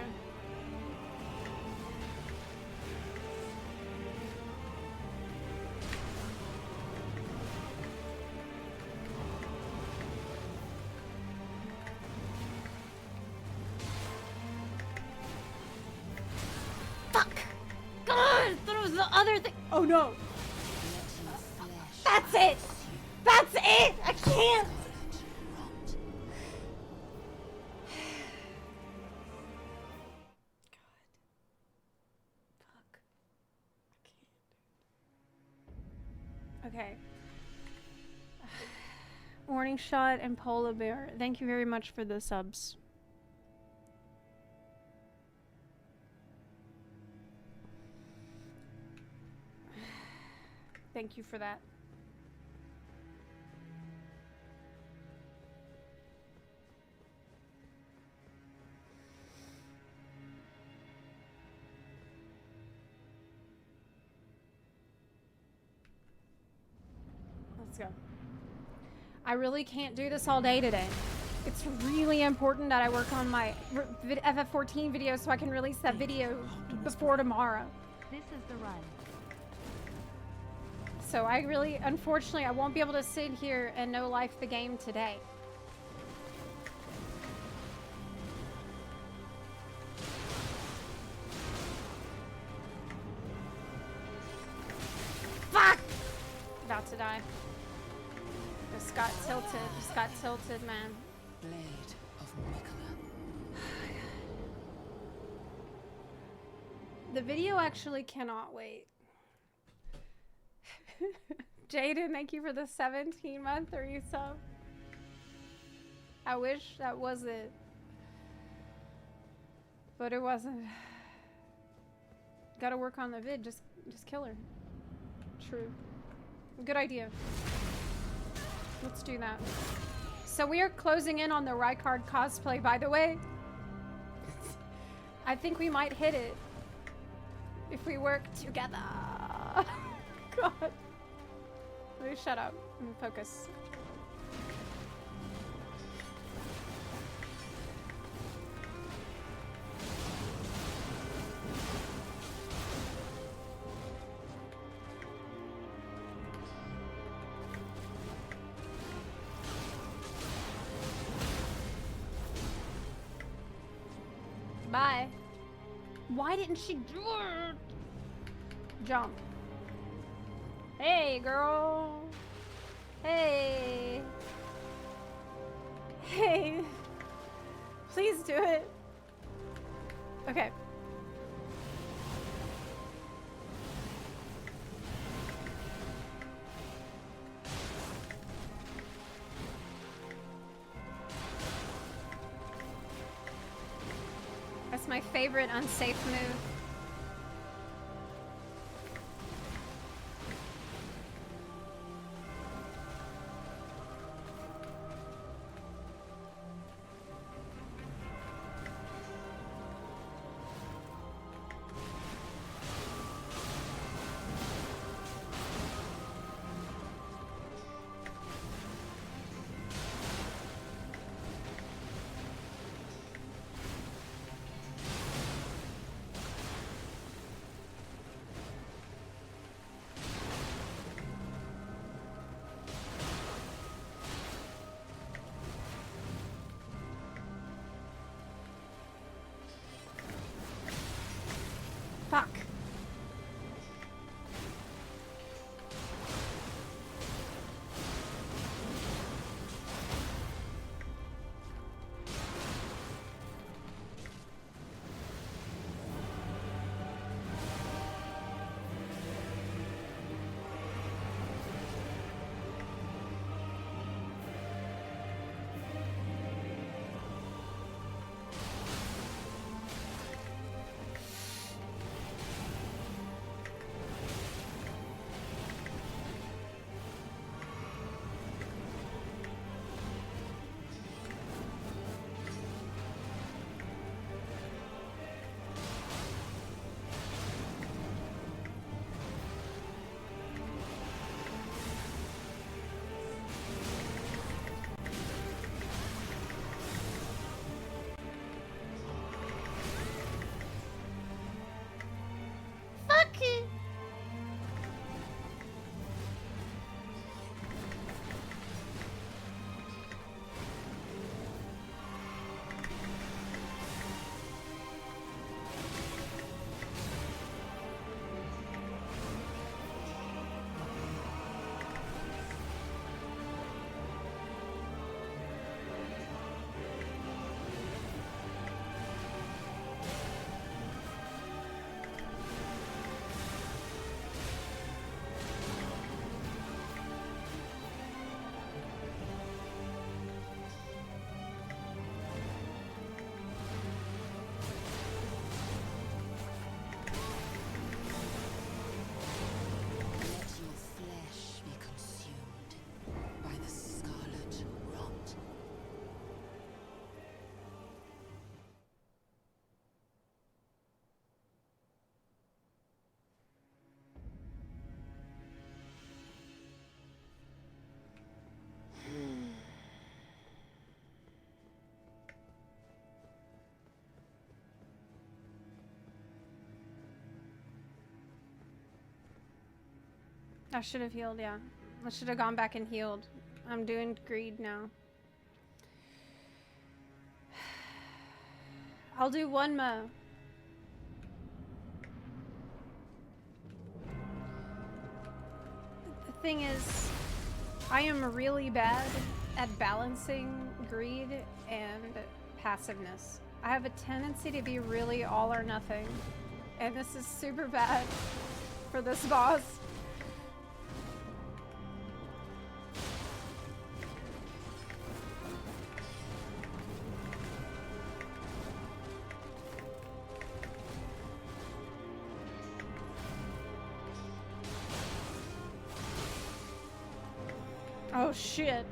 Fuck! God, that was the other thing. Oh no! That's it! That's it! I can't! Okay. Warning Shot and Polar Bear, thank you very much for the subs. Thank you for that. Let's go. I really can't do this all day today. It's really important that I work on my FF14 video so I can release that video before tomorrow. This is the run. So I really, unfortunately, I won't be able to sit here and no life the game today. Fuck! About to die. Just got tilted. Just got tilted, man. Blade of Mikola. The video actually cannot wait. Jaden, thank you for the 17-month resub. I wish that was it. But it wasn't. Gotta work on the vid. Just kill her. True. Good idea. Let's do that. So we are closing in on the Rykard cosplay, by the way. I think we might hit it if we work together. God. Let me shut up and focus. Bye. Why didn't she do it? Jump. Hey, girl. Hey. Hey. Please do it. Okay. That's my favorite unsafe move. I should have healed, yeah. I should have gone back and healed. I'm doing greed now. I'll do one mo. The thing is, I am really bad at balancing greed and passiveness. I have a tendency to be really all or nothing. And this is super bad for this boss. Oh shit.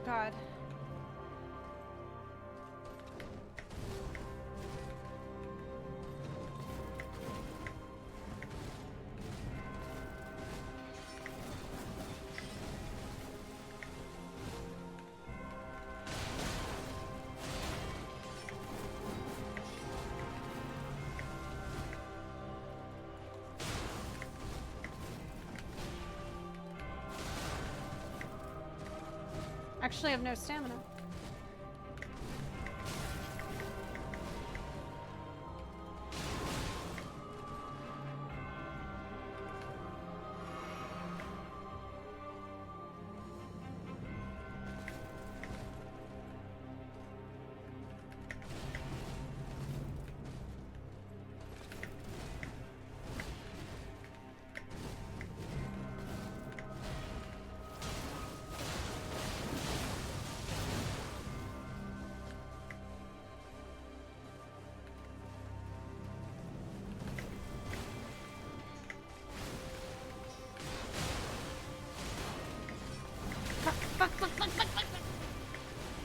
God. Actually, I have no stamina.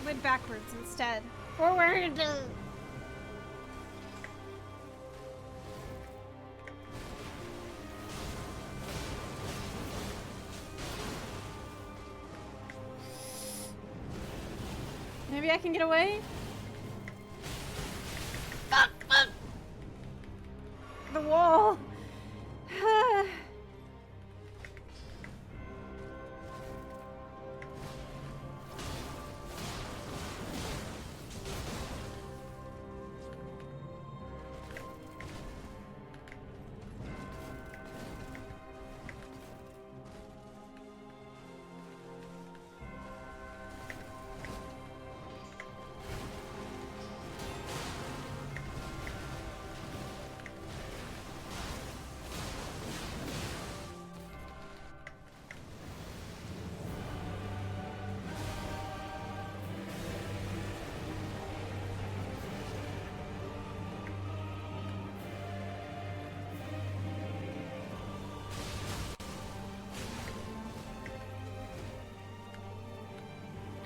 Went backwards instead. Forward! Maybe I can get away? Fuck! Fuck! The wall!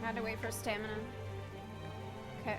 I had to wait for stamina. Okay.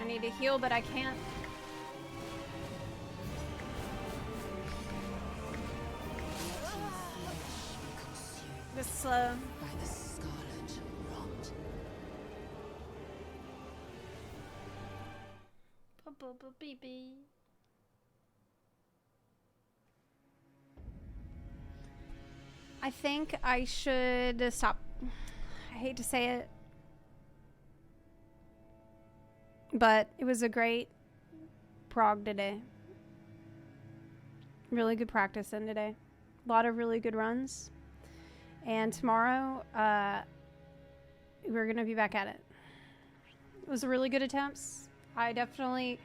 I need to heal, but I can't. This slow. By the scarlet rot. I think I should stop. I hate to say it, but it was a great prog today. Really good practice in today. A lot of really good runs. And tomorrow, we're going to be back at it. It was really good attempts. I definitely,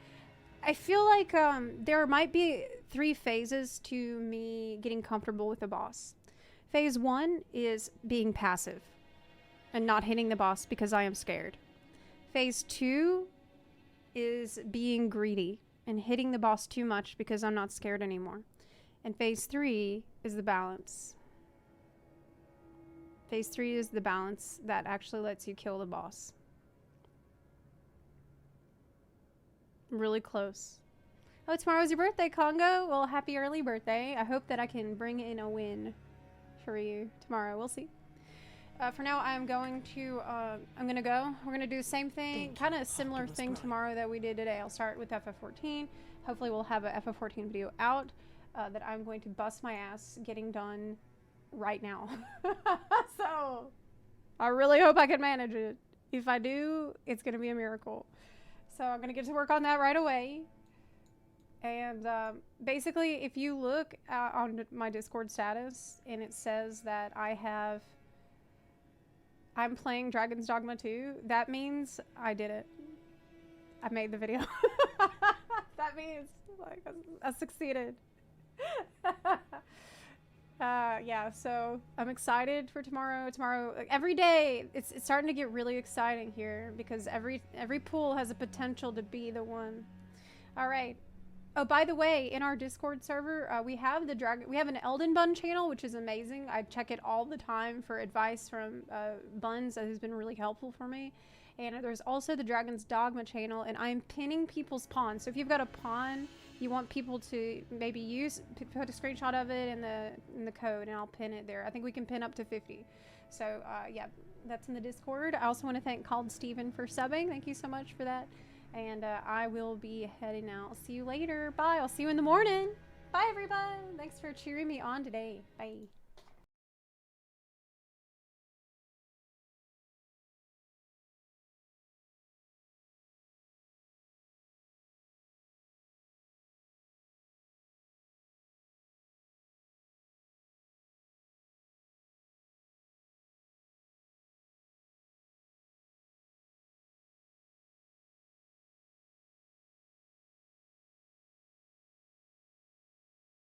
I feel like there might be 3 phases to me getting comfortable with the boss. Phase 1 is being passive and not hitting the boss because I am scared. Phase 2 is being greedy and hitting the boss too much because I'm not scared anymore. And phase 3 is the balance. Phase 3 is the balance that actually lets you kill the boss. Really close. Oh, tomorrow's your birthday, Congo. Well, happy early birthday. I hope that I can bring in a win for you tomorrow. We'll see. For now, I'm going to go. We're going to do the same thing, kind of a similar thing tomorrow that we did today. I'll start with FF14. Hopefully we'll have a FF14 video out that I'm going to bust my ass getting done right now. So I really hope I can manage it. If I do, it's going to be a miracle. So I'm going to get to work on that right away. And basically, if you look on my Discord status and it says that I'm playing Dragon's Dogma 2, that means I did it. I made the video. That means like I succeeded. Yeah, so I'm excited for tomorrow. Like, every day, it's starting to get really exciting here because every pool has a potential to be the one. All right. Oh, by the way, in our Discord server, we have an Elden Bun channel, which is amazing. I check it all the time for advice from Buns that has been really helpful for me. And there's also the Dragon's Dogma channel, and I'm pinning people's pawns. So if you've got a pawn you want people to maybe put a screenshot of it in the code, and I'll pin it there. I think we can pin up to 50. So yeah, that's in the Discord. I also want to thank Called Steven for subbing. Thank you so much for that. And I will be heading out. I'll see you later. Bye. I'll see you in the morning. Bye, everybody. Thanks for cheering me on today. Bye.